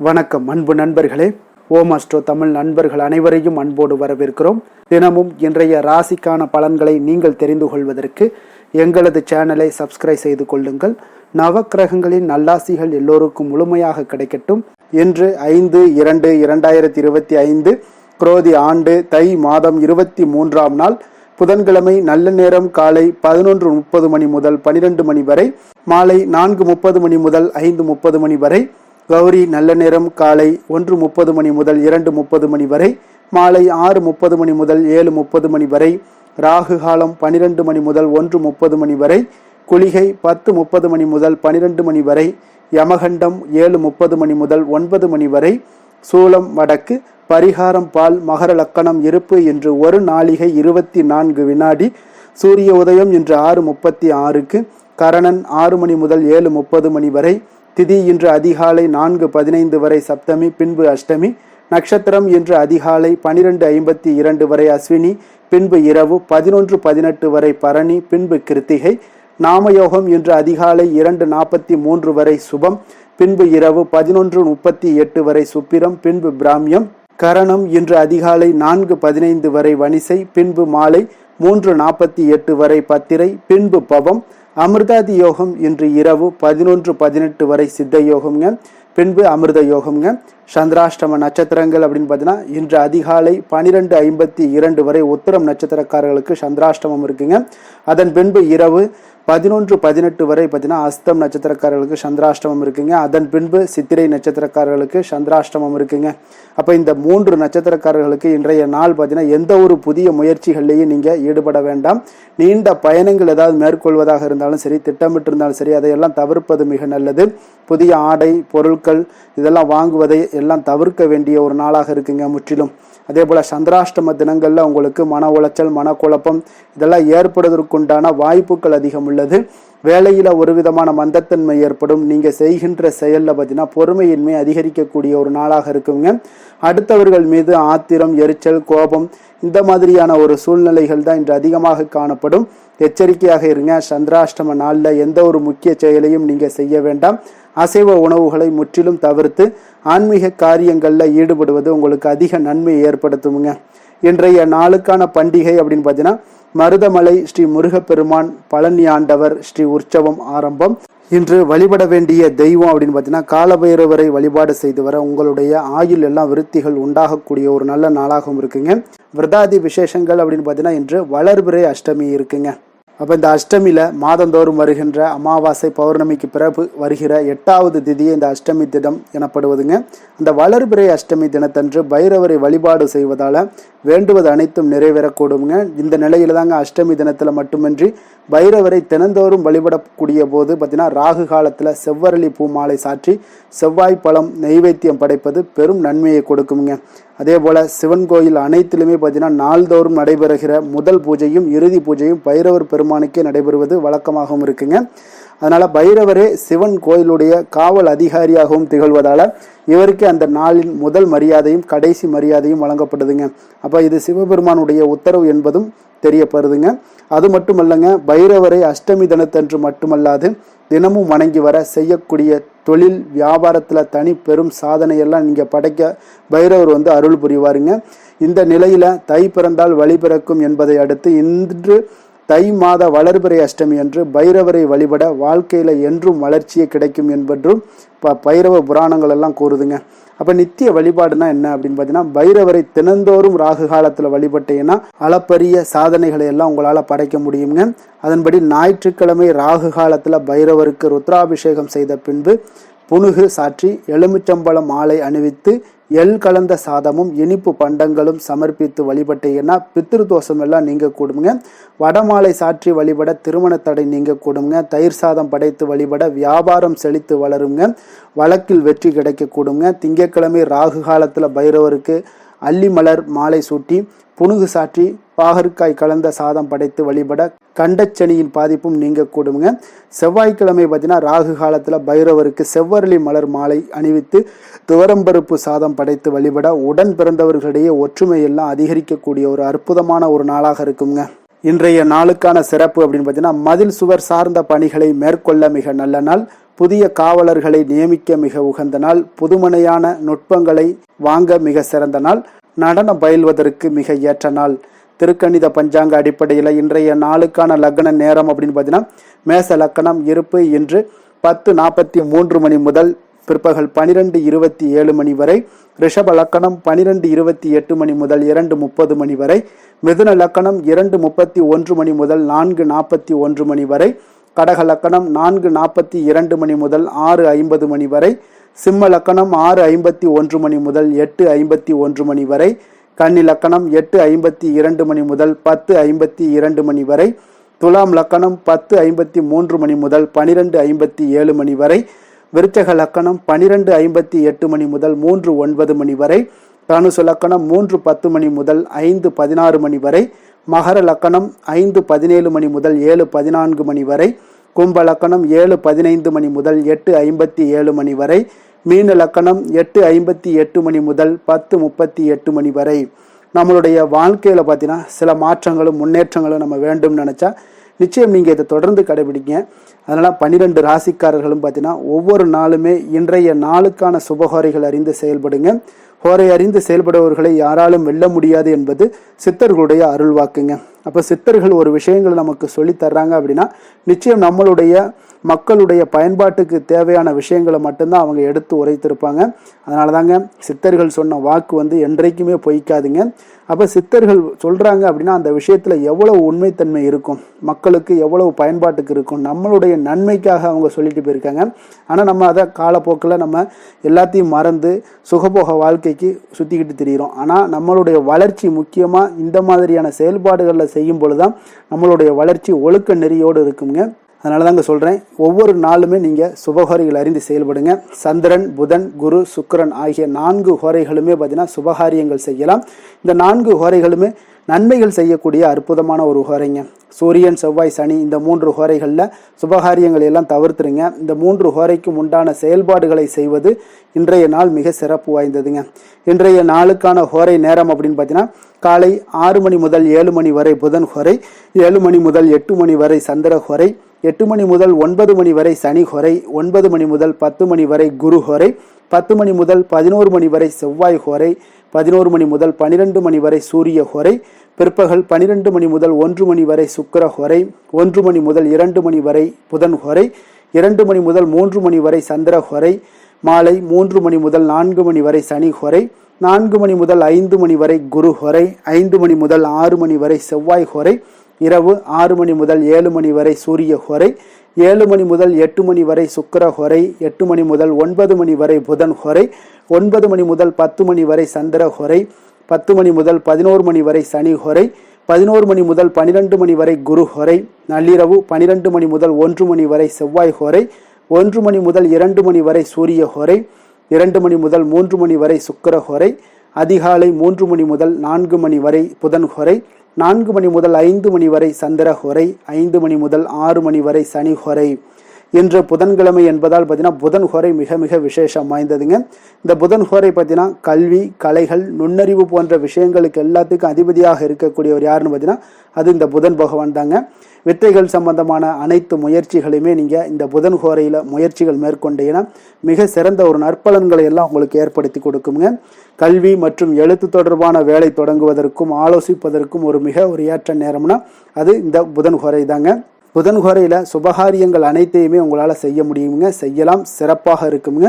வணக்கம் அன்பு நண்பர்களே. ஓம் அஸ்ட்ரோ தமிழ் நண்பர்கள் அனைவரையும் அன்போடு வரவேற்கிறோம். தினமும் இன்றைய ராசிக்கான பலன்களை நீங்கள் தெரிந்து கொள்வதற்கு எங்களது சேனலை சப்ஸ்கிரைப் செய்து கொள்ளுங்கள். நவக்கிரகங்களின் நல்லாசிகள் எல்லோருக்கும் முழுமையாக கிடைக்கட்டும். இன்று 5/2/2025 குரோதி ஆண்டு தை மாதம் 23ஆம் நாள் புதன்கிழமை. நல்ல நேரம் காலை 11:30 மணி முதல் 12 மணி வரை, மாலை 4:30 மணி முதல் 5:30 மணி வரை. கௌரி நல்ல நேரம் காலை 1:30 மணி முதல் 2:30 மணி வரை, மாலை 6:30 மணி முதல் 7:30 மணி வரை. ராகு காலம் 12 மணி முதல் 1:30 மணி வரை. குளிகை 10:30 மணி முதல் 12 மணி வரை. யமகண்டம் 7:30 மணி முதல் 9 மணி வரை. சூலம் வடக்கு. பரிகாரம் பால். மகர லக்கணம் இருப்பு இன்று 1 நாழிகை 24 வினாடி. சூரிய உதயம் இன்று 6:36க்கு. கரணன் 6 மணி முதல் 7:30 மணி வரை. திதி இன்று அதிகாலை 4:15 வரை சப்தமி, பின்பு அஷ்டமி. நட்சத்திரம் இன்று அதிகாலை 12:52 வரை அஸ்வினி, பின்பு இரவு 11:18 வரை பரணி, பின்பு கிருத்திகை. நாமயோகம் இன்று அதிகாலை 2:43 வரை சுபம், பின்பு இரவு 11:38 வரை சுப்பிரம், பின்பு பிராமியம். கரணம் இன்று அதிகாலை 4:15 வரை வணிசை, பின்பு மாலை 3:48 வரை பத்திரை, பின்பு பவம். அமிர்தாதி யோகம் இன்று இரவு 11:18 வரை சித்த யோகம்ங்க, பின்பு அமிர்த யோகம்ங்க. சந்திராஷ்டம நட்சத்திரங்கள் அப்படின்னு பார்த்தீங்கன்னா இன்று அதிகாலை 12:52 வரை உத்திரம் நட்சத்திரக்காரர்களுக்கு சந்திராஷ்டமம் இருக்குங்க. அதன் பின்பு இரவு 11:18 வரை பார்த்தீங்கன்னா அஸ்தம் நட்சத்திரக்காரர்களுக்கு சந்திராஷ்டமம் இருக்குங்க. அதன் பின்பு சித்திரை நட்சத்திரக்காரர்களுக்கு சந்திராஷ்டமம் இருக்குங்க. அப்போ இந்த 3 நட்சத்திரக்காரர்களுக்கு இன்றைய நாள் பார்த்தீங்கன்னா எந்த ஒரு புதிய முயற்சிகள்லையும் நீங்கள் ஈடுபட வேண்டாம். நீண்ட பயணங்கள் ஏதாவது மேற்கொள்வதாக இருந்தாலும் சரி, திட்டமிட்டு இருந்தாலும் சரி, அதையெல்லாம் தவிர்ப்பது மிக நல்லது. புதிய ஆடை பொருட்கள் இதெல்லாம் வாங்குவதை எல்லாம் தவிர்க்க வேண்டிய ஒரு நாளாக இருக்குங்க முற்றிலும். அதே போல் சந்திராஷ்டம தினங்களில் உங்களுக்கு மன உளைச்சல், மனக்குழப்பம் இதெல்லாம் ஏற்படுவதற்குண்டான வாய்ப்புகள் அதிகம் உள்ளது. வேலையில் ஒரு விதமான மந்தத்தன்மை ஏற்படும். நீங்கள் செய்கின்ற செயலில் பார்த்தீங்கன்னா பொறுமையின்மை அதிகரிக்கக்கூடிய ஒரு நாளாக இருக்குங்க. அடுத்தவர்கள் மீது ஆத்திரம், எரிச்சல், கோபம் இந்த மாதிரியான ஒரு சூழ்நிலைகள் தான் இன்று அதிகமாக காணப்படும். எச்சரிக்கையாக இருங்க. சந்திராஷ்டம நாளில் எந்த ஒரு முக்கிய செயலையும் நீங்கள் செய்ய வேண்டாம். அசைவ உணவுகளை முற்றிலும் தவிர்த்து ஆன்மீக காரியங்களில் ஈடுபடுவது உங்களுக்கு அதிக நன்மையை ஏற்படுத்துங்க. இன்றைய நாளுக்கான பண்டிகை அப்படின்னு பார்த்தீங்கன்னா மருதமலை ஸ்ரீ முருகப்பெருமான் பழனி ஆண்டவர் ஸ்ரீ உற்சவம் ஆரம்பம். இன்று வழிபட வேண்டிய தெய்வம் அப்படின்னு பார்த்தீங்கன்னா காலபைரவரை வழிபாடு செய்து வர உங்களுடைய ஆயுள் எல்லாம் விருத்திகள் உண்டாகக்கூடிய ஒரு நல்ல நாளாகவும் இருக்குங்க. விரதாதி விசேஷங்கள் அப்படின்னு பார்த்தீங்கன்னா இன்று வளர்பிறை அஷ்டமி இருக்குங்க. அப்போ இந்த அஷ்டமியில் மாதந்தோறும் வருகின்ற அமாவாசை பௌர்ணமிக்கு பிறகு வருகிற 8வது திதியை இந்த அஷ்டமி தினம் எனப்படுவதுங்க. அந்த வளர்பிறை அஷ்டமி தினத்தன்று பைரவரை வழிபாடு செய்வதால் வேண்டுவது அனைத்தும் நிறைவேறக்கூடுங்க. இந்த நிலையில தாங்க அஷ்டமி தினத்தில் மட்டுமின்றி பைரவரை தினந்தோறும் வழிபடக்கூடிய போது பார்த்தீங்கன்னா ராகு காலத்தில் செவ்வரளி பூ மாலை சாற்றி செவ்வாய் பழம் நெய்வேத்தியம் படைப்பது பெரும் நன்மையை கொடுக்குங்க. அதே போல் சிவன் கோயில் அனைத்திலுமே பார்த்தீங்கன்னா நாள்தோறும் நடைபெறுகிற முதல் பூஜையும் இறுதி பூஜையும் பைரவர் பெருமானுக்கே நடைபெறுவது வழக்கமாகவும் இருக்குங்க. அதனால் பைரவரே சிவன் கோயிலுடைய காவல் அதிகாரியாகவும் திகழ்வதால் இவருக்கு அந்த நாளின் முதல் மரியாதையும் கடைசி மரியாதையும் வழங்கப்படுதுங்க. அப்போ இது சிவபெருமானுடைய உத்தரவு என்பதும் தெரியப்படுதுங்க. அது மட்டுமல்லங்க, பைரவரை அஷ்டமி தினத்தன்று மட்டுமல்லாது தினமும் வணங்கி வர செய்யக்கூடிய தொழில் வியாபாரத்தில் தனி பெரும் சாதனையெல்லாம் நீங்கள் படைக்க பைரவர் அருள் புரிவாருங்க. இந்த நிலையில் தை பிறந்தால் வழி பிறக்கும் என்பதை அடுத்து இன்று தை மாத வளர்பிறை அஷ்டமி அன்று பைரவரை வழிபட வாழ்க்கையில் என்றும் வளர்ச்சியே கிடைக்கும் என்பதும் பைரவ புராணங்கள் எல்லாம் கூறுதுங்க. அப்போ நித்திய வழிபாடுனா என்ன அப்படின்னு பார்த்தீங்கன்னா பைரவரை தினந்தோறும் ராகு காலத்தில் வழிபட்டீங்கன்னா அளப்பரிய சாதனைகளை எல்லாம் உங்களால் படைக்க முடியுங்க. அதன்படி ஞாயிற்றுக்கிழமை ராகு காலத்தில் பைரவருக்கு ருத்ராபிஷேகம் செய்த பின்பு புனுகு சாற்றி எலுமிச்சம்பழம் மாலை அணிவித்து எள் கலந்த சாதமும் இனிப்பு பண்டங்களும் சமர்ப்பித்து வழிபட்டீங்கன்னா பித்ரு தோஷம் எல்லாம் நீங்க கூடுங்க. வடமாலை சாற்றி வழிபட திருமண தடை நீங்க கூடுங்க. தயிர் சாதம் படைத்து வழிபட வியாபாரம் செழித்து வளருங்க. வழக்கில் வெற்றி கிடைக்க கூடுங்க. திங்கட்கிழமை ராகு காலத்தில் பைரவருக்கு அல்லி மலர் மாலை சூட்டி புனுகு சாற்றி பாகற்காய் கலந்த சாதம் படைத்து வழிபட கண்டச்சனியின் பாதிப்பும் நீங்க கூடுங்க. செவ்வாய்க்கிழமை பார்த்தீங்கன்னா ராகு காலத்தில் பைரவருக்கு செவ்வரளி மலர் மாலை அணிவித்து துவரம்பருப்பு சாதம் படைத்து வழிபட உடன் பிறந்தவர்களிடையே ஒற்றுமை எல்லாம் அதிகரிக்கக்கூடிய ஒரு அற்புதமான ஒரு நாளாக இருக்குங்க. இன்றைய நாளுக்கான சிறப்பு அப்படின்னு பார்த்தீங்கன்னா, மதில் சுவர் சார்ந்த பணிகளை மேற்கொள்ள மிக நல்ல நாள், புதிய காவலர்களை நியமிக்க மிக உகந்த நாள், புதுமனையான நுட்பங்களை வாங்க மிக சிறந்த நாள், நடனம் பயில்வதற்கு மிக ஏற்ற நாள். திருக்கணித பஞ்சாங்க அடிப்படையில் இன்றைய நாளுக்கான லக்ன நேரம் அப்படின்னு பார்த்தீங்கன்னா, மேச லக்கணம் இருப்பு இன்று 10:43 மணி முதல் பிற்பகல் 12:27 மணி வரை, ரிஷப லக்கணம் 12:28 மணி முதல் 2:30 மணி வரை, மிதுன லக்கணம் 2:31 மணி முதல் 4:41 மணி வரை, கடக லக்கணம் 4:42 மணி முதல் 6:50 மணி வரை, சிம்ம லக்கணம் 6:51 மணி முதல் 8:51 மணி வரை, கன்னி லக்கணம் 8:52 மணி முதல் 10:52 மணி வரை, துலாம் லக்கணம் 10:53 மணி முதல் 12:57 மணி வரை, விருச்சக லக்கணம் 12:58 மணி முதல் 3:09 மணி வரை, தனுசு லக்கணம் 3:10 மணி முதல் 5:16 மணி வரை, மகர லக்கணம் 5:17 மணி முதல் 7:14 மணி வரை, கும்ப லக்கணம் 7:15 மணி முதல் 8:57 மணி வரை, மீன லக்கணம் 8:58 மணி முதல் 10:38 மணி வரை. நம்மளுடைய வாழ்க்கையில் பார்த்தீங்கன்னா சில மாற்றங்களும் முன்னேற்றங்களும் நம்ம வேண்டும் நினச்சா நிச்சயம் நீங்கள் இதை தொடர்ந்து கடைபிடிங்க. அதனால் 12 ராசிக்காரர்களும் பார்த்தீங்கன்னா ஒவ்வொரு நாளுமே இன்றைய நாளுக்கான சுபஹோரைகள் அறிந்து செயல்படுங்க. ஹோரை அறிந்து செயல்படுபவர்களை யாராலும் வெல்ல முடியாது என்பது சித்தர்களுடைய அருள்வாக்குங்க. அப்போ சித்தர்கள் ஒரு விஷயங்கள் நமக்கு சொல்லித்தர்றாங்க அப்படின்னா நிச்சயம் நம்மளுடைய மக்களுடைய பயன்பாட்டுக்கு தேவையான விஷயங்களை மட்டும்தான் அவங்க எடுத்து உரைத்திருப்பாங்க. அதனால தாங்க சித்தர்கள் சொன்ன வாக்கு என்றைக்குமே பொய்க்காதுங்க. அப்போ சித்தர்கள் சொல்கிறாங்க அப்படின்னா அந்த விஷயத்தில் எவ்வளவு உண்மைத்தன்மை இருக்கும், மக்களுக்கு எவ்வளவு பயன்பாட்டுக்கு இருக்கும், நம்மளுடைய நன்மைக்காக அவங்க சொல்லிட்டு போயிருக்காங்க. ஆனால் நம்ம அதை காலப்போக்கில் நம்ம எல்லாத்தையும் மறந்து சுகபோக வாழ்க்கைக்கு சுற்றிக்கிட்டு திரிகிறோம். ஆனால் நம்மளுடைய வளர்ச்சி முக்கியமாக இந்த மாதிரியான செயல்பாடுகளில் செய்யும் பொழுது தான் நம்மளுடைய வளர்ச்சி ஒழுக்க நெறியோடு இருக்குங்க. அதனால தாங்க சொல்கிறேன், ஒவ்வொரு நாளுமே நீங்கள் சுபஹோரைகள் அறிந்து செயல்படுங்க. சந்திரன், புதன், குரு, சுக்கிரன் ஆகிய 4 ஹோரைகளுமே பார்த்தீங்கன்னா சுபகாரியங்கள் செய்யலாம். இந்த 4 ஹோரைகளுமே நன்மைகள் செய்யக்கூடிய அற்புதமான ஒரு ஹோரைங்க. சூரியன், செவ்வாய், சனி இந்த 3 ஹோரைகளில் சுபகாரியங்கள் எல்லாம் தவிர்த்துருங்க. இந்த 3 ஹோரைக்கும் உண்டான செயல்பாடுகளை செய்வது இன்றைய நாள் மிக சிறப்பு வாய்ந்ததுங்க. இன்றைய நாளுக்கான ஹோரை நேரம் அப்படின்னு பார்த்தீங்கன்னா, காலை 6 மணி முதல் 7 மணி வரை புதன் ஹோரை, 7 மணி முதல் 8 மணி வரை சந்திர ஹோரை, 8 மணி முதல் 9 மணி வரை சனி ஹோரை, 9 மணி முதல் 10 மணி வரை குரு ஹோரை, 10 மணி முதல் 11 மணி வரை செவ்வாய் ஹோரை, 11 மணி முதல் 12 மணி வரை சூரிய ஹோரை, பிற்பகல் 12 மணி முதல் 1 மணி வரை சுக்கிர ஹோரை, 1 மணி முதல் 2 மணி வரை புதன் ஹோரை, 2 மணி முதல் 3 மணி வரை சந்திர ஹோரை, மாலை 3 மணி முதல் 4 மணி வரை சனி ஹோரை, 4 மணி முதல் 5 மணி வரை குரு ஹோரை, 5 மணி முதல் 6 மணி வரை செவ்வாய் ஹோரை, இரவு 6 மணி முதல் 7 மணி வரை சூரிய ஹோரை, 7 மணி முதல் 8 மணி வரை சுக்கிர ஹோரை, 8 மணி முதல் 9 மணி வரை புதன் ஹோரை, 9 மணி முதல் 10 மணி வரை சந்திர ஹோரை, 10 மணி முதல் 11 மணி வரை சனி ஹோரை, 11 மணி முதல் 12 மணி வரை குரு ஹோரை, நள்ளிரவு 12 மணி முதல் 1 மணி வரை செவ்வாய் ஹோரை, 1 மணி முதல் 2 மணி வரை சூரிய ஹோரை, 2 மணி முதல் 3 மணி வரை சுக்கிர ஹோரை, அதிகாலை 3 மணி முதல் 4 மணி வரை புதன் ஹோரை, 4 மணி முதல் 5 மணி வரை சந்திர ஹோரை, 5 மணி முதல் 6 மணி வரை சனி ஹோரை. இன்று புதன்கிழமை என்பதால் பார்த்தீங்கன்னா புதன் ஹோரை மிக மிக விசேஷம் வாய்ந்ததுங்க. இந்த புதன் ஹோரை பார்த்தீங்கன்னா கல்வி, கலைகள், நுண்ணறிவு போன்ற விஷயங்களுக்கு எல்லாத்துக்கும் அதிபதியாக இருக்கக்கூடியவர் யாருன்னு பார்த்தீங்கன்னா அது இந்த புதன் பகவான் தாங்க. வித்தைகள் சம்பந்தமான அனைத்து முயற்சிகளையுமே நீங்கள் இந்த புதன் ஹோரையில் முயற்சிகள் மேற்கொண்டீங்கன்னா மிக சிறந்த ஒரு நற்பலன்களை எல்லாம் உங்களுக்கு ஏற்படுத்தி கொடுக்குங்க. கல்வி மற்றும் எழுத்து தொடர்பான வேலை தொடங்குவதற்கும் ஆலோசிப்பதற்கும் ஒரு ஏற்ற நேரம்னா அது இந்த புதன் ஹோரை தாங்க. புதன் ஹோரையில் சுபகாரியங்கள் அனைத்தையுமே உங்களால் செய்ய முடியுங்க, செய்யலாம், சிறப்பாக இருக்குங்க.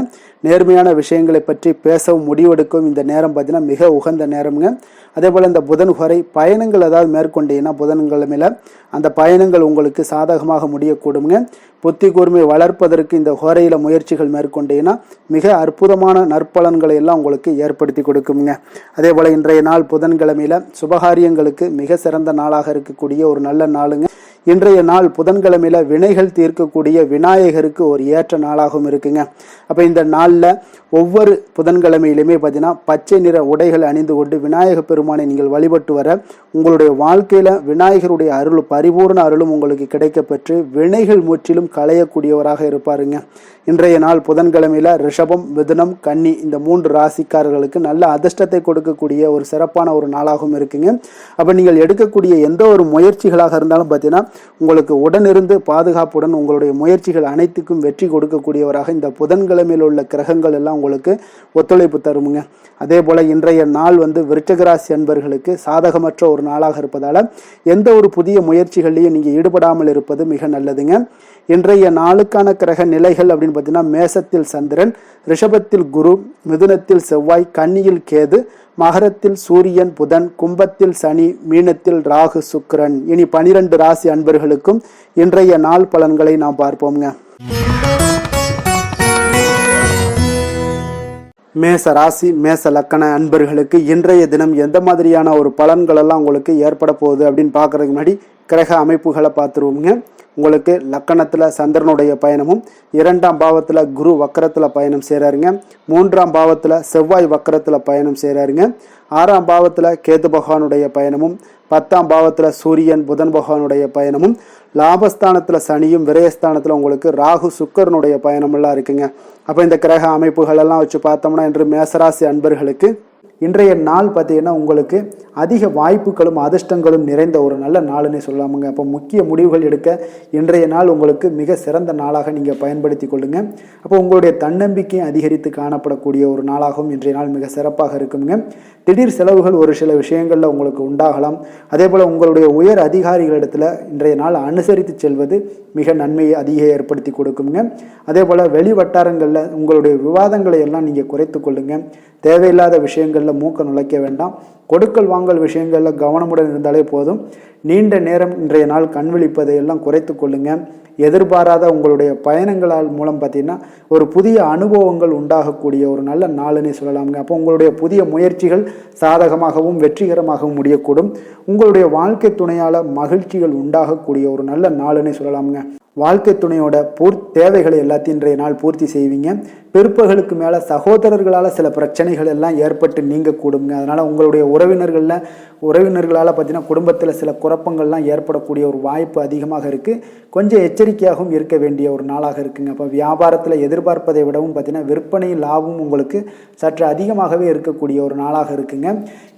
நேர்மையான விஷயங்களை பற்றி பேசவும் முடிவெடுக்கவும் இந்த நேரம் பார்த்தீங்கன்னா மிக உகந்த நேரம்ங்க. அதே போல் இந்த புதன் ஹோரை பயணங்கள் ஏதாவது மேற்கொண்டீங்கன்னா புதன்கிழமையில் அந்த பயணங்கள் உங்களுக்கு சாதகமாக முடியக்கூடுங்க. புத்தி கூர்மை வளர்ப்பதற்கு இந்த ஹோரையில் முயற்சிகள் மேற்கொண்டீங்கன்னா மிக அற்புதமான நற்பலன்களை எல்லாம் உங்களுக்கு ஏற்படுத்தி கொடுக்குங்க. அதே போல் இன்றைய நாள் புதன்கிழமையில் சுபகாரியங்களுக்கு மிக சிறந்த நாளாக இருக்கக்கூடிய ஒரு நல்ல நாளுங்க. இன்றைய நாள் புதன்கிழமையில வினைகள் தீர்க்கக்கூடிய விநாயகருக்கு ஒரு ஏற்ற நாளாகவும் இருக்குங்க. அப்போ இந்த நாளில் ஒவ்வொரு புதன்கிழமையிலுமே பார்த்தீங்கன்னா பச்சை நிற உடைகள் அணிந்து கொண்டு விநாயக பெருமானை நீங்கள் வழிபட்டு வர உங்களுடைய வாழ்க்கையில் விநாயகருடைய அருள், பரிபூர்ண அருளும் உங்களுக்கு கிடைக்கப்பெற்று வினைகள் முற்றிலும் களையக்கூடியவராக இருப்பாருங்க. இன்றைய நாள் புதன்கிழமையில ரிஷபம், மிதுனம், கன்னி இந்த 3 ராசிக்காரர்களுக்கு நல்ல அதிர்ஷ்டத்தை கொடுக்கக்கூடிய ஒரு சிறப்பான ஒரு நாளாகவும் இருக்குங்க. அப்போ நீங்கள் எடுக்கக்கூடிய எந்த ஒரு முயற்சிகளாக இருந்தாலும் பார்த்தீங்கன்னா உங்களுக்கு உடனிருந்து பாதுகாப்புடன் உங்களுடைய முயற்சிகள் அனைத்துக்கும் வெற்றி கொடுக்கக்கூடியவராக இந்த புதன்கிழமையில் உள்ள கிரகங்கள் எல்லாம் உங்களுக்கு ஒத்துழைப்பு தருமுங்க. அதே போல இன்றைய நாள் விருச்சிகராசி அன்பர்களுக்கு சாதகமற்ற ஒரு நாளாக இருப்பதால எந்த ஒரு புதிய முயற்சிகளையும் நீங்க ஈடுபடாமல் இருப்பது மிக நல்லதுங்க. இன்றைய நாளுக்கான கிரக நிலைகள் அப்படின்னு பார்த்தீங்கன்னா மேசத்தில் சந்திரன், ரிஷபத்தில் குரு, மிதுனத்தில் செவ்வாய், கன்னியில் கேது, மகரத்தில் சூரியன் புதன், கும்பத்தில் சனி, மீனத்தில் ராகு சுக்கிரன். இனி 12 ராசி அன்பர்களுக்கும் இன்றைய நாள் பலன்களை நாம் பார்ப்போம்ங்க. மேச ராசி மேச லக்கண அன்பர்களுக்கு இன்றைய தினம் எந்த மாதிரியான ஒரு பலன்கள் எல்லாம் உங்களுக்கு ஏற்பட போகுது அப்படின்னு பார்க்கறதுக்கு முன்னாடி கிரக அமைப்புகளை பார்த்துருவோங்க. உங்களுக்கு லக்கணத்தில் சந்திரனுடைய பயணமும், 2ஆம் பாவத்தில் குரு வக்கரத்தில் பயணம் செய்கிறாருங்க, 3ஆம் பாவத்தில் செவ்வாய் வக்கரத்தில் பயணம் செய்கிறாருங்க, 6ஆம் பாவத்தில் கேது பகவானுடைய பயணமும், 10ஆம் பாவத்தில் சூரியன் புதன் பகவானுடைய பயணமும், லாபஸ்தானத்தில் சனியும், விரயஸ்தானத்தில் உங்களுக்கு ராகு சுக்கரனுடைய பயணமெல்லாம் இருக்குங்க. அப்போ இந்த கிரக அமைப்புகள் எல்லாம் வச்சு பார்த்தோம்னா இன்று மேசராசி அன்பர்களுக்கு இன்றைய நாள் பார்த்தீங்கன்னா உங்களுக்கு அதிக வாய்ப்புகளும் அதிர்ஷ்டங்களும் நிறைந்த ஒரு நல்ல நாளுன்னே சொல்லலாமுங்க. அப்போ முக்கிய முடிவுகள் எடுக்க இன்றைய நாள் உங்களுக்கு மிக சிறந்த நாளாக நீங்கள் பயன்படுத்தி கொள்ளுங்க. அப்போ உங்களுடைய தன்னம்பிக்கை அதிகரித்து காணப்படக்கூடிய ஒரு நாளாகவும் இன்றைய நாள் மிக சிறப்பாக இருக்குங்க. திடீர் செலவுகள் ஒரு சில விஷயங்களில் உங்களுக்கு உண்டாகலாம். அதே போல் உங்களுடைய உயர் அதிகாரிகளிடத்தில் இன்றைய நாள் அனுசரித்து செல்வது மிக நன்மையை அதிக ஏற்படுத்தி கொடுக்குங்க. அதே போல் வெளி வட்டாரங்களில் உங்களுடைய விவாதங்களை எல்லாம் நீங்கள் குறைத்து கொள்ளுங்க. தேவையில்லாத விஷயங்களில் மூக்க நுழைக்க வேண்டாம். கொடுக்கல் வாங்கல் விஷயங்களில் கவனமுடன் இருந்தாலே போதும். நீண்ட நேரம் இன்றைய நாள் கண் விழிப்பதை எல்லாம் குறைத்து கொள்ளுங்க. எதிர்பாராத உங்களுடைய பயணங்களால் மூலம் பார்த்தீங்கன்னா ஒரு புதிய அனுபவங்கள் உண்டாகக்கூடிய ஒரு நல்ல நாளுன்னே சொல்லலாமுங்க. அப்போ உங்களுடைய புதிய முயற்சிகள் சாதகமாகவும் வெற்றிகரமாகவும் முடியக்கூடும். உங்களுடைய வாழ்க்கை துணையால் மகிழ்ச்சிகள் உண்டாகக்கூடிய ஒரு நல்ல நாளுன்னே சொல்லலாமுங்க. வாழ்க்கை துணையோட தேவைகளை எல்லாத்தையும் இன்றைய நாள் பூர்த்தி செய்வீங்க. பிற்பகலுக்கு மேலே சகோதரர்களால் சில பிரச்சனைகள் எல்லாம் ஏற்பட்டு நீங்கக்கூடுங்க. அதனால் உங்களுடைய உறவினர்களால் பார்த்தீங்கன்னா குடும்பத்தில் சில குழப்பங்கள்லாம் ஏற்படக்கூடிய ஒரு வாய்ப்பு அதிகமாக இருக்குது. கொஞ்சம் எச்சரிக்கையாகவும் இருக்க வேண்டிய ஒரு நாளாக இருக்குங்க. அப்போ வியாபாரத்தில் எதிர்பார்ப்பதை விடவும் பார்த்தீங்கன்னா விற்பனை லாபம் உங்களுக்கு சற்று அதிகமாகவே இருக்கக்கூடிய ஒரு நாளாக இருக்குங்க.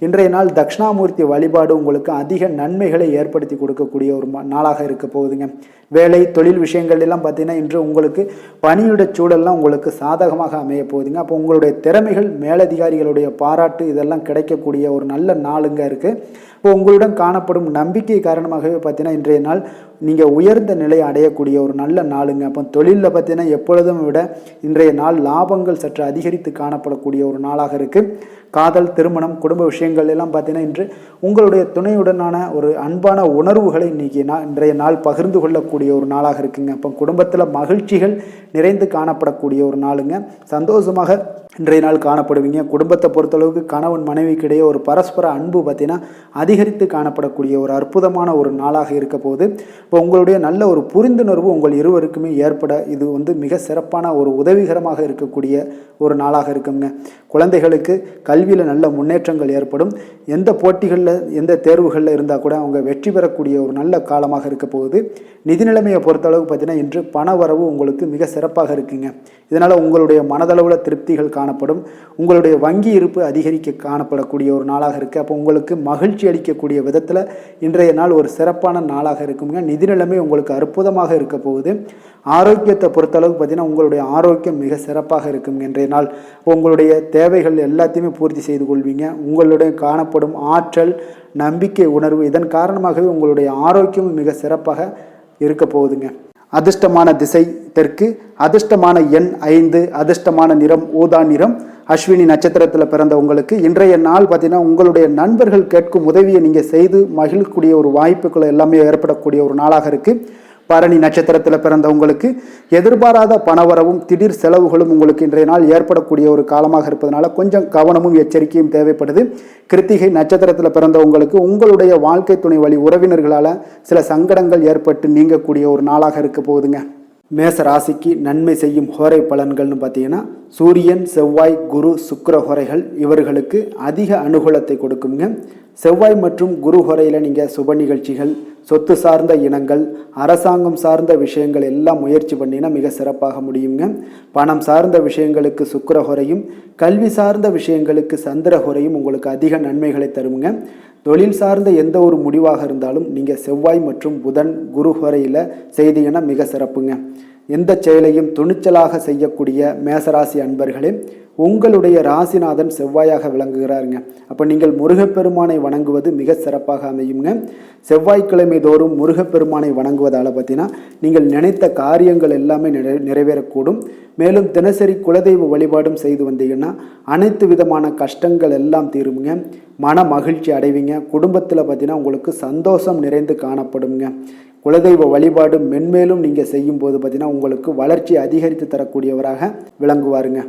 இன்றைய நாள் தட்சிணாமூர்த்தி வழிபாடு உங்களுக்கு அதிக நன்மைகளை ஏற்படுத்தி கொடுக்கக்கூடிய ஒரு நாளாக இருக்க போகுதுங்க. வேலை தொழில் விஷயங்கள் எல்லாம் பார்த்தீங்கன்னா இன்று உங்களுக்கு பணியுடைய சூழல்லாம் உங்களுக்கு சாதகமாக அமைய போகுதுங்க. அப்போ உங்களுடைய திறமைகள் மேலதிகாரிகளுடைய பாராட்டு இதெல்லாம் கிடைக்கக்கூடிய ஒரு நல்ல நாளுங்க இருக்குது. இப்போ உங்களுடன் காணப்படும் நம்பிக்கை காரணமாகவே பார்த்தீங்கன்னா இன்றைய நாள் நீங்கள் உயர்ந்த நிலையை அடையக்கூடிய ஒரு நல்ல நாளுங்க. அப்போ தொழிலில் பார்த்தீங்கன்னா எப்பொழுதும் விட இன்றைய நாள் லாபங்கள் சற்று அதிகரித்து காணப்படக்கூடிய ஒரு நாளாக இருக்குது. காதல், திருமணம், குடும்ப விஷயங்கள் எல்லாம் பார்த்தீங்கன்னா இன்று உங்களுடைய துணையுடனான ஒரு அன்பான உணர்வுகளை இன்றைய நாள் பகிர்ந்து கொள்ளக்கூடிய ஒரு நாளாக இருக்குங்க. அப்போ குடும்பத்தில் மகிழ்ச்சிகள் நிறைந்து காணப்படக்கூடிய ஒரு நாளுங்க. சந்தோஷமாக இன்றைய நாள் காணப்படுவீங்க. குடும்பத்தை பொறுத்தளவுக்கு கணவன் மனைவிக்கிடையே ஒரு பரஸ்பர அன்பு பார்த்தீங்கன்னா அதிகரித்து காணப்படக்கூடிய ஒரு அற்புதமான ஒரு நாளாக இருக்க போகுது. இப்போ உங்களுடைய நல்ல ஒரு புரிந்துணர்வு உங்கள் இருவருக்குமே ஏற்பட இது மிக சிறப்பான ஒரு உதவிகரமாக இருக்கக்கூடிய ஒரு நாளாக இருக்குங்க. குழந்தைகளுக்கு கல்வியில் நல்ல முன்னேற்றங்கள் ஏற்படும். எந்த போட்டிகளில் எந்த தேர்வுகளில் இருந்தால் கூட அவங்க வெற்றி பெறக்கூடிய ஒரு நல்ல காலமாக இருக்க போகுது. நிதி நிலைமையை பொறுத்தளவுக்கு பார்த்தீங்கன்னா இன்று பண வரவு உங்களுக்கு மிக சிறப்பாக இருக்குங்க. இதனால் உங்களுடைய மனதளவில் திருப்திகள் காணப்படும். உங்களுடைய வங்கி இருப்பு அதிகரிக்க காணப்படக்கூடிய ஒரு நாளாக இருக்குது. அப்போ உங்களுக்கு மகிழ்ச்சி அளிக்கக்கூடிய விதத்தில் இன்றைய நாள் ஒரு சிறப்பான நாளாக இருக்குங்க. நிதி நிலைமை உங்களுக்கு அற்புதமாக இருக்க போகுது. ஆரோக்கியத்தை பொறுத்தளவுக்கு பார்த்தீங்கன்னா உங்களுடைய ஆரோக்கியம் மிக சிறப்பாக இருக்குங்க. இன்றைய நாள் உங்களுடைய தேவைகள் எல்லாத்தையுமே பூர்த்தி செய்து கொள்வீங்க. உங்களுடைய காணப்படும் ஆற்றல், நம்பிக்கை உணர்வு இதன் காரணமாகவே உங்களுடைய ஆரோக்கியம் மிக சிறப்பாக இருக்க போகுதுங்க. அதிர்ஷ்டமான திசை தெற்கு, அதிர்ஷ்டமான எண் 5, அதிர்ஷ்டமான நிறம் ஊதா நிறம். அஸ்வினி நட்சத்திரத்தில் பிறந்த உங்களுக்கு இன்றைய நாள் பார்த்தீங்கன்னா உங்களுடைய நண்பர்கள் கேட்கும் உதவியை நீங்கள் செய்து மகிழக்கூடிய ஒரு வாய்ப்புகள் எல்லாமே ஏற்படக்கூடிய ஒரு நாளாக இருக்குது. பரணி நட்சத்திரத்தில் பிறந்த உங்களுக்கு எதிர்பாராத பணவரவும் திடீர் செலவுகளும் உங்களுக்கு இன்றைய நாள் ஏற்படக்கூடிய ஒரு காலமாக இருப்பதனால கொஞ்சம் கவனமும் எச்சரிக்கையும் தேவைப்படுது. கிருத்திகை நட்சத்திரத்தில் பிறந்த உங்களுக்கு உங்களுடைய வாழ்க்கை துணை வழி உறவினர்களால் சில சங்கடங்கள் ஏற்பட்டு நீங்கக்கூடிய ஒரு நாளாக இருக்க போகுதுங்க. மேச ராசிக்கு நன்மை செய்யும் ஹோரை பலன்கள்னு பார்த்தீங்கன்னா சூரியன், செவ்வாய், குரு, சுக்கிர ஹோரைகள் இவர்களுக்கு அதிக அனுகூலத்தை கொடுக்குங்க. செவ்வாய் மற்றும் குரு ஹோரையில் நீங்கள் சுப நிகழ்ச்சிகள், சொத்து சார்ந்த இனங்கள், அரசாங்கம் சார்ந்த விஷயங்கள் எல்லாம் முயற்சி பண்ணினா மிக சிறப்பாக முடியுங்க. பணம் சார்ந்த விஷயங்களுக்கு சுக்கிரஹோரையும், கல்வி சார்ந்த விஷயங்களுக்கு சந்திரஹோரையும் உங்களுக்கு அதிக நன்மைகளை தருங்க. தொழில் சார்ந்த எந்த ஒரு முடிவாக இருந்தாலும் நீங்கள் செவ்வாய் மற்றும் புதன் குரு ஹோரையில் செய்தீங்கன்னா மிக சிறப்புங்க. எந்த செயலையும் துணிச்சலாக செய்யக்கூடிய மேசராசி அன்பர்களே, உங்களுடைய ராசிநாதன் செவ்வாயாக விளங்குகிறாருங்க. அப்போ நீங்கள் முருகப்பெருமானை வணங்குவது மிக சிறப்பாக அமையுங்க. செவ்வாய்க்கிழமை தோறும் முருகப்பெருமானை வணங்குவதால் பார்த்தீங்கன்னா நீங்கள் நினைத்த காரியங்கள் எல்லாமே நிறைவேறக்கூடும். மேலும் தினசரி குலதெய்வ வழிபாடும் செய்து வந்தீங்கன்னா அனைத்து விதமான கஷ்டங்கள் எல்லாம் தீருங்க. மன மகிழ்ச்சி அடைவீங்க. குடும்பத்தில் பார்த்தீங்கன்னா உங்களுக்கு சந்தோஷம் நிறைந்து காணப்படுங்க. குலதெய்வ வழிபாடு மென்மேலும் நீங்கள் செய்யும் போது பார்த்தீங்கன்னா உங்களுக்கு வளர்ச்சி அதிகரித்து தரக்கூடியவராக விளங்குவாருங்க.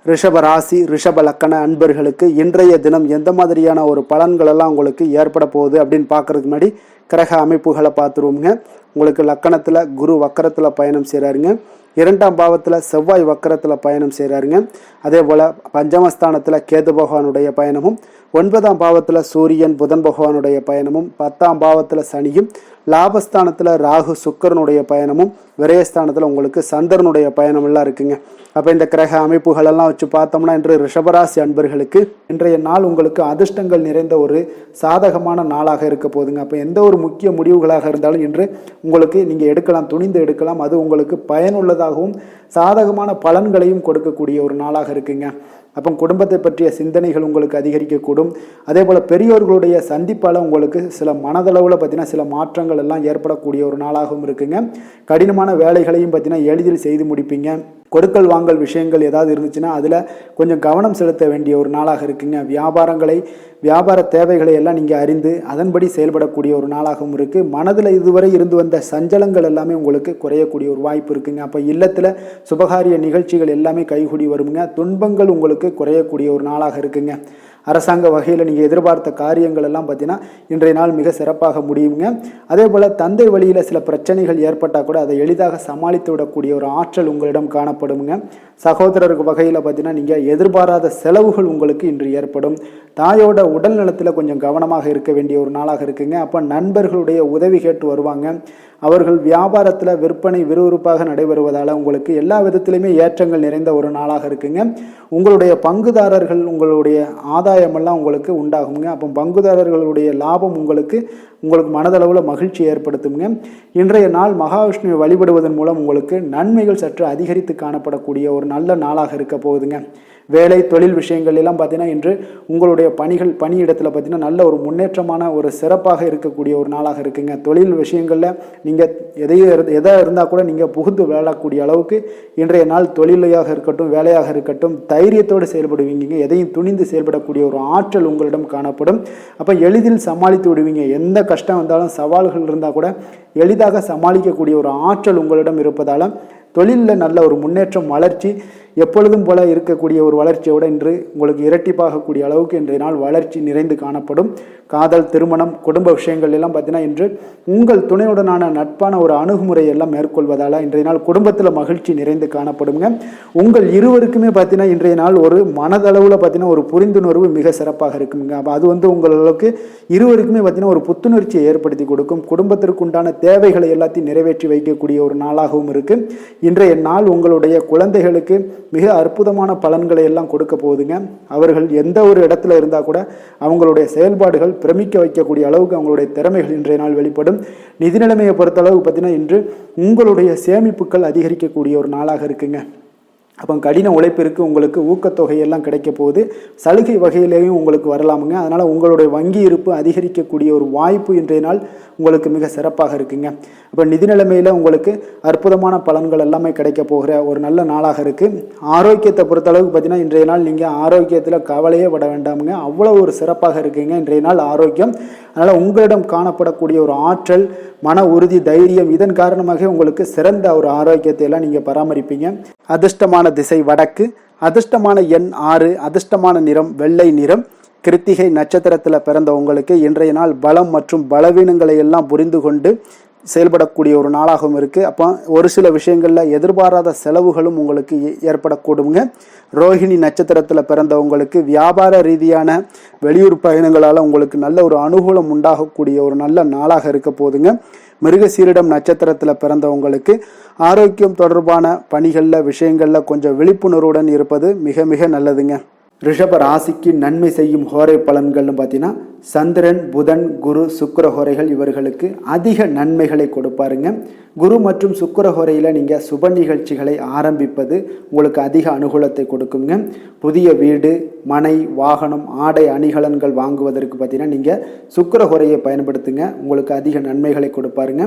ரிஷப ராசி ரிஷப லக்கண அன்பர்களுக்கு இன்றைய தினம் எந்த மாதிரியான ஒரு பலன்கள் எல்லாம் உங்களுக்கு ஏற்பட போகுது அப்படின்னு பார்க்கறதுக்கு முன்னாடி கிரக அமைப்புகளை பார்த்துருவோங்க. உங்களுக்கு லக்கணத்தில் குரு வக்கரத்தில் பயணம் செய்கிறாருங்க. 2ஆம் பாவத்தில் செவ்வாய் வக்கரத்தில் பயணம் செய்கிறாருங்க. அதே போல் பஞ்சமஸ்தானத்தில் கேது பகவானுடைய பயணமும், 9ஆம் பாவத்தில் சூரியன் புதன் பகவானுடைய பயணமும், 10ஆம் பாவத்தில் சனியும், லாபஸ்தானத்தில் ராகு சுக்கரனுடைய பயணமும், விரயஸ்தானத்தில் உங்களுக்கு சந்திரனுடைய பயணம் எல்லாம் இருக்குங்க. அப்போ இந்த கிரக அமைப்புகள் எல்லாம் வச்சு பார்த்தோம்னா இன்று ரிஷபராசி அன்பர்களுக்கு இன்றைய நாள் உங்களுக்கு அதிர்ஷ்டங்கள் நிறைந்த ஒரு சாதகமான நாளாக இருக்க போகுதுங்க. அப்போ எந்த ஒரு முக்கிய முடிவுகளாக இருந்தாலும் இன்று உங்களுக்கு நீங்கள் எடுக்கலாம், துணிந்து எடுக்கலாம். அது உங்களுக்கு பயனுள்ளதாகவும் சாதகமான பலன்களையும் கொடுக்கக்கூடிய ஒரு நாளாக இருக்குங்க. அப்போ குடும்பத்தை பற்றிய சிந்தனைகள் உங்களுக்கு அதிகரிக்கக்கூடும். அதே போல் பெரியோர்களுடைய சந்திப்பால் உங்களுக்கு சில மனதளவில் பார்த்தீங்கன்னா சில மாற்றங்கள் எல்லாம் ஏற்படக்கூடிய ஒரு நாளாகவும் இருக்குங்க. கடினமான வேலைகளையும் பார்த்தீங்கன்னா எளிதில் செய்து முடிப்பீங்க. கொடுக்கல் வாங்கல் விஷயங்கள் ஏதாவது இருந்துச்சுன்னா அதில் கொஞ்சம் கவனம் செலுத்த வேண்டிய ஒரு நாளாக இருக்குங்க. வியாபார தேவைகளை எல்லாம் நீங்கள் அறிந்து அதன்படி செயல்படக்கூடிய ஒரு நாளாகவும் இருக்குது. மனதில் இதுவரை இருந்து வந்த சஞ்சலங்கள் எல்லாமே உங்களுக்கு குறையக்கூடிய ஒரு வாய்ப்பு இருக்குங்க. அப்போ இல்லத்தில் சுபகாரிய நிகழ்ச்சிகள் எல்லாமே கைகூடி வருங்க. துன்பங்கள் உங்களுக்கு குறையக்கூடிய ஒரு நாளாக இருக்குங்க. அரசாங்க வகையில் நீங்கள் எதிர்பார்த்த காரியங்கள் எல்லாம் பார்த்தீங்கன்னா இன்றைய நாள் மிக சிறப்பாக முடியுங்க. அதே போல் தந்தை வழியில் சில பிரச்சனைகள் ஏற்பட்டால் கூட அதை எளிதாக சமாளித்து விடக்கூடிய ஒரு ஆற்றல் உங்களிடம் காணப்படுங்க. சகோதரருக்கு வகையில் பார்த்தீங்கன்னா நீங்கள் எதிர்பாராத செலவுகள் உங்களுக்கு இன்று ஏற்படும். தாயோட உடல் நலத்தில் கொஞ்சம் கவனமாக இருக்க வேண்டிய ஒரு நாளாக இருக்குங்க. அப்போ நண்பர்களுடைய உதவி கேட்டு வருவாங்க. அவர்கள் வியாபாரத்தில் விற்பனை விறுவிறுப்பாக நடைபெறுவதால் உங்களுக்கு எல்லா விதத்திலையுமே ஏற்றங்கள் நிறைந்த ஒரு நாளாக இருக்குங்க. உங்களுடைய பங்குதாரர்கள் உங்களுடைய ஆதாயமெல்லாம் உங்களுக்கு உண்டாகுங்க. அப்போ பங்குதாரர்களுடைய லாபம் உங்களுக்கு மனதளவில் மகிழ்ச்சி ஏற்படுத்துங்க. இன்றைய நாள் மகாவிஷ்ணுவை வழிபடுவதன் மூலம் உங்களுக்கு நன்மைகள் சற்று அதிகரித்து காணப்படக்கூடிய ஒரு நல்ல நாளாக இருக்க போகுதுங்க. வேலை தொழில் விஷயங்கள் எல்லாம் பார்த்தீங்கன்னா இன்று உங்களுடைய பணியிடத்தில் பார்த்தீங்கன்னா நல்ல ஒரு முன்னேற்றமான ஒரு சிறப்பாக இருக்கக்கூடிய ஒரு நாளாக இருக்குங்க. தொழில் விஷயங்களில் நீங்கள் எதாக இருந்தால் கூட நீங்கள் புகுந்து விளையாடக்கூடிய அளவுக்கு இன்றைய நாள் தொழிலையாக இருக்கட்டும் வேலையாக இருக்கட்டும் தைரியத்தோடு செயல்படுவீங்க. எதையும் துணிந்து செயல்படக்கூடிய ஒரு ஆற்றல் உங்களிடம் காணப்படும். அப்போ எளிதில் சமாளித்து விடுவீங்க. எந்த கஷ்டம் வந்தாலும் சவால்கள் இருந்தால் கூட எளிதாக சமாளிக்கக்கூடிய ஒரு ஆற்றல் உங்களிடம் இருப்பதால் தொழிலில் நல்ல ஒரு முன்னேற்றம் வளர்ச்சி எப்பொழுதும் போல இருக்கக்கூடிய ஒரு வளர்ச்சியோடு இன்று உங்களுக்கு இரட்டிப்பாகக்கூடிய அளவுக்கு இன்றைய நாள் வளர்ச்சி நிறைந்து காணப்படும். காதல் திருமணம் குடும்ப விஷயங்கள் எல்லாம் பார்த்தீங்கன்னா இன்று உங்கள் துணையுடனான நட்பான ஒரு அணுகுமுறை எல்லாம் மேற்கொள்வதால் இன்றைய நாள் குடும்பத்தில் மகிழ்ச்சி நிறைந்து காணப்படுங்க. உங்கள் இருவருக்குமே பார்த்தீங்கன்னா இன்றைய நாள் ஒரு மனதளவில் பார்த்தீங்கன்னா ஒரு புரிந்துணர்வு மிக சிறப்பாக இருக்குங்க. அப்போ அது உங்களுக்கு இருவருக்குமே பார்த்தீங்கன்னா ஒரு புத்துணர்ச்சியை ஏற்படுத்தி கொடுக்கும். குடும்பத்திற்குண்டான தேவைகளை எல்லாத்தையும் நிறைவேற்றி வைக்கக்கூடிய ஒரு நாளாகவும் இருக்கு. இன்றைய நாள் உங்களுடைய குழந்தைகளுக்கு மிக அற்புதமான பலன்களை எல்லாம் கொடுக்க போகுதுங்க. அவர்கள் எந்த ஒரு இடத்துல இருந்தால் கூட அவங்களுடைய செயல்பாடுகள் பிரமிக்க வைக்கக்கூடிய அளவுக்கு அவங்களுடைய திறமைகள் இன்றைய நாள் வெளிப்படும். நிதி நிலைமையை பொறுத்த அளவுக்கு பார்த்தீங்கன்னா இன்று உங்களுடைய சேமிப்புகள் அதிகரிக்கக்கூடிய ஒரு நாளாக இருக்குங்க. அப்போ கடின உழைப்பிற்கு உங்களுக்கு ஊக்கத்தொகையெல்லாம் கிடைக்க போகுது. சலுகை வகையிலேயும் உங்களுக்கு வரலாமுங்க. அதனால் உங்களுடைய வங்கி இருப்பு அதிகரிக்கக்கூடிய ஒரு வாய்ப்பு இன்றைய நாள் உங்களுக்கு மிக சிறப்பாக இருக்குங்க. அப்போ நிதி நிலைமையில் உங்களுக்கு அற்புதமான பலன்கள் எல்லாமே கிடைக்க போகிற ஒரு நல்ல நாளாக இருக்குது. ஆரோக்கியத்தை பொறுத்தளவுக்கு பார்த்தீங்கன்னா இன்றைய நாள் நீங்கள் ஆரோக்கியத்தில் கவலையே பட வேண்டாமுங்க. அவ்வளோ ஒரு சிறப்பாக இருக்குங்க இன்றைய நாள் ஆரோக்கியம். அதனால் உங்களிடம் காணப்படக்கூடிய ஒரு ஆற்றல் மன உறுதி தைரியம் இதன் காரணமாக உங்களுக்கு சிறந்த ஒரு ஆரோக்கியத்தை எல்லாம் நீங்கள் பராமரிப்பீங்க. அதிர்ஷ்டமான திசை வடக்கு, அதிர்ஷ்டமான எண் 6, அதிர்ஷ்டமான நிறம் வெள்ளை நிறம். கிருத்திகை நட்சத்திரத்தில் பிறந்த உங்களுக்கு இன்றைய நாள் பலம் மற்றும் பலவீனங்களை எல்லாம் புரிந்து கொண்டு செயல்படக்கூடிய ஒரு நாளாகவும் இருக்குது. அப்போ ஒரு சில விஷயங்களில் எதிர்பாராத செலவுகளும் உங்களுக்கு ஏற்படக்கூடுங்க. ரோஹிணி நட்சத்திரத்தில் பிறந்தவங்களுக்கு வியாபார ரீதியான வெளியூர் பயணங்களால் உங்களுக்கு நல்ல ஒரு அனுகூலம் உண்டாகக்கூடிய ஒரு நல்ல நாளாக இருக்க போதுங்க. மிருகசீரிடம் நட்சத்திரத்தில் பிறந்தவங்களுக்கு ஆரோக்கியம் தொடர்பான பணிகளில் விஷயங்களில் கொஞ்சம் விழிப்புணர்வுடன் இருப்பது மிக மிக நல்லதுங்க. ரிஷப ராசிக்கு நன்மை செய்யும் ஹோரை பலன்கள்னு பார்த்தீங்கன்னா சந்திரன், புதன், குரு, சுக்கிர ஹோரைகள் இவர்களுக்கு அதிக நன்மைகளை கொடுப்பாருங்க. குரு மற்றும் சுக்கிர ஹோரையில் நீங்கள் சுப நிகழ்ச்சிகளை ஆரம்பிப்பது உங்களுக்கு அதிக அனுகூலத்தை கொடுக்குங்க. புதிய வீடு, மனை, வாகனம், ஆடை அணிகலன்கள் வாங்குவதற்கு பார்த்தீங்கன்னா நீங்கள் சுக்கிர ஹோரையை பயன்படுத்துங்க, உங்களுக்கு அதிக நன்மைகளை கொடுப்பாருங்க.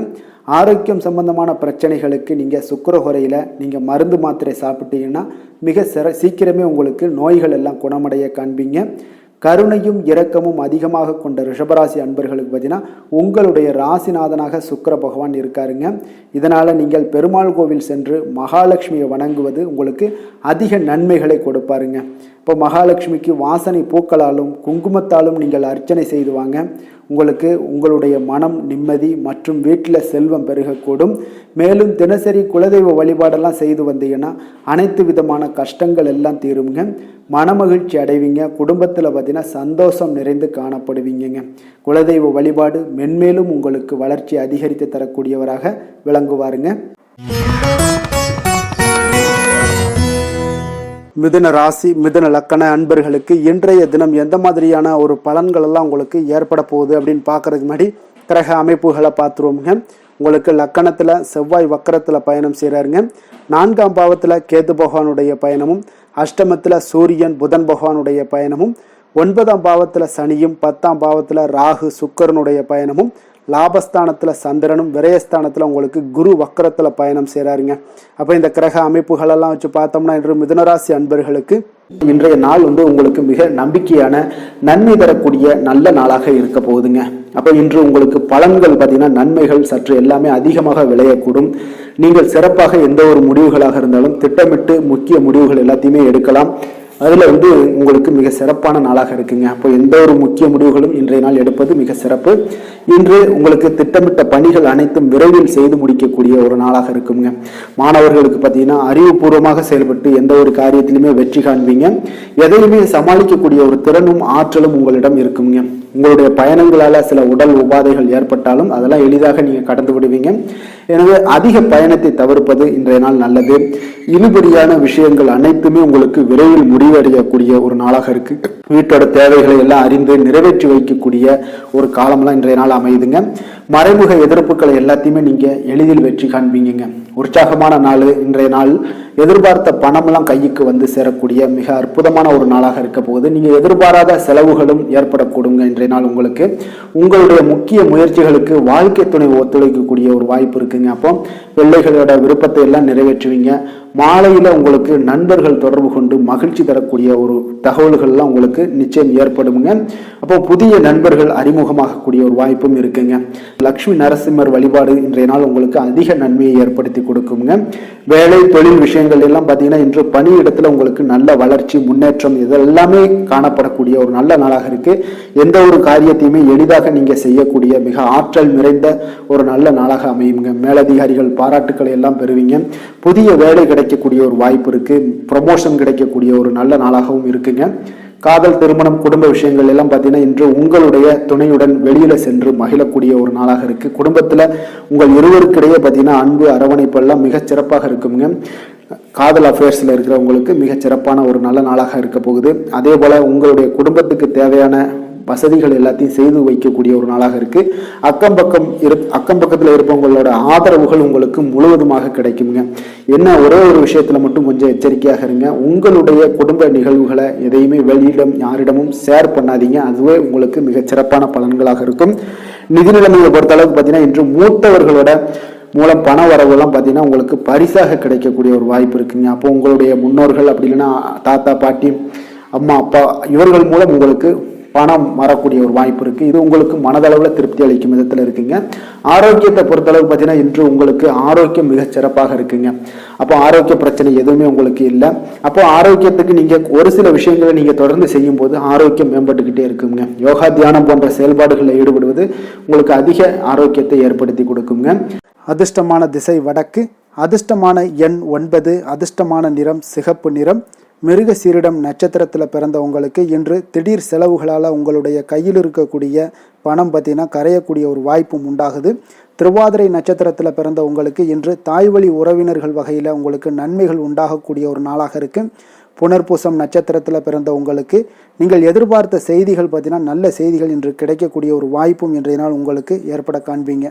ஆரோக்கியம் சம்பந்தமான பிரச்சனைகளுக்கு நீங்கள் சுக்கிர ஹோரையில் நீங்கள் மருந்து மாத்திரை சாப்பிட்டீங்கன்னா மிக சீக்கிரமே உங்களுக்கு நோய்கள் எல்லாம் குணமடைய காண்பீங்க. கருணையும் இரக்கமும் அதிகமாக கொண்ட ரிஷபராசி அன்பர்களுக்கு பார்த்தீங்கன்னா உங்களுடைய ராசிநாதனாக சுக்கிர பகவான் இருக்காருங்க. இதனால் நீங்கள் பெருமாள் கோவில் சென்று மகாலட்சுமியை வணங்குவது உங்களுக்கு அதிக நன்மைகளை கொடுப்பாருங்க. இப்போ மகாலட்சுமிக்கு வாசனை பூக்களாலும் குங்குமத்தாலும் நீங்கள் அர்ச்சனை செய்து வாங்க. உங்களுக்கு உங்களுடைய மனம் நிம்மதி மற்றும் வீட்டில் செல்வம் பெருகக்கூடும். மேலும் தினசரி குலதெய்வ வழிபாடெல்லாம் செய்து வந்தீங்கன்னா அனைத்து விதமான கஷ்டங்கள் எல்லாம் தீருங்க. மனமகிழ்ச்சி அடைவீங்க. குடும்பத்தில் பார்த்தீங்கன்னா சந்தோஷம் நிறைந்து காணப்படுவீங்க. குலதெய்வ வழிபாடு மென்மேலும் உங்களுக்கு வளர்ச்சி அதிகரித்து தரக்கூடியவராக விளங்குவாருங்க. மிதுன ராசி, மிதுன லக்கண அன்பர்களுக்கு இன்றைய தினம் எந்த மாதிரியான ஒரு பலன்கள் எல்லாம் உங்களுக்கு ஏற்பட போகுது அப்படின்னு பார்க்கறதுக்கு முன்னாடி கிரக அமைப்புகளை பார்த்துருவோங்க. உங்களுக்கு லக்கணத்தில் செவ்வாய் வக்கரத்தில் பயணம் செய்கிறாருங்க. 4ஆம் பாவத்தில் கேது பகவானுடைய பயணமும், அஷ்டமத்தில் சூரியன் புதன் பகவானுடைய பயணமும், 9ஆம் பாவத்தில் சனியும், 10ஆம் பாவத்தில் ராகு சுக்கரனுடைய பயணமும், லாபஸ்தானத்தில் சந்திரனும், விரயஸ்தானத்தில் உங்களுக்கு குரு வக்கரத்தில் பயணம் செய்கிறாருங்க. அப்போ இந்த கிரக அமைப்புகளெல்லாம் வச்சு பார்த்தோம்னா இன்று மிதுனராசி அன்பர்களுக்கு இன்றைய நாள் உங்களுக்கு மிக நம்பிக்கையான நன்மை தரக்கூடிய நல்ல நாளாக இருக்க போகுதுங்க. அப்போ இன்று உங்களுக்கு பலன்கள் பார்த்தீங்கன்னா நன்மைகள் சற்று எல்லாமே அதிகமாக விளையக்கூடும். நீங்கள் சிறப்பாக எந்த ஒரு முடிவுகளாக இருந்தாலும் திட்டமிட்டு முக்கிய முடிவுகள் எல்லாத்தையுமே எடுக்கலாம். அதில் உங்களுக்கு மிக சிறப்பான நாளாக இருக்குங்க. அப்போ எந்த ஒரு முக்கிய முடிவுகளும் இன்றைய நாள் எடுப்பது மிக சிறப்பு. இன்று உங்களுக்கு திட்டமிட்ட பணிகள் அனைத்தும் விரைவில் செய்து முடிக்கக்கூடிய ஒரு நாளாக இருக்குங்க. மாணவர்களுக்கு பார்த்தீங்கன்னா அறிவுபூர்வமாக செயல்பட்டு எந்த ஒரு காரியத்திலுமே வெற்றி காண்பீங்க. எதையுமே சமாளிக்கக்கூடிய ஒரு திறனும் ஆற்றலும் உங்களிடம் இருக்குங்க. உங்களுடைய பயணங்களால சில உடல் உபாதைகள் ஏற்பட்டாலும் அதெல்லாம் எளிதாக நீங்க கடந்து விடுவீங்க. எனவே அதிக பயணத்தை தவிர்ப்பது இன்றைய நாள் நல்லது. இழுபறியான விஷயங்கள் அனைத்துமே உங்களுக்கு விரைவில் முடிவடையக்கூடிய ஒரு நாளாக இருக்கு. வீட்டோட தேவைகளை எல்லாம் அறிந்து நிறைவேற்றி வைக்கக்கூடிய ஒரு காலம்லாம் இன்றைய நாள் அமையுதுங்க. மறைமுக எதிர்ப்புகளை எல்லாத்தையுமே நீங்க எளிதில் வெற்றி காண்பீங்க. உற்சாகமான நாள் இன்றைய நாள். எதிர்பார்த்த பணம்லாம் கைக்கு சேரக்கூடிய மிக அற்புதமான ஒரு நாளாக இருக்க போகுது. நீங்க எதிர்பாராத செலவுகளும் ஏற்படக்கூடுங்க இன்றைய நாள். உங்களுக்கு உங்களுடைய முக்கிய முயற்சிகளுக்கு வாழ்க்கை துணை ஒத்துழைக்கக்கூடிய ஒரு வாய்ப்பு இருக்குங்க. அப்போ பிள்ளைகளோட விருப்பத்தை எல்லாம் நிறைவேற்றுவீங்க. மாலையில உங்களுக்கு நண்பர்கள் தொடர்பு கொண்டு மகிழ்ச்சி தரக்கூடிய ஒரு தகவல்கள்லாம் உங்களுக்கு நிச்சயம் ஏற்படுங்க. அப்போ புதிய நண்பர்கள் அறிமுகமாகக்கூடிய ஒரு வாய்ப்பும் இருக்குங்க. லட்சுமி நரசிம்மர் வழிபாடு இன்றைய நாள் உங்களுக்கு அதிக நன்மையை ஏற்படுத்தி கொடுக்குங்க. வேலை தொழில் விஷயங்கள் எல்லாம் பார்த்தீங்கன்னா இன்று பணியிடத்துல உங்களுக்கு நல்ல வளர்ச்சி முன்னேற்றம் இதெல்லாமே காணப்படக்கூடிய ஒரு நல்ல நாளாக இருக்கு. எந்த ஒரு காரியத்தையுமே எளிதாக நீங்க செய்யக்கூடிய மிக ஆற்றல் நிறைந்த ஒரு நல்ல நாளாக அமையுங்க. மேலதிகாரிகள் பாராட்டுக்களை எல்லாம் பெறுவீங்க. புதிய வேலை கிடைக்கக்கூடிய ஒரு வாய்ப்பு இருக்கு. ப்ரமோஷன் கிடைக்கக்கூடிய ஒரு நல்ல நாளாகவும் இருக்குங்க. காதல், திருமணம், குடும்ப விஷயங்கள் எல்லாம் பார்த்தீங்கன்னா இன்று உங்களுடைய துணையுடன் வெளியில சென்று மகிழக்கூடிய ஒரு நாளாக இருக்கு. குடும்பத்துல உங்கள் இருவருக்கிடையே பார்த்தீங்கன்னா அன்பு அரவணைப்பு எல்லாம் மிகச் சிறப்பாக இருக்குங்க. காதல் அஃபேர்ஸ்ல இருக்கிறவங்களுக்கு மிகச் சிறப்பான ஒரு நல்ல நாளாக இருக்க போகுது. அதே போல உங்களுடைய குடும்பத்துக்கு தேவையான வசதிகள் எல்லாத்தையும் செய்து வைக்கக்கூடிய ஒரு நாளாக இருக்கு. அக்கம் பக்கத்துல இருப்பவங்களோட ஆதரவுகள் உங்களுக்கு முழுவதுமாக கிடைக்குங்க. என்ன ஒரே ஒரு விஷயத்துல மட்டும் கொஞ்சம் எச்சரிக்கையாக இருங்க. உங்களுடைய குடும்ப நிகழ்வுகளை எதையுமே வெளியிடம் யாரிடமும் ஷேர் பண்ணாதீங்க. அதுவே உங்களுக்கு மிகச் சிறப்பான பலன்களாக இருக்கும். நிதி நிலைமையை பொறுத்த அளவுக்கு பார்த்தீங்கன்னா இன்று மூத்தவர்களோட மூலம் பண வரவுலாம் பார்த்தீங்கன்னா உங்களுக்கு பரிசாக கிடைக்கக்கூடிய ஒரு வாய்ப்பு இருக்குங்க. அப்போ உங்களுடைய முன்னோர்கள் அப்படி இல்லைன்னா தாத்தா பாட்டி அம்மா அப்பா இவர்கள் மூலம் உங்களுக்கு பணம் வரக்கூடிய ஒரு வாய்ப்பு இருக்கு. இது உங்களுக்கு மனதளவில் திருப்தி அளிக்கும் விதத்தில் இருக்குங்க. ஆரோக்கியத்தை பொறுத்தளவு பார்த்தீங்கன்னா இன்று உங்களுக்கு ஆரோக்கியம் மிக சிறப்பாக இருக்குங்க. அப்போ ஆரோக்கிய பிரச்சனை எதுவுமே உங்களுக்கு இல்லை. அப்போ ஆரோக்கியத்துக்கு நீங்க ஒரு சில விஷயங்களை நீங்க தொடர்ந்து செய்யும் போது ஆரோக்கியம் மேம்பட்டுக்கிட்டே இருக்குங்க. யோகா தியானம் போன்ற செயல்பாடுகளில் ஈடுபடுவது உங்களுக்கு அதிக ஆரோக்கியத்தை ஏற்படுத்தி கொடுக்குங்க. அதிர்ஷ்டமான திசை வடக்கு, அதிர்ஷ்டமான எண் 9, அதிர்ஷ்டமான நிறம் சிகப்பு நிறம். மிருக சீரிடம் நட்சத்திரத்தில் பிறந்த உங்களுக்கு இன்று திடீர் செலவுகளால் உங்களுடைய கையில் இருக்கக்கூடிய பணம் பார்த்தீங்கன்னா கரையக்கூடிய ஒரு வாய்ப்பும் உண்டாகுது. திருவாதிரை நட்சத்திரத்தில் பிறந்த உங்களுக்கு இன்று தாய்வழி உறவினர்கள் வகையில் உங்களுக்கு நன்மைகள் உண்டாகக்கூடிய ஒரு நாளாக இருக்குது. புனர்பூசம் நட்சத்திரத்தில் பிறந்த உங்களுக்கு நீங்கள் எதிர்பார்த்த செய்திகள் பார்த்தீங்கன்னா நல்ல செய்திகள் இன்று கிடைக்கக்கூடிய ஒரு வாய்ப்பும் இன்றைய நாள் உங்களுக்கு ஏற்பட காண்பீங்க.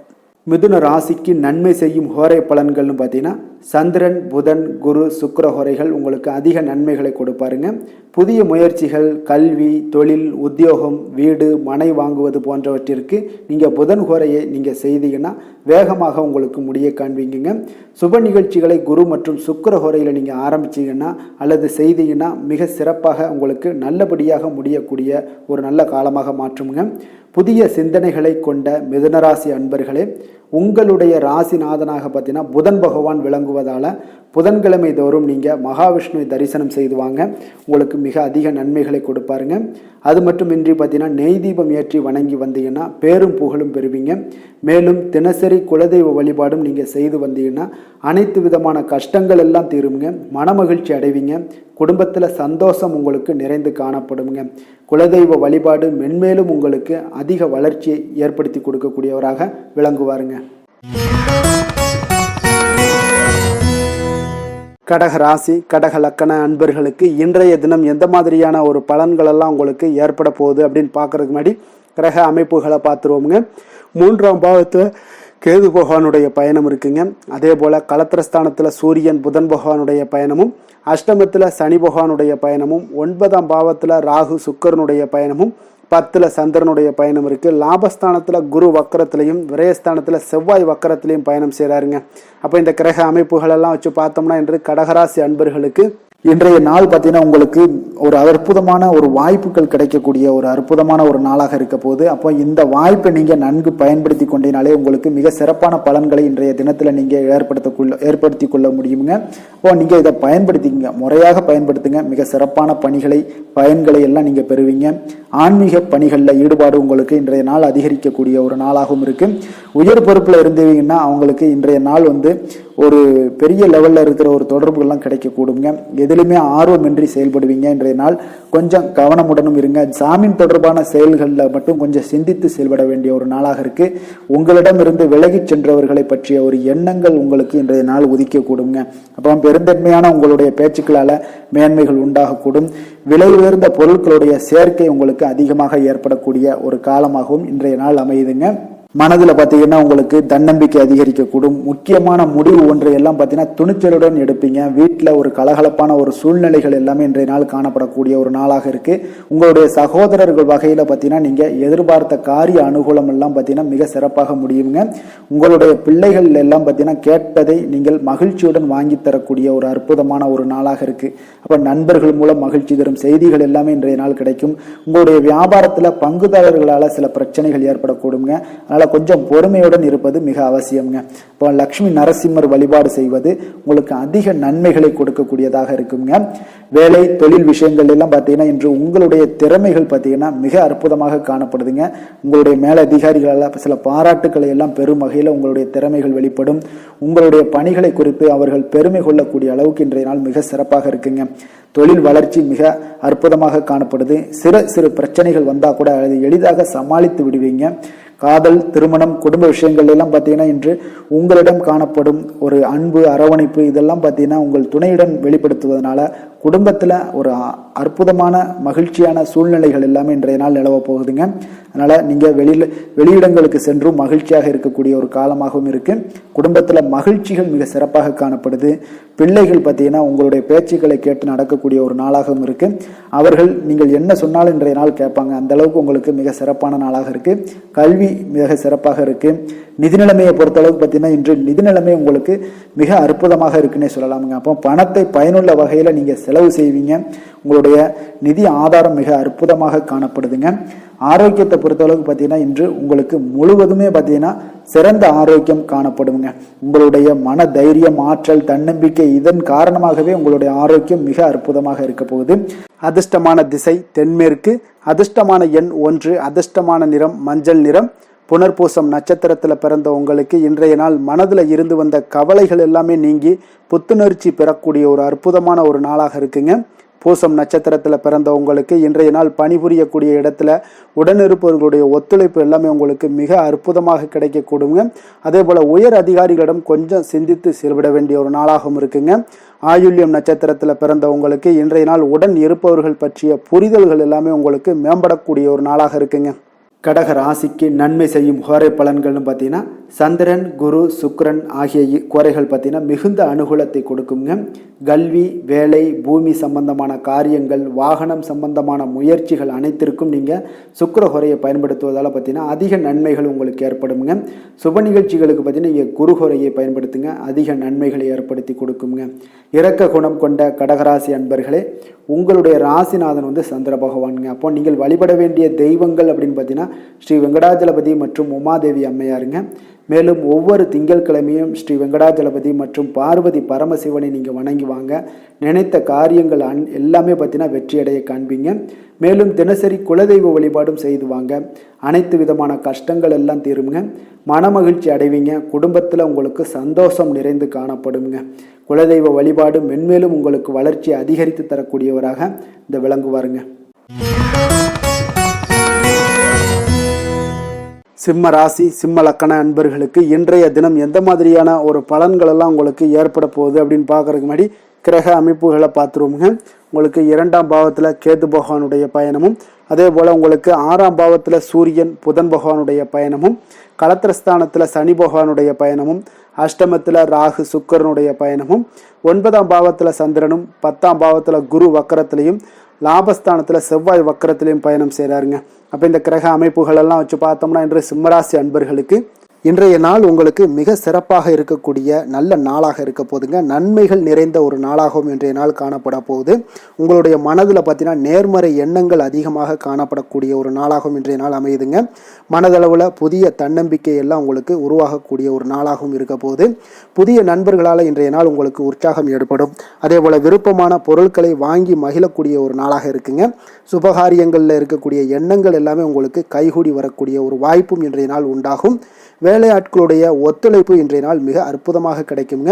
மிதுன ராசிக்கு நன்மை செய்யும் ஹோரை பலன்கள்னு பார்த்தீங்கன்னா சந்திரன், புதன், குரு, சுக்கிர ஹோரைகள் உங்களுக்கு அதிக நன்மைகளை கொடுப்பாருங்க. புதிய முயற்சிகள், கல்வி, தொழில், உத்தியோகம், வீடு, மனை வாங்குவது போன்றவற்றிற்கு நீங்கள் புதன் ஹோரையை நீங்கள் செய்தீங்கன்னா வேகமாக உங்களுக்கு முடிய காண்பீங்க. சுப நிகழ்ச்சிகளை குரு மற்றும் சுக்கிர ஹோரையில் நீங்கள் ஆரம்பிச்சிங்கன்னா அல்லது செய்தீங்கன்னா மிக சிறப்பாக உங்களுக்கு நல்லபடியாக முடியக்கூடிய ஒரு நல்ல காலமாக மாற்றுங்க. புதிய சிந்தனைகளை கொண்ட மிதுனராசி அன்பர்களே, உங்களுடைய ராசிநாதனாக பார்த்தீங்கன்னா புதன் பகவான் விளங்குவதால் புதன்கிழமை தோறும் நீங்கள் மகாவிஷ்ணுவை தரிசனம் செய்து வாங்க. உங்களுக்கு மிக அதிக நன்மைகளை கொடுப்பாருங்க. அது மட்டுமின்றி பார்த்தீங்கன்னா நெய் தீபம் ஏற்றி வணங்கி வந்தீங்கன்னா பேரும் புகழும் பெறுவீங்க. மேலும் தினசரி குலதெய்வ வழிபாடும் நீங்கள் செய்து வந்தீங்கன்னா அனைத்து விதமான கஷ்டங்கள் எல்லாம் தீருங்க. மனமகிழ்ச்சி அடைவீங்க. குடும்பத்தில் சந்தோஷம் உங்களுக்கு நிறைந்து காணப்படுங்க. குலதெய்வ வழிபாடு மென்மேலும் உங்களுக்கு அதிக வளர்ச்சியை ஏற்படுத்தி கொடுக்கக்கூடியவராக விளங்குவாருங்க. கடக ராசி, கடக லக்கண அன்பர்களுக்கு இன்றைய தினம் எந்த மாதிரியான ஒரு பலன்கள் எல்லாம் உங்களுக்கு ஏற்பட போகுது அப்படின்னு பார்க்கறதுக்கு முன்னாடி கிரக அமைப்புகளை பார்த்துருவோமுங்க. 3ஆம் பாவத்தில் கேது பகவானுடைய பயணம் இருக்குங்க. அதே போல் களத்திரஸ்தானத்தில் சூரியன் புதன் பகவானுடைய பயணமும், அஷ்டமத்தில் சனி பகவானுடைய பயணமும், 9ஆம் பாவத்தில் ராகு சுக்கரனுடைய பயணமும், 10ல் சந்திரனுடைய பயணம் இருக்குது. லாபஸ்தானத்தில் குரு வக்கரத்திலையும் விரயஸ்தானத்தில் செவ்வாய் வக்கரத்திலையும் பயணம் செய்கிறாருங்க. அப்போ இந்த கிரக அமைப்புகளெல்லாம் வச்சு பார்த்தோம்னா இன்று கடகராசி அன்பர்களுக்கு இன்றைய நாள் பார்த்தீங்கன்னா உங்களுக்கு ஒரு அற்புதமான ஒரு வாய்ப்புகள் கிடைக்கக்கூடிய ஒரு அற்புதமான ஒரு நாளாக இருக்க போகுது. அப்போ இந்த வாய்ப்பை நீங்கள் நன்கு பயன்படுத்தி கொண்டீனாலே உங்களுக்கு மிக சிறப்பான பலன்களை இன்றைய தினத்தில் நீங்கள் ஏற்படுத்தி கொள்ள முடியுங்க. அப்போ நீங்கள் இதை பயன்படுத்திங்க, முறையாக பயன்படுத்துங்க. மிக சிறப்பான பயன்களை எல்லாம் நீங்கள் பெறுவீங்க. ஆன்மீக பணிகளில் ஈடுபாடு உங்களுக்கு இன்றைய நாள் அதிகரிக்கக்கூடிய ஒரு நாளாகவும் இருக்கு. உயர் பொறுப்பில் இருந்தீங்கன்னா அவங்களுக்கு இன்றைய நாள் ஒரு பெரிய லெவலில் இருக்கிற ஒரு தொடர்புகள்லாம் கிடைக்கக்கூடுங்க. எதிலுமே ஆர்வமின்றி செயல்படுவீங்க. இன்றைய நாள் கொஞ்சம் கவனமுடனும் இருங்க. ஜாமீன் தொடர்பான செயல்களில் மட்டும் கொஞ்சம் சிந்தித்து செயல்பட வேண்டிய ஒரு நாளாக இருக்கு. உங்களிடம் இருந்து விலகி சென்றவர்களை பற்றிய ஒரு எண்ணங்கள் உங்களுக்கு இன்றைய நாள் உதிக்கக்கூடுங்க. அப்புறம் பெருந்தன்மையான உங்களுடைய பேச்சுக்களால் மேன்மைகள் உண்டாகக்கூடும். விலை உயர்ந்த பொருட்களுடைய சேர்க்கை உங்களுக்கு அதிகமாக ஏற்படக்கூடிய ஒரு காலமாகவும் இன்றைய நாள் அமையுதுங்க. மனதில் பார்த்தீங்கன்னா உங்களுக்கு தன்னம்பிக்கை அதிகரிக்கக்கூடும். முக்கியமான முடிவு ஒன்றை எல்லாம் பார்த்தீங்கன்னா துணிச்சலுடன் எடுப்பீங்க. வீட்டில் ஒரு கலகலப்பான ஒரு சூழ்நிலைகள் எல்லாமே இன்றைய நாள் காணப்படக்கூடிய ஒரு நாளாக இருக்கு. உங்களுடைய சகோதரர்கள் வகையில் பார்த்தீங்கன்னா நீங்கள் எதிர்பார்த்த காரிய அனுகூலம் எல்லாம் பார்த்தீங்கன்னா மிக சிறப்பாக முடியுங்க. உங்களுடைய பிள்ளைகள் எல்லாம் பார்த்தீங்கன்னா கேட்பதை நீங்கள் மகிழ்ச்சியுடன் வாங்கி தரக்கூடிய ஒரு அற்புதமான ஒரு நாளாக இருக்கு. அப்போ நண்பர்கள் மூலம் மகிழ்ச்சி தரும் செய்திகள் எல்லாமே இன்றைய நாள் கிடைக்கும். உங்களுடைய வியாபாரத்தில் பங்குதாரர்களால் சில பிரச்சனைகள் ஏற்படக்கூடுங்க. அதனால கொஞ்சம் பொறுமையுடன் இருப்பது மிக அவசியம்ங்க. இப்போ லட்சுமி நரசிம்மர் வழிபாடு செய்வது உங்களுக்கு அதிக நன்மைகளை கொடுக்கக்கூடியதாக இருக்குங்க. வேலை தொழில் விஷயங்கள் எல்லாம் பார்த்தீங்கன்னா இன்று உங்களுடைய திறமைகள் பார்த்தீங்கன்னா மிக அற்புதமாக காணப்படுதுங்க. உங்களுடைய மேலதிகாரிகளால் சில பாராட்டுக்களை எல்லாம் பெரும் வகையில் உங்களுடைய திறமைகள் வெளிப்படும். உங்களுடைய பணிகளை குறித்து அவர்கள் பெருமை கொள்ளக்கூடிய அளவுக்கு இன்றைய நாள் மிக சிறப்பாக இருக்குங்க. தொழில் வளர்ச்சி மிக அற்புதமாக காணப்படுது. சிறு பிரச்சனைகள் வந்தால் கூட அதை எளிதாக சமாளித்து விடுவீங்க. காதல், திருமணம், குடும்ப விஷயங்கள் எல்லாம் பார்த்தீங்கன்னா இன்று உங்களிடம் காணப்படும் ஒரு அன்பு, அரவணைப்பு இதெல்லாம் பார்த்தீங்கன்னா உங்கள் துணையுடன் வெளிப்படுத்துவதனால குடும்பத்தில் ஒரு அற்புதமான மகிழ்ச்சியான சூழ்நிலைகள் எல்லாமே இன்றைய நாள் நிலவ போகுதுங்க. அதனால் நீங்கள் வெளியிடங்களுக்கு சென்றும் மகிழ்ச்சியாக இருக்கக்கூடிய ஒரு காலமாகவும் இருக்கு. குடும்பத்தில் மகிழ்ச்சிகள் மிக சிறப்பாக காணப்படுது. பிள்ளைகள் பார்த்தீங்கன்னா உங்களுடைய பேச்சுக்களை கேட்டு நடக்கக்கூடிய ஒரு நாளாகவும் இருக்கு. அவர்கள் நீங்கள் என்ன சொன்னாலும் இன்றைய நாள் கேட்பாங்க. அந்த அளவுக்கு உங்களுக்கு மிக சிறப்பான நாளாக இருக்கு. கல்வி மிக சிறப்பாக இருக்கு. நிதி நிலைமையை பொறுத்தளவுக்கு பார்த்தீங்கன்னா இன்று நிதி நிலைமை உங்களுக்கு மிக அற்புதமாக இருக்குன்னே சொல்லலாமுங்க. அப்போ பணத்தை பயனுள்ள வகையில் நீங்கள் செலவு செய்வீங்க. உங்களுடைய நிதி ஆதாரம் மிக அற்புதமாக காணப்படுதுங்க. ஆரோக்கியத்தை பொறுத்தளவுக்கு பார்த்தீங்கன்னா இன்று உங்களுக்கு முழுவதுமே பார்த்தீங்கன்னா சிறந்த ஆரோக்கியம் காணப்படுங்க. உங்களுடைய மன தைரியம், ஆற்றல், தன்னம்பிக்கை இதன் காரணமாகவே உங்களுடைய ஆரோக்கியம் மிக அற்புதமாக இருக்க போகுது. அதிர்ஷ்டமான திசை தென்மேற்கு, அதிர்ஷ்டமான எண் 1, அதிர்ஷ்டமான நிறம் மஞ்சள் நிறம். புனர்பூசம் நட்சத்திரத்தில் பிறந்த உங்களுக்கு இன்றைய நாள் மனதில் இருந்து வந்த கவலைகள் எல்லாமே நீங்கி புத்துணர்ச்சி பெறக்கூடிய ஒரு அற்புதமான ஒரு நாளாக இருக்குங்க. பூசம் நட்சத்திரத்தில் பிறந்த உங்களுக்கு இன்றைய நாள் பணிபுரியக்கூடிய இடத்துல உடனிருப்பவர்களுடைய ஒத்துழைப்பு எல்லாமே உங்களுக்கு மிக அற்புதமாக கிடைக்கக்கூடுங்க. அதே போல் உயர் அதிகாரிகளிடம் கொஞ்சம் சிந்தித்து செயல்பட வேண்டிய ஒரு நாளாகவும் இருக்குங்க. ஆயுள்யம் நட்சத்திரத்தில் பிறந்த உங்களுக்கு இன்றைய நாள் உடன் இருப்பவர்கள் பற்றிய புரிதல்கள் எல்லாமே உங்களுக்கு மேம்படக்கூடிய ஒரு நாளாக இருக்குங்க. கடக ராசிக்கு நன்மை செய்யும் கோரை பலன்கள்னு பார்த்தீங்கன்னா சந்திரன், குரு, சுக்கிரன் ஆகிய கோரைகள் பார்த்தீங்கன்னா மிகுந்த அனுகூலத்தை கொடுக்குங்க. கல்வி, வேலை, பூமி சம்பந்தமான காரியங்கள், வாகனம் சம்பந்தமான முயற்சிகள் அனைத்திற்கும் நீங்கள் சுக்கிர கோரையை பயன்படுத்துவதால் பார்த்தீங்கன்னா அதிக நன்மைகள் உங்களுக்கு ஏற்படுங்க. சுப நிகழ்ச்சிகளுக்கு பார்த்தீங்கன்னா நீங்கள் குரு கோரையை பயன்படுத்துங்க, அதிக நன்மைகளை ஏற்படுத்தி கொடுக்குங்க. இரக்க குணம் கொண்ட கடகராசி அன்பர்களே, உங்களுடைய ராசிநாதன் வந்து சந்திர பகவானுங்க. அப்போ நீங்கள் வழிபட வேண்டிய தெய்வங்கள் அப்படின்னு பார்த்தீங்கன்னா ஸ்ரீ வெங்கடாஜலபதி மற்றும் உமாதேவி அம்மையாருங்க. மேலும் ஒவ்வொரு திங்கட்கிழமையும் ஸ்ரீ வெங்கடாஜலபதி மற்றும் பார்வதி பரமசிவனை நீங்கள் வணங்கி வாங்க. நினைத்த காரியங்கள் எல்லாமே பார்த்தீங்கன்னா வெற்றியடைய காண்பீங்க. மேலும் தினசரி குலதெய்வ வழிபாடும் செய்து வாங்க. அனைத்து விதமான கஷ்டங்கள் எல்லாம் தீருங்க. மனமகிழ்ச்சி அடைவீங்க. குடும்பத்தில் உங்களுக்கு சந்தோஷம் நிறைந்து காணப்படுங்க. குலதெய்வ வழிபாடு மென்மேலும் உங்களுக்கு வளர்ச்சியை அதிகரித்து தரக்கூடியவராக இந்த விளங்குவாருங்க. சிம்ம ராசி, சிம்ம லக்கண அன்பர்களுக்கு இன்றைய தினம் எந்த மாதிரியான ஒரு பலன்கள் எல்லாம் உங்களுக்கு ஏற்பட போகுது அப்படின்னு பார்க்கறதுக்கு முன்னாடி கிரக அமைப்புகளை பார்த்துருவோங்க. உங்களுக்கு 2ஆம் பாவத்தில் கேது பகவானுடைய பயணமும், அதே போல் உங்களுக்கு 6ஆம் பாவத்தில் சூரியன் புதன் பகவானுடைய பயணமும், களத்திரஸ்தானத்தில் சனி பகவானுடைய பயணமும், அஷ்டமத்தில் ராகு சுக்கரனுடைய பயணமும், 9ஆம் பாவத்தில் சந்திரனும், 10ஆம் பாவத்தில் குரு வக்கரத்திலையும், லாபஸ்தானத்தில் செவ்வாய் வக்கரத்திலையும் பயணம் செய்கிறாருங்க. அப்போ இந்த கிரக அமைப்புகள் எல்லாம் வச்சு பார்த்தோம்னா இன்று சிம்மராசி அன்பர்களுக்கு இன்றைய நாள் உங்களுக்கு மிக சிறப்பாக இருக்கக்கூடிய நல்ல நாளாக இருக்க போதுங்க. நன்மைகள் நிறைந்த ஒரு நாளாகவும் இன்றைய நாள் காணப்பட போகுது. உங்களுடைய மனதில் பார்த்தீங்கன்னா நேர்மறை எண்ணங்கள் அதிகமாக காணப்படக்கூடிய ஒரு நாளாகவும் இன்றைய நாள் அமையுதுங்க. மனதளவில் புதிய தன்னம்பிக்கை எல்லாம் உங்களுக்கு உருவாகக்கூடிய ஒரு நாளாகவும் இருக்க போகுது. புதிய நண்பர்களால் இன்றைய நாள் உங்களுக்கு உற்சாகம் ஏற்படும். அதே போல் விருப்பமான பொருட்களை வாங்கி மகிழக்கூடிய ஒரு நாளாக இருக்குங்க. சுபகாரியங்களில் இருக்கக்கூடிய எண்ணங்கள் எல்லாமே உங்களுக்கு கைகூடி வரக்கூடிய ஒரு வாய்ப்பும் இன்றைய நாள் உண்டாகும். வேலையாட்களுடைய ஒத்துழைப்பு இன்றைய நாள் மிக அற்புதமாக கிடைக்குங்க.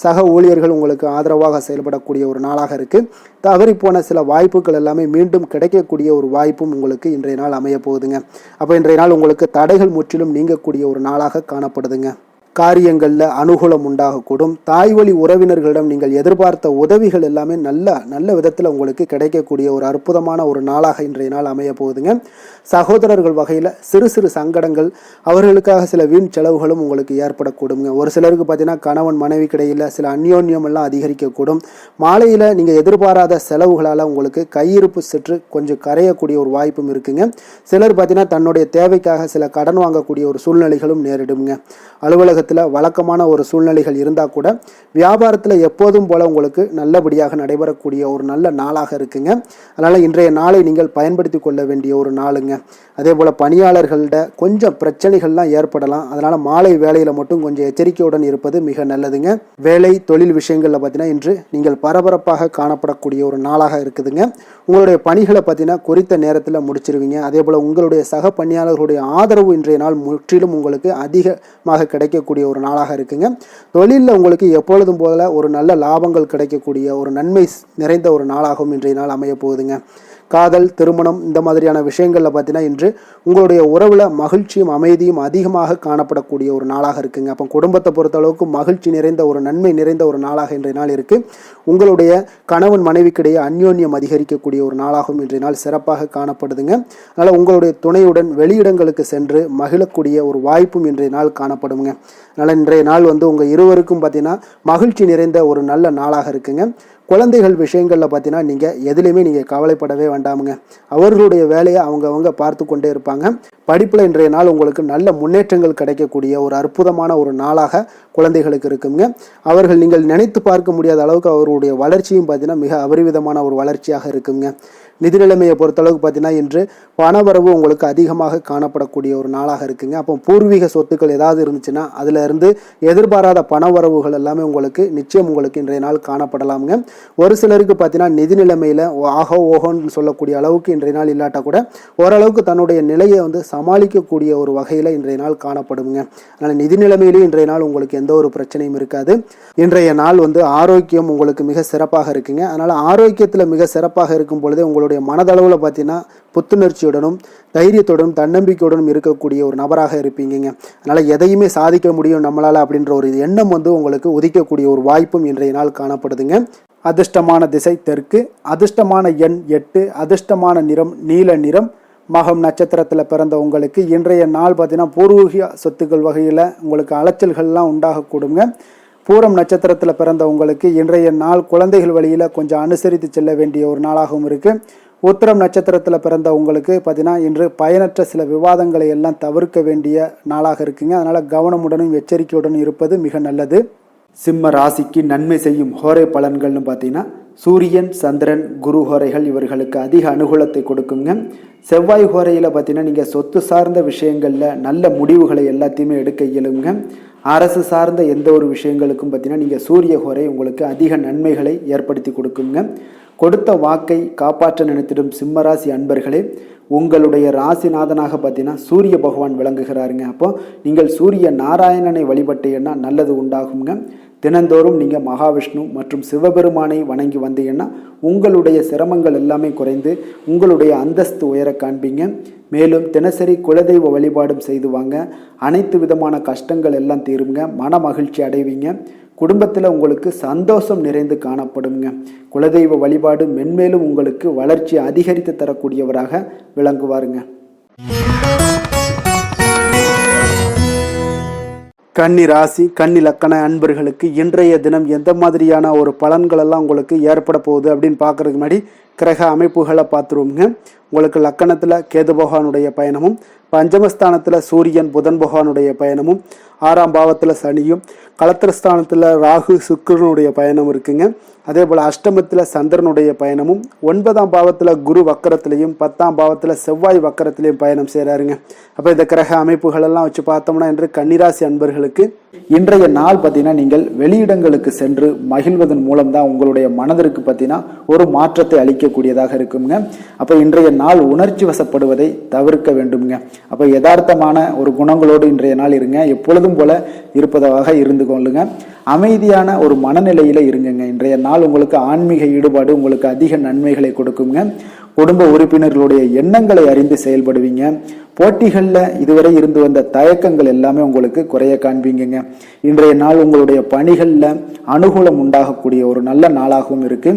சக ஊழியர்கள் உங்களுக்கு ஆதரவாக செயல்படக்கூடிய ஒரு நாளாக இருக்கு. தவறி போன சில வாய்ப்புகள் எல்லாமே மீண்டும் கிடைக்கக்கூடிய ஒரு வாய்ப்பும் உங்களுக்கு இன்றைய நாள் அமைய போகுதுங்க. அப்போ இன்றைய நாள் உங்களுக்கு தடைகள் முற்றிலும் நீங்கக்கூடிய ஒரு நாளாக காணப்படுதுங்க. காரியங்களில் அனுகூலம் உண்டாகக்கூடும். தாய் வழி உறவினர்களிடம் நீங்கள் எதிர்பார்த்த உதவிகள் எல்லாமே நல்ல விதத்தில் உங்களுக்கு கிடைக்கக்கூடிய ஒரு அற்புதமான ஒரு நாளாக இன்றைய நாள் அமைய போகுதுங்க. சகோதரர்கள் வகையில் சிறு சிறு சங்கடங்கள், அவர்களுக்காக சில வீண் செலவுகளும் உங்களுக்கு ஏற்படக்கூடுங்க. ஒரு சிலருக்கு பார்த்தீங்கன்னா கணவன் மனைவி கிடையில் சில அந்யோன்யம் எல்லாம் அதிகரிக்கக்கூடும். மாலையில் நீங்கள் எதிர்பாராத செலவுகளால் உங்களுக்கு கையிருப்பு சற்று கொஞ்சம் கரையக்கூடிய ஒரு வாய்ப்பும் இருக்குங்க. சிலர் பார்த்தீங்கன்னா தன்னுடைய தேவைக்காக சில கடன் வாங்கக்கூடிய ஒரு சூழ்நிலைகளும் நேரிடுங்க. அலுவலகத்தில் வழக்கமான ஒரு சூழ்நிலைகள் இருந்தால் கூட வியாபாரத்தில் எப்போதும் போல உங்களுக்கு நல்லபடியாக நடைபெறக்கூடிய ஒரு நல்ல நாளாக இருக்குங்க. அதனால் இன்றைய நாளை நீங்கள் பயன்படுத்தி கொள்ள வேண்டிய ஒரு நாளுங்க. அதே போல் பணியாளர்கள்ட கொஞ்சம் பிரச்சனைகள்லாம் ஏற்படலாம். அதனால் மாலை வேலையில் மட்டும் கொஞ்சம் எச்சரிக்கையுடன் இருப்பது மிக நல்லதுங்க. வேலை தொழில் விஷயங்களில் பார்த்தீங்கன்னா இன்று நீங்கள் பரபரப்பாக காணப்படக்கூடிய ஒரு நாளாக இருக்குதுங்க. உங்களுடைய பணிகளை பார்த்தீங்கன்னா குறித்த நேரத்தில் முடிச்சிருவீங்க. அதே போல் உங்களுடைய சக பணியாளர்களுடைய ஆதரவு இன்றைய நாள் முற்றிலும் உங்களுக்கு அதிகமாக கிடைக்கக்கூடிய ஒரு நாளாக இருக்குங்க. தொழிலில் உங்களுக்கு எப்பொழுதும் போல ஒரு நல்ல லாபங்கள் கிடைக்கக்கூடிய ஒரு நன்மை நிறைந்த ஒரு நாளாகவும் இன்றைய நாள் அமைய போகுதுங்க. காதல், திருமணம் இந்த மாதிரியான விஷயங்களில் பார்த்தீங்கன்னா இன்று உங்களுடைய உறவில் மகிழ்ச்சியும் அமைதியும் அதிகமாக காணப்படக்கூடிய ஒரு நாளாக இருக்குங்க. அப்போ குடும்பத்தை பொறுத்தளவுக்கு மகிழ்ச்சி நிறைந்த ஒரு நன்மை நிறைந்த ஒரு நாளாக இன்றைய நாள் இருக்குது. உங்களுடைய கணவன் மனைவிக்கிடையே அந்யோன்யம் அதிகரிக்கக்கூடிய ஒரு நாளாகவும் இன்றைய நாள் சிறப்பாக காணப்படுதுங்க. அதனால் உங்களுடைய துணையுடன் வெளியிடங்களுக்கு சென்று மகிழக்கூடிய ஒரு வாய்ப்பும் இன்றைய நாள் காணப்படுங்க. அதனால் இன்றைய நாள் உங்கள் இருவருக்கும் பார்த்தீங்கன்னா மகிழ்ச்சி நிறைந்த ஒரு நல்ல நாளாக இருக்குங்க. குழந்தைகள் விஷயங்களில் பார்த்தீங்கன்னா நீங்கள் எதுலேயுமே நீங்கள் கவலைப்படவே வேண்டாமுங்க. அவர்களுடைய வேலையை அவங்க பார்த்து கொண்டே இருப்பாங்க. படிப்பில் இன்றைய நாள் உங்களுக்கு நல்ல முன்னேற்றங்கள் கிடைக்கக்கூடிய ஒரு அற்புதமான ஒரு நாளாக குழந்தைகளுக்கு இருக்குங்க. அவர்கள் நீங்கள் நினைத்து பார்க்க முடியாத அளவுக்கு அவருடைய வளர்ச்சியும் பார்த்தீங்கன்னா மிக அபரிவிதமான ஒரு வளர்ச்சியாக இருக்குங்க. நிதி நிலைமையை பொறுத்தளவுக்கு பார்த்தீங்கன்னா இன்று பணவரவு உங்களுக்கு அதிகமாக காணப்படக்கூடிய ஒரு நாளாக இருக்குங்க. அப்போ பூர்வீக சொத்துக்கள் ஏதாவது இருந்துச்சுன்னா அதில் இருந்து எதிர்பாராத பணவரவுகள் எல்லாமே உங்களுக்கு நிச்சயம் உங்களுக்கு இன்றைய நாள் காணப்படலாமுங்க. ஒரு சிலருக்கு பார்த்தீங்கன்னா நிதி நிலைமையில் ஓஹோன்னு சொல்லக்கூடிய அளவுக்கு இன்றைய நாள் இல்லாட்டா கூட ஓரளவுக்கு தன்னுடைய நிலையை சமாளிக்கக்கூடிய ஒரு வகையில் இன்றைய நாள் காணப்படுங்க. அதனால் நிதி நிலைமையிலேயும் இன்றைய நாள் உங்களுக்கு எந்த ஒரு பிரச்சனையும் இருக்காது. இன்றைய நாள் ஆரோக்கியம் உங்களுக்கு மிக சிறப்பாக இருக்குங்க. அதனால் ஆரோக்கியத்தில் மிக சிறப்பாக இருக்கும் பொழுதே உங்களுடைய மனதளவில் பார்த்தீங்கன்னா புத்துணர்ச்சியுடனும் தைரியத்துடனும் தன்னம்பிக்கையுடனும் இருக்கக்கூடிய ஒரு நபராக இருப்பீங்க. அதனால் எதையுமே சாதிக்க முடியும் நம்மளால் அப்படின்ற ஒரு எண்ணம் உங்களுக்கு உதிக்கக்கூடிய ஒரு வாய்ப்பும் இன்றைய நாள் காணப்படுதுங்க. அதிர்ஷ்டமான திசை தெற்கு, அதிர்ஷ்டமான எண் 8, அதிர்ஷ்டமான நிறம் நீல நிறம். மகம் நட்சத்திரத்தில் பிறந்த உங்களுக்கு இன்றைய நாள் பார்த்தீங்கன்னா பூர்வீக சொத்துக்கள் வகையில் உங்களுக்கு அலைச்சல்கள்லாம் உண்டாகக்கூடுங்க. பூரம் நட்சத்திரத்தில் பிறந்த உங்களுக்கு இன்றைய நாள் குழந்தைகள் வழியில் கொஞ்சம் அனுசரித்து செல்ல வேண்டிய ஒரு நாளாகவும் இருக்குது. உத்திரம் நட்சத்திரத்தில் பிறந்த உங்களுக்கு பார்த்தீங்கன்னா இன்று பயனற்ற சில விவாதங்களை எல்லாம் தவிர்க்க வேண்டிய நாளாக இருக்குங்க. அதனால் கவனமுடனும் எச்சரிக்கையுடன் இருப்பது மிக நல்லது. சிம்ம ராசிக்கு நன்மை செய்யும் ஹோரை பலன்கள்னு பார்த்தீங்கன்னா சூரியன், சந்திரன், குரு ஹோரைகள் இவர்களுக்கு அதிக அனுகூலத்தை கொடுக்குங்க. செவ்வாய் ஹோரையில் பார்த்தீங்கன்னா நீங்கள் சொத்து சார்ந்த விஷயங்களில் நல்ல முடிவுகளை எல்லாத்தையுமே எடுக்க இயலுங்க. அரசு சார்ந்த எந்த ஒரு விஷயங்களுக்கும் பார்த்தீங்கன்னா நீங்கள் சூரிய ஹோரை உங்களுக்கு அதிக நன்மைகளை ஏற்படுத்தி கொடுக்குங்க. கொடுத்த வாக்கை காப்பாற்ற நினைத்திடும் சிம்மராசி அன்பர்களே, உங்களுடைய ராசிநாதனாக பார்த்தீங்கன்னா சூரிய பகவான் விளங்குகிறாருங்க. அப்போ நீங்கள் சூரிய நாராயணனை வழிபட்டீங்கன்னா நல்லது உண்டாகுங்க. தினந்தோறும் நீங்கள் மகாவிஷ்ணு மற்றும் சிவபெருமானை வணங்கி வந்தீங்கன்னா உங்களுடைய சிரமங்கள் எல்லாமே குறைந்து உங்களுடைய அந்தஸ்து உயர காண்பீங்க. மேலும் தினசரி குலதெய்வ வழிபாடும் செய்து வாங்க. அனைத்து விதமான கஷ்டங்கள் எல்லாம் தீருங்க. மன மகிழ்ச்சி அடைவீங்க. குடும்பத்தில் உங்களுக்கு சந்தோஷம் நிறைந்து காணப்படுங்க. குலதெய்வ வழிபாடு மென்மேலும் உங்களுக்கு வளர்ச்சி அதிகரித்து தரக்கூடியவராக விளங்குவாருங்க. கன்னி ராசி கன்னி லக்கண அன்பர்களுக்கு இன்றைய தினம் எந்த மாதிரியான ஒரு பலன்கள் எல்லாம் உங்களுக்கு ஏற்பட போகுது அப்படின்னு பார்க்கறதுக்கு முன்னாடி கிரக அமைப்புகளை பார்த்துருவோங்க. உங்களுக்கு லக்கணத்தில் கேது பகவானுடைய பயணமும், பஞ்சமஸ்தானத்தில் சூரியன் புதன் பகவானுடைய பயணமும், 6ஆம் பாவத்தில் சனியும், களத்திரஸ்தானத்தில் ராகு சுக்கிரனுடைய பயணம் இருக்குங்க. அதே போல் அஷ்டமத்தில் சந்திரனுடைய பயணமும், 9ஆம் பாவத்தில் குரு வக்கரத்திலையும், 10ஆம் பாவத்தில் செவ்வாய் வக்கரத்திலையும் பயணம் செய்கிறாருங்க. அப்போ இந்த கிரக அமைப்புகளெல்லாம் வச்சு பார்த்தோம்னா இன்று கன்னிராசி அன்பர்களுக்கு இன்றைய நாள் பார்த்தீங்கன்னா நீங்கள் வெளியிடங்களுக்கு சென்று மகிழ்வதன் மூலம் தான் உங்களுடைய மனதிற்கு பார்த்தீங்கன்னா ஒரு மாற்றத்தை அளிக்கக்கூடியதாக இருக்குங்க. அப்போ இன்றைய நாள் உணர்ச்சி வசப்படுவதை தவிர்க்க வேண்டுங்க. அப்போ யதார்த்தமான ஒரு குணங்களோடு இன்றைய நாள் இருங்க. எப்பொழுதும் போல இருப்பதாக இருந்து கொள்ளுங்க. அமைதியான ஒரு மனநிலையில இருங்குங்க. இன்றைய நாள் உங்களுக்கு ஆன்மீக ஈடுபாடு உங்களுக்கு அதிக நன்மைகளை கொடுக்குங்க. குடும்ப உறுப்பினர்களுடைய எண்ணங்களை அறிந்து செயல்படுவீங்க. போட்டிகளில் இதுவரை இருந்து வந்த தயக்கங்கள் எல்லாமே உங்களுக்கு குறைய காண்பீங்க. இன்றைய நாள் உங்களுடைய பணிகளில் அனுகூலம் உண்டாகக்கூடிய ஒரு நல்ல நாளாகவும் இருக்கு.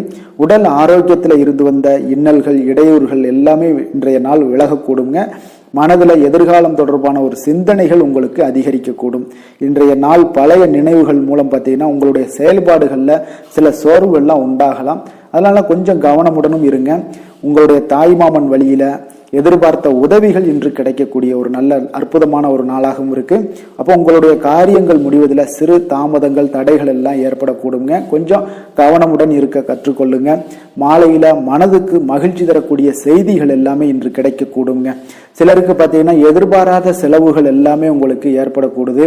உடல் ஆரோக்கியத்தில் இருந்து வந்த இன்னல்கள் இடையூறுகள் எல்லாமே இன்றைய நாள் விலகக்கூடுங்க. மனதில் எதிர்காலம் தொடர்பான ஒரு சிந்தனைகள் உங்களுக்கு அதிகரிக்கக்கூடும். இன்றைய நாள் பழைய நினைவுகள் மூலம் பார்த்தீங்கன்னா உங்களுடைய செயல்பாடுகளில் சில சோர்வுகள்லாம் உண்டாகலாம். அதனால கொஞ்சம் கவனமுடனும் இருங்க. உங்களுடைய தாய்மாமன் வழியில எதிர்பார்த்த உதவிகள் இன்று கிடைக்கக்கூடிய ஒரு நல்ல அற்புதமான ஒரு நாளாகவும் இருக்கு. அப்போ உங்களுடைய காரியங்கள் முடிவதில் சிறு தாமதங்கள் தடைகள் எல்லாம் ஏற்படக்கூடுங்க. கொஞ்சம் கவனமுடன் இருக்க கற்றுக்கொள்ளுங்க. மாலையில மனதுக்கு மகிழ்ச்சி தரக்கூடிய செய்திகள் எல்லாமே இன்று கிடைக்கக்கூடுங்க. சிலருக்கு பார்த்தீங்கன்னா எதிர்பாராத செலவுகள் எல்லாமே உங்களுக்கு ஏற்படக்கூடுது.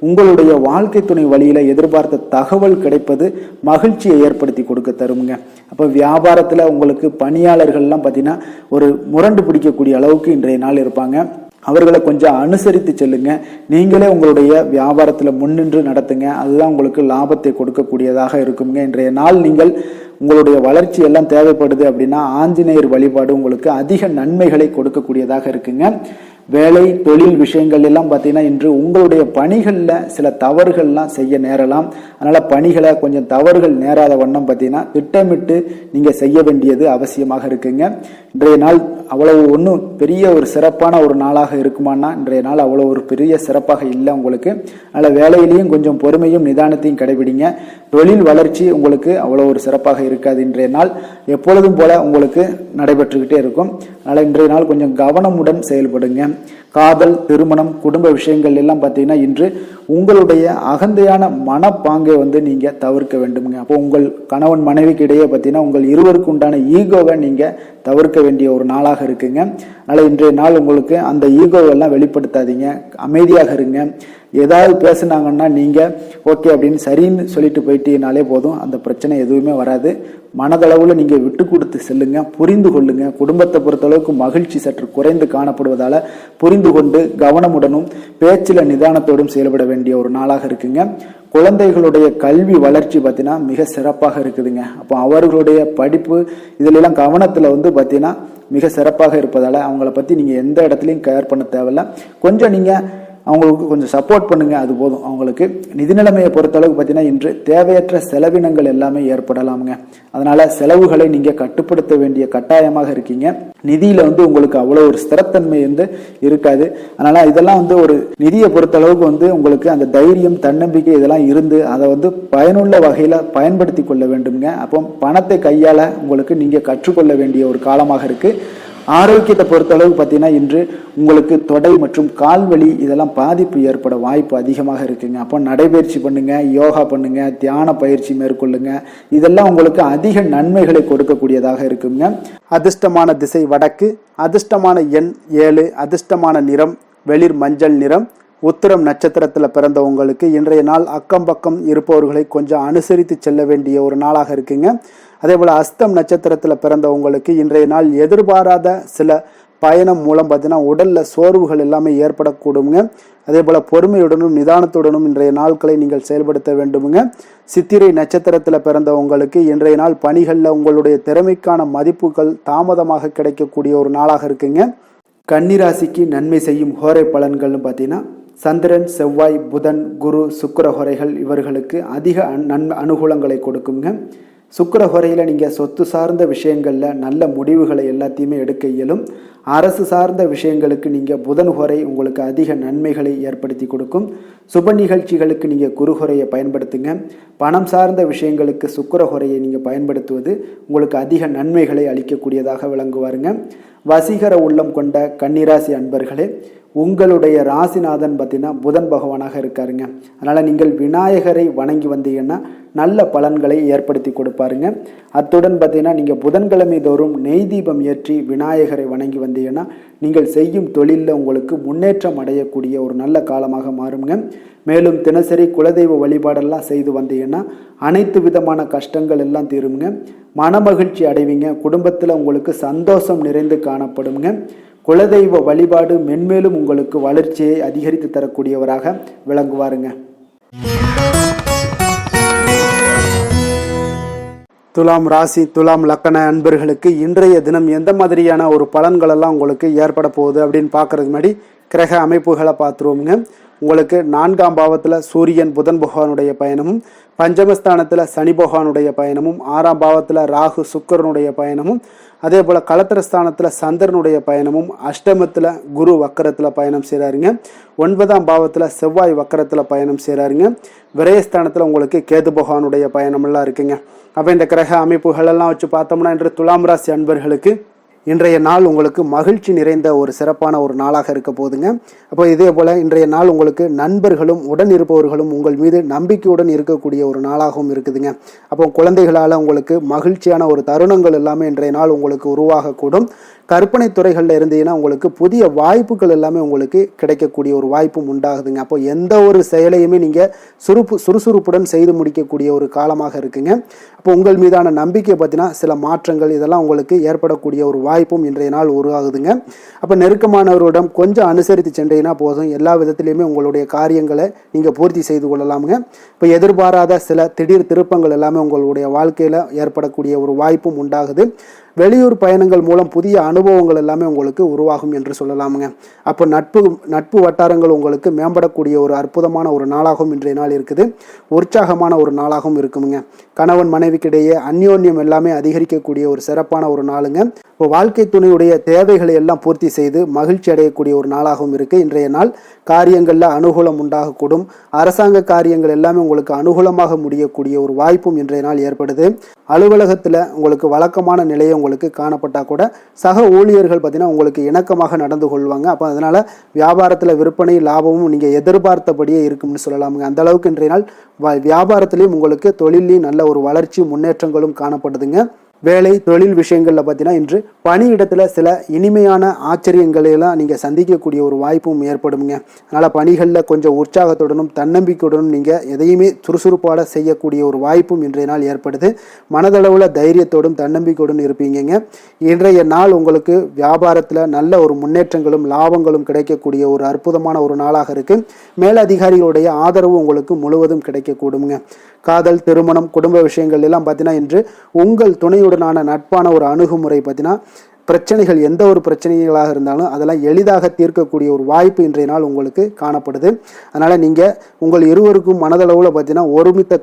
உங்களுடைய வாழ்க்கை துணை வழியில எதிர்பார்த்த தகவல் கிடைப்பது மகிழ்ச்சியை ஏற்படுத்தி கொடுக்க தருங்க. அப்போ வியாபாரத்தில் உங்களுக்கு பணியாளர்கள்லாம் பார்த்தீங்கன்னா ஒரு முரண்டு பிடிக்கக்கூடிய அளவுக்கு இன்றைய நாள் இருப்பாங்க. அவர்களை கொஞ்சம் அனுசரித்து செல்லுங்க. நீங்களே உங்களுடைய வியாபாரத்தில் முன்னின்று நடத்துங்க. அதுதான் உங்களுக்கு லாபத்தை கொடுக்கக்கூடியதாக இருக்குங்க. இன்றைய நாள் நீங்கள் உங்களுடைய வளர்ச்சி எல்லாம் தேவைப்படுது அப்படின்னா ஆஞ்சநேயர் வழிபாடு உங்களுக்கு அதிக நன்மைகளை கொடுக்கக்கூடியதாக இருக்குங்க. வேலை தொழில் விஷயங்கள் எல்லாம் பார்த்தீங்கன்னா இன்று உங்களுடைய பணிகளில் சில தவறுகள்லாம் செய்ய நேரலாம். அதனால பணிகளை கொஞ்சம் தவறுகள் நேராத வண்ணம் பார்த்தீங்கன்னா திட்டமிட்டு நீங்கள் செய்ய வேண்டியது அவசியமாக இருக்குங்க. இன்றைய நாள் அவ்வளவு ஒன்றும் பெரிய ஒரு சிறப்பான ஒரு நாளாக இருக்குமானா இன்றைய நாள் அவ்வளோ ஒரு பெரிய சிறப்பாக இல்லை உங்களுக்கு. அதனால் வேலையிலையும் கொஞ்சம் பொறுமையும் நிதானத்தையும் கடைபிடிங்க. தொழில் வளர்ச்சி உங்களுக்கு அவ்வளோ ஒரு சிறப்பாக இருக்காது. இன்றைய நாள் எப்பொழுதும் போல உங்களுக்கு நடைபெற்றுக்கிட்டே இருக்கும். அதனால் இன்றைய நாள் கொஞ்சம் கவனமுடன் செயல்படுங்க. காதல், திருமணம், குடும்ப விஷயங்கள் எல்லாம் பார்த்தீங்கன்னா இன்று உங்களுடைய அகந்தையான மனப்பாங்கை நீங்க தவிர்க்க வேண்டுமுங்க. அப்போ உங்கள் கணவன் மனைவிக்கு இடையே பார்த்தீங்கன்னா உங்கள் இருவருக்கு உண்டான ஈகோவை நீங்க தவிர்க்க வேண்டிய ஒரு நாளாக இருக்குங்க. அதனால இன்றைய நாள் உங்களுக்கு அந்த ஈகோவெல்லாம் வெளிப்படுத்தாதீங்க, அமைதியாக இருங்க. ஏதாவது பேசுனாங்கன்னா நீங்க ஓகே அப்படின்னு சரின்னு சொல்லிட்டு போயிட்டீங்கனாலே போதும், அந்த பிரச்சனை எதுவுமே வராது. மனதளவுல நீங்க விட்டு கொடுத்து செல்லுங்க, புரிந்து கொள்ளுங்க. குடும்பத்தை பொறுத்தளவுக்கு மகிழ்ச்சி சற்று குறைந்து காணப்படுவதால புரிந்து கொண்டு கவனமுடனும் பேச்சில நிதானத்தோடும் செயல்பட வேண்டிய ஒரு நாளாக இருக்குங்க. குழந்தைகளுடைய கல்வி வளர்ச்சி பார்த்தீங்கன்னா மிக சிறப்பாக இருக்குதுங்க. அப்போ அவர்களுடைய படிப்பு இதுல எல்லாம் கவனத்துல பார்த்தீங்கன்னா மிக சிறப்பாக இருப்பதால அவங்கள பத்தி நீங்க எந்த இடத்துலையும் கேர் பண்ண தேவையில்ல. கொஞ்சம் நீங்க அவங்களுக்கு கொஞ்சம் சப்போர்ட் பண்ணுங்க, அது போதும். அவங்களுக்கு நிதி நிலைமையை பொறுத்தளவுக்கு பார்த்தீங்கன்னா இன்று தேவையற்ற செலவினங்கள் எல்லாமே ஏற்படலாமுங்க. அதனால செலவுகளை நீங்க கட்டுப்படுத்த வேண்டிய கட்டாயமாக இருக்கீங்க. நிதியில உங்களுக்கு அவ்வளோ ஒரு ஸ்திரத்தன்மை இருக்காது. அதனால இதெல்லாம் ஒரு நிதியை பொறுத்தளவுக்கு உங்களுக்கு அந்த தைரியம், தன்னம்பிக்கை இதெல்லாம் இருந்து அதை பயனுள்ள வகையில பயன்படுத்தி கொள்ள வேண்டுங்க. அப்போ பணத்தை கையாள உங்களுக்கு நீங்க கற்றுக்கொள்ள வேண்டிய ஒரு காலமாக இருக்கு. ஆரோக்கியத்தை பொறுத்தளவு பார்த்தீங்கன்னா இன்று உங்களுக்கு தொடை மற்றும் கால்வலி இதெல்லாம் பாதிப்பு ஏற்பட வாய்ப்பு அதிகமாக இருக்குங்க. அப்போ நடைபயிற்சி பண்ணுங்க, யோகா பண்ணுங்க, தியான பயிற்சி மேற்கொள்ளுங்க. இதெல்லாம் உங்களுக்கு அதிக நன்மைகளை கொடுக்கக்கூடியதாக இருக்குங்க. அதிர்ஷ்டமான திசை வடக்கு, அதிர்ஷ்டமான எண் 7, அதிர்ஷ்டமான நிறம் வெளிர் மஞ்சள் நிறம். உத்திரம் நட்சத்திரத்தில் பிறந்தவங்களுக்கு இன்றைய நாள் அக்கம் பக்கம் இருப்பவர்களை கொஞ்சம் அனுசரித்து செல்ல வேண்டிய ஒரு நாளாக இருக்குங்க. அதே போல் அஸ்தம் நட்சத்திரத்தில் பிறந்தவங்களுக்கு இன்றைய நாள் எதிர்பாராத சில பயணம் மூலம் பார்த்தீங்கன்னா உடல்ல சோர்வுகள் எல்லாமே ஏற்படக்கூடுங்க. அதே போல் பொறுமையுடனும் நிதானத்துடனும் இன்றைய நாட்களை நீங்கள் செயல்படுத்த வேண்டுமுங்க. சித்திரை நட்சத்திரத்தில் பிறந்தவங்களுக்கு இன்றைய நாள் பணிகளில் உங்களுடைய திறமைக்கான மதிப்புகள் தாமதமாக கிடைக்கக்கூடிய ஒரு நாளாக இருக்குங்க. கன்னிராசிக்கு நன்மை செய்யும் ஹோரை பலன்கள்னு பார்த்தீங்கன்னா சந்திரன், செவ்வாய், புதன், குரு, சுக்கிர ஹோரைகள் இவர்களுக்கு அதிக அனுகூலங்களை கொடுக்குங்க. சுக்கிர ஹோரையில் நீங்கள் சொத்து சார்ந்த விஷயங்களில் நல்ல முடிவுகளை எல்லாத்தையுமே எடுக்க இயலும். அரசு சார்ந்த விஷயங்களுக்கு நீங்கள் புதன் ஹோரை உங்களுக்கு அதிக நன்மைகளை ஏற்படுத்தி கொடுக்கும். சுப நிகழ்ச்சிகளுக்கு நீங்கள் குரு ஹோரையை பயன்படுத்துங்க. பணம் சார்ந்த விஷயங்களுக்கு சுக்கிர ஹோரையை நீங்கள் பயன்படுத்துவது உங்களுக்கு அதிக நன்மைகளை அளிக்கக்கூடியதாக விளங்குவாருங்க. வசீகர உள்ளம் கொண்ட கன்னிராசி அன்பர்களே, உங்களுடைய ராசிநாதன் பார்த்தீங்கன்னா புதன் பகவானாக இருக்காருங்க. அதனால் நீங்கள் விநாயகரை வணங்கி வந்தீங்கன்னா நல்ல பலன்களை ஏற்படுத்தி கொடுப்பாருங்க. அத்துடன் பார்த்தீங்கன்னா நீங்கள் புதன்கிழமை தோறும் நெய் தீபம் ஏற்றி விநாயகரை வணங்கி வந்தீங்கன்னா நீங்கள் செய்யும் தொழிலில் உங்களுக்கு முன்னேற்றம் அடையக்கூடிய ஒரு நல்ல காலமாக மாறுங்க. மேலும் தினசரி குலதெய்வ வழிபாடெல்லாம் செய்து வந்தீங்கன்னா அனைத்து விதமான கஷ்டங்கள் எல்லாம் தீருங்க. மனமகிழ்ச்சி அடைவீங்க. குடும்பத்தில் உங்களுக்கு சந்தோஷம் நிறைந்து காணப்படுங்க. குலதெய்வ வழிபாடு மென்மேலும் உங்களுக்கு வளர்ச்சியை அதிகரித்து தரக்கூடியவராக விளங்குவாருங்க. துலாம் ராசி, துலாம் லக்கண அன்பர்களுக்கு இன்றைய தினம் எந்த மாதிரியான ஒரு பலன்கள் எல்லாம் உங்களுக்கு ஏற்பட போகுது அப்படின்னு பார்க்கறதுக்கு முன்னாடி கிரக அமைப்புகளை பார்த்துருவோங்க. உங்களுக்கு 4ஆம் பாவத்தில் சூரியன் புதன் பகவானுடைய பயணமும், பஞ்சமஸ்தானத்தில் சனி பகவானுடைய பயணமும், 6ஆம் பாவத்தில் ராகு சுக்கிரனுடைய பயணமும், அதே போல் களத்திரஸ்தானத்தில் சந்திரனுடைய பயணமும், அஷ்டமத்தில் குரு வக்கரத்தில் பயணம் செய்கிறாருங்க. 9ஆம் பாவத்தில் செவ்வாய் வக்கரத்தில் பயணம் செய்கிறாருங்க. விரயஸ்தானத்தில் உங்களுக்கு கேது பகவானுடைய பயணமெல்லாம் இருக்குங்க. அப்போ இந்த கிரக அமைப்புகள் எல்லாம் வச்சு பார்த்தோம்னா இன்று துலாம் ராசி அன்பர்களுக்கு இன்றைய நாள் உங்களுக்கு மகிழ்ச்சி நிறைந்த ஒரு சிறப்பான ஒரு நாளாக இருக்க போகுதுங்க. அப்போ இதே போல் இன்றைய நாள் உங்களுக்கு நண்பர்களும் உடன் இருப்பவர்களும் உங்கள் மீது நம்பிக்கையுடன் இருக்கக்கூடிய ஒரு நாளாகவும் இருக்குதுங்க. அப்போ குழந்தைகளால் உங்களுக்கு மகிழ்ச்சியான ஒரு தருணங்கள் எல்லாமே இன்றைய நாள் உங்களுக்கு உருவாகக்கூடும். கற்பனை துறைகளில் இருந்தீங்கன்னா உங்களுக்கு புதிய வாய்ப்புகள் எல்லாமே உங்களுக்கு கிடைக்கக்கூடிய ஒரு வாய்ப்பும் உண்டாகுதுங்க. அப்போ எந்த ஒரு செயலையுமே நீங்கள் சுறுசுறுப்புடன் செய்து முடிக்கக்கூடிய ஒரு காலமாக இருக்குங்க. அப்போ உங்கள் மீதான நம்பிக்கை பார்த்தீங்கன்னா சில மாற்றங்கள் இதெல்லாம் உங்களுக்கு ஏற்படக்கூடிய ஒரு வாய்ப்பும் இன்றைய நாள் உருவாகுதுங்க. அப்போ நெருக்கமானவரிடம் கொஞ்சம் அனுசரித்து சென்றீங்கன்னா போதும், எல்லா விதத்திலையுமே உங்களுடைய காரியங்களை நீங்கள் பூர்த்தி செய்து கொள்ளலாமுங்க. இப்போ எதிர்பாராத சில திடீர் திருப்பங்கள் எல்லாமே உங்களுடைய வாழ்க்கையில் ஏற்படக்கூடிய ஒரு வாய்ப்பும் உண்டாகுது. வெளியூர் பயணங்கள் மூலம் புதிய அனுபவங்கள் எல்லாமே உங்களுக்கு உருவாகும் என்று சொல்லலாமுங்க. அப்போ நட்பு வட்டாரங்கள் உங்களுக்கு மேம்படக்கூடிய ஒரு அற்புதமான ஒரு நாளாகவும் இன்றைய நாள் இருக்குது. உற்சாகமான ஒரு நாளாகவும் இருக்குமுங்க. கணவன் மனைவிக்கிடையே அந்யோன்யம் எல்லாமே அதிகரிக்கக்கூடிய ஒரு சிறப்பான ஒரு நாளுங்க. இப்போ வாழ்க்கை துணையுடைய தேவைகளை எல்லாம் பூர்த்தி செய்து மகிழ்ச்சி அடையக்கூடிய ஒரு நாளாகவும் இருக்குது. இன்றைய நாள் காரியங்களில் அனுகூலம் உண்டாகக்கூடும். அரசாங்க காரியங்கள் எல்லாமே உங்களுக்கு அனுகூலமாக முடியக்கூடிய ஒரு வாய்ப்பும் இன்றைய நாள் ஏற்படுது. அலுவலகத்தில் உங்களுக்கு வழக்கமான நிலையை உங்களுக்கு காணப்பட்டால் கூட சக ஊழியர்கள் பார்த்தீங்கன்னா உங்களுக்கு இணக்கமாக நடந்து கொள்வாங்க. அப்போ அதனால் வியாபாரத்தில் விற்பனை லாபமும் நீங்கள் எதிர்பார்த்தபடியே இருக்கும்னு சொல்லலாமுங்க. அந்த அளவுக்கு இன்றைய நாள் வியாபாரத்திலையும் உங்களுக்கு தொழிலையும் நல்ல ஒரு வளர்ச்சி முன்னேற்றங்களும் காணப்படுதுங்க. வேலை தொழில் விஷயங்களில் பார்த்தீங்கன்னா இன்று பணியிடத்தில் சில இனிமையான ஆச்சரியங்களையெல்லாம் நீங்கள் சந்திக்கக்கூடிய ஒரு வாய்ப்பும் ஏற்படுங்க. அதனால் பணிகளில் கொஞ்சம் உற்சாகத்துடனும் தன்னம்பிக்கையுடனும் நீங்கள் எதையுமே சுறுசுறுப்பாக செய்யக்கூடிய ஒரு வாய்ப்பும் இன்றைய நாள் ஏற்படுது. மனதளவில் தைரியத்தோடும் தன்னம்பிக்கையுடன் இருப்பீங்க. இன்றைய நாள் உங்களுக்கு வியாபாரத்தில் நல்ல ஒரு முன்னேற்றங்களும் லாபங்களும் கிடைக்கக்கூடிய ஒரு அற்புதமான ஒரு நாளாக இருக்குது. மேலதிகாரிகளுடைய ஆதரவு உங்களுக்கு முழுவதும் கிடைக்கக்கூடுங்க. காதல், திருமணம், குடும்ப விஷயங்கள் எல்லாம் பார்த்தீங்கன்னா இன்று உங்கள் துணையுடனான நட்பான ஒரு அணுகுமுறை பார்த்தீங்கன்னா பிரச்சனைகள் எந்த ஒரு பிரச்சனைகளாக இருந்தாலும் அதெல்லாம் எளிதாக தீர்க்கக்கூடிய ஒரு வாய்ப்பு இன்றைய நாள் உங்களுக்கு காணப்படுது. அதனால் நீங்கள் உங்கள் இருவருக்கும் மனதளவில் பார்த்தீங்கன்னா ஒருமித்த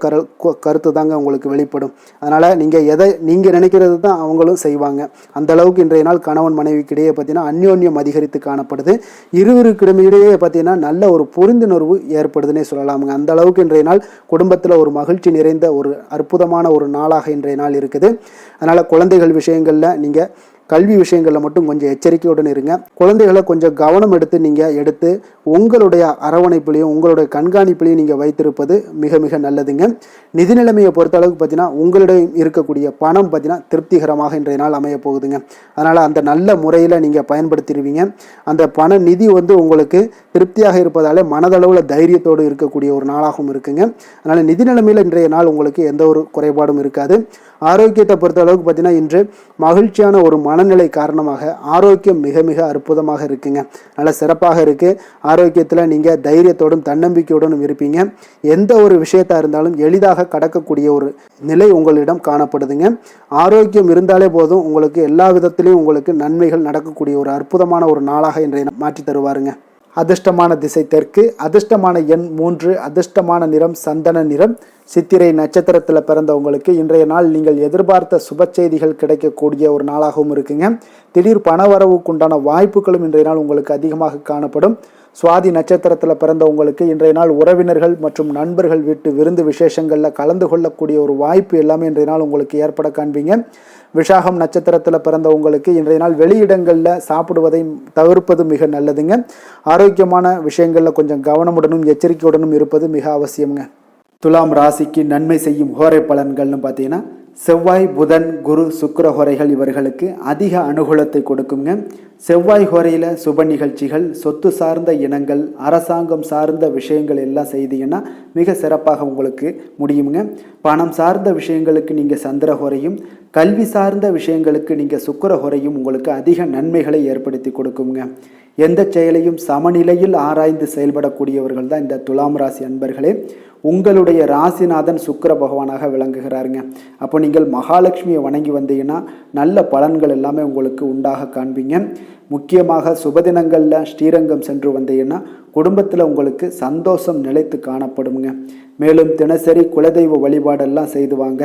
கருத்து தாங்க உங்களுக்கு வெளிப்படும். அதனால் நீங்கள் நினைக்கிறது தான் அவங்களும் செய்வாங்க. அந்த அளவுக்கு இன்றைய நாள் கணவன் மனைவிக்கிடையே பார்த்தீங்கன்னா அந்யோன்யம் அதிகரித்து காணப்படுது. இருவருக்கிடையே பார்த்தீங்கன்னா நல்ல ஒரு புரிந்துணர்வு ஏற்படுதுன்னே சொல்லலாமுங்க. அந்த அளவுக்கு இன்றைய நாள் குடும்பத்தில் ஒரு மகிழ்ச்சி நிறைந்த ஒரு அற்புதமான ஒரு நாளாக இன்றைய நாள் இருக்குது. அதனால் குழந்தைகள் விஷயங்களில் நீங்கள் கல்வி விஷயங்களில் மட்டும் கொஞ்சம் எச்சரிக்கையுடன் இருங்க. குழந்தைகளை கொஞ்சம் கவனம் எடுத்து உங்களுடைய அரவணைப்பிலையும் உங்களுடைய கண்காணிப்பிலையும் நீங்கள் வைத்திருப்பது மிக மிக நல்லதுங்க. நிதி நிலைமையை பொறுத்த அளவுக்கு பார்த்தீங்கன்னா உங்களிடம் இருக்கக்கூடிய பணம் பார்த்தீங்கன்னா திருப்திகரமாக இன்றைய நாள் அமைய போகுதுங்க. அதனால் அந்த நல்ல முறையில் நீங்கள் பயன்படுத்திடுவீங்க. அந்த பண நிதி உங்களுக்கு திருப்தியாக இருப்பதாலே மனதளவில் தைரியத்தோடு இருக்கக்கூடிய ஒரு நாளாகவும் இருக்குங்க. அதனால் நிதி நிலைமையில் இன்றைய நாள் உங்களுக்கு எந்த ஒரு குறைபாடும் இருக்காது. ஆரோக்கியத்தை பொறுத்த அளவுக்கு பார்த்தீங்கன்னா இன்று மகிழ்ச்சியான ஒரு மனநிலை காரணமாக ஆரோக்கியம் மிக மிக அற்புதமாக இருக்குங்க. நல்ல சிறப்பாக இருக்கு. ஆரோக்கியத்தில் நீங்கள் தைரியத்தோடும் தன்னம்பிக்கையுடனும் இருப்பீங்க. எந்த ஒரு விஷயத்தா இருந்தாலும் எளிதாக கடக்கக்கூடிய ஒரு நிலை உங்களிடம் காணப்படுதுங்க. ஆரோக்கியம் இருந்தாலே போதும் உங்களுக்கு எல்லா விதத்திலையும் உங்களுக்கு நன்மைகள் நடக்கக்கூடிய ஒரு அற்புதமான ஒரு நாளாக இன்றைய மாற்றி தருவாருங்க. அதிர்ஷ்டமான திசை தெற்கு, அதிர்ஷ்டமான எண் 3, அதிர்ஷ்டமான நிறம் சந்தன நிறம். சித்திரை நட்சத்திரத்தில் பிறந்தவங்களுக்கு இன்றைய நாள் நீங்கள் எதிர்பார்த்த சுப செய்திகள் கிடைக்கக்கூடிய ஒரு நாளாகவும் இருக்குங்க. திடீர் பணவரவுக்குண்டான வாய்ப்புகளும் இன்றைய நாள் உங்களுக்கு அதிகமாக காணப்படும். சுவாதி நட்சத்திரத்தில் பிறந்தவங்களுக்கு இன்றைய நாள் உறவினர்கள் மற்றும் நண்பர்கள் வீட்டு விருந்து விசேஷங்களில் கலந்து கொள்ளக்கூடிய ஒரு வாய்ப்பு எல்லாமே இன்றைய நாள் உங்களுக்கு ஏற்பட காண்பீங்க. விஷாகம் நட்சத்திரத்தில் பிறந்தவங்களுக்கு இன்றைய நாள் வெளியிடங்களில் சாப்பிடுவதை தவிர்ப்பது மிக நல்லதுங்க. ஆரோக்கியமான விஷயங்களில் கொஞ்சம் கவனமுடனும் எச்சரிக்கையுடனும் இருப்பது மிக அவசியம்ங்க. துலாம் ராசிக்கு நன்மை செய்யும் ஹோரை பலன்கள்னு பார்த்தீங்கன்னா செவ்வாய், புதன், குரு, சுக்கிர ஹோரைகள் இவர்களுக்கு அதிக அனுகூலத்தை கொடுக்குங்க. செவ்வாய் ஹோரையில் சுப நிகழ்ச்சிகள், சொத்து சார்ந்த இனங்கள், அரசாங்கம் சார்ந்த விஷயங்கள் எல்லாம் செய்தீங்கன்னா மிக சிறப்பாக உங்களுக்கு முடியுங்க. பணம் சார்ந்த விஷயங்களுக்கு நீங்கள் சந்திர ஹோரையும், கல்வி சார்ந்த விஷயங்களுக்கு நீங்கள் சுக்கிர ஹோரையும் உங்களுக்கு அதிக நன்மைகளை ஏற்படுத்தி கொடுக்குங்க. எந்த செயலையும் சமநிலையில் ஆராய்ந்து செயல்படக்கூடியவர்கள் தான் இந்த துலாம் ராசி அன்பர்களே. உங்களுடைய ராசிநாதன் சுக்கிர பகவானாக விளங்குகிறாருங்க. அப்போ நீங்கள் மகாலட்சுமியை வணங்கி வந்தீங்கன்னா நல்ல பலன்கள் எல்லாமே உங்களுக்கு உண்டாக காண்பீங்க. முக்கியமாக சுபதினங்களில் ஸ்ரீரங்கம் சென்று வந்தீங்கன்னா குடும்பத்தில் உங்களுக்கு சந்தோஷம் நிலைத்து காணப்படுங்க. மேலும் தினசரி குலதெய்வ வழிபாடெல்லாம் செய்து வாங்க.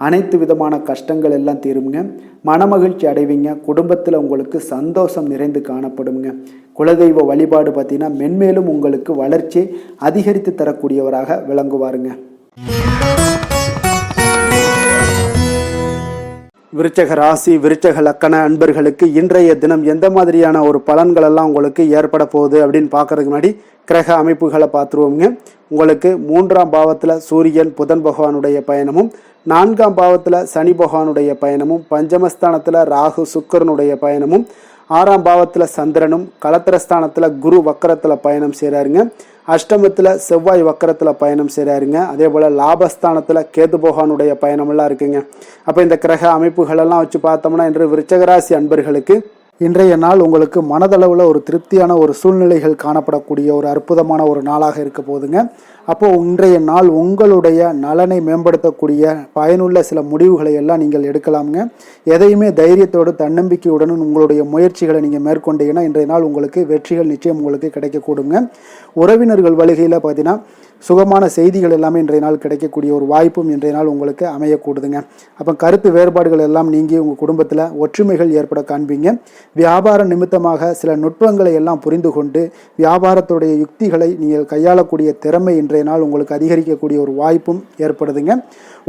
அனைத்து விதமான கஷ்டங்கள் எல்லாம் தீருங்க. மனமகிழ்ச்சி அடைவீங்க. குடும்பத்தில் உங்களுக்கு சந்தோஷம் நிறைந்து காணப்படுங்க. குலதெய்வ வழிபாடு பார்த்தீங்கன்னா மென்மேலும் உங்களுக்கு வளர்ச்சி அதிகரித்து தரக்கூடியவராக விளங்குவாருங்க. விருச்சக ராசி, விருச்சக லக்கண அன்பர்களுக்கு இன்றைய தினம் எந்த மாதிரியான ஒரு பலன்கள் எல்லாம் உங்களுக்கு ஏற்பட போகுது அப்படின்னு பார்க்கறதுக்கு முன்னாடி கிரக அமைப்புகளை பார்த்துருவோங்க. உங்களுக்கு 3ஆம் பாவத்தில் சூரியன் புதன் பகவானுடைய பயணமும், 4ஆம் பாவத்தில் சனி பகவானுடைய பயணமும், பஞ்சமஸ்தானத்தில் ராகு சுக்கரனுடைய பயணமும், 6ஆம் பாவத்தில் சந்திரனும், களத்திரஸ்தானத்தில் குரு வக்கரத்தில் பயணம் செய்கிறாருங்க. அஷ்டமத்தில் செவ்வாய் வக்கரத்தில் பயணம் செய்கிறாருங்க. அதே போல் லாபஸ்தானத்தில் கேது பகவானுடைய பயணமெல்லாம் இருக்குங்க. அப்போ இந்த கிரக அமைப்புகளெல்லாம் வச்சு பார்த்தோம்னா இன்று விருச்சகராசி அன்பர்களுக்கு இன்றைய நாள் உங்களுக்கு மனதளவில் ஒரு திருப்தியான ஒரு சூழ்நிலைகள் காணப்படக்கூடிய ஒரு அற்புதமான ஒரு நாளாக இருக்க போகுதுங்க. அப்போது இன்றைய நாள் உங்களுடைய நலனை மேம்படுத்தக்கூடிய பயனுள்ள சில முடிவுகளை எல்லாம் நீங்கள் எடுக்கலாமுங்க. எதையுமே தைரியத்தோடு தன்னம்பிக்கையுடனும் உங்களுடைய முயற்சிகளை நீங்கள் மேற்கொண்டீங்கன்னா இன்றைய நாள் உங்களுக்கு வெற்றிகள் நிச்சயம் உங்களுக்கு கிடைக்கக்கூடுங்க. உறவினர்கள் வழிகையில் பார்த்தீங்கன்னா சுகமான செய்திகள் எல்லாமே இன்றைய நாள் கிடைக்கக்கூடிய ஒரு வாய்ப்பும் இன்றைய நாள் உங்களுக்கு அமையக்கூடுதுங்க. அப்போ கருத்து வேறுபாடுகள் எல்லாம் நீங்கி உங்கள் குடும்பத்தில் ஒற்றுமைகள் ஏற்பட காண்பீங்க. வியாபார நிமித்தமாக சில நுட்பங்களை எல்லாம் புரிந்து கொண்டு வியாபாரத்துடைய யுக்திகளை நீங்கள் கையாளக்கூடிய திறமை இன்றைய நாள் உங்களுக்கு அதிகரிக்கக்கூடிய ஒரு வாய்ப்பும் ஏற்படுதுங்க.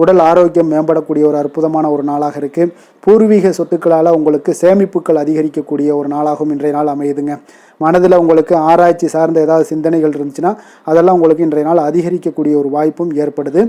உடல் ஆரோக்கியம் மேம்படக்கூடிய ஒரு அற்புதமான ஒரு நாளாக இருக்குது. பூர்வீக சொத்துக்களால் உங்களுக்கு சேமிப்புகள் அதிகரிக்கக்கூடிய ஒரு நாளாகவும் இன்றைய நாள் அமையுதுங்க. மனதில் உங்களுக்கு ஆராய்ச்சி சார்ந்த ஏதாவது சிந்தனைகள் இருந்துச்சுன்னா அதெல்லாம் உங்களுக்கு இன்றைய நாள் அதிகரிக்கக்கூடிய ஒரு வாய்ப்பும் ஏற்படுது.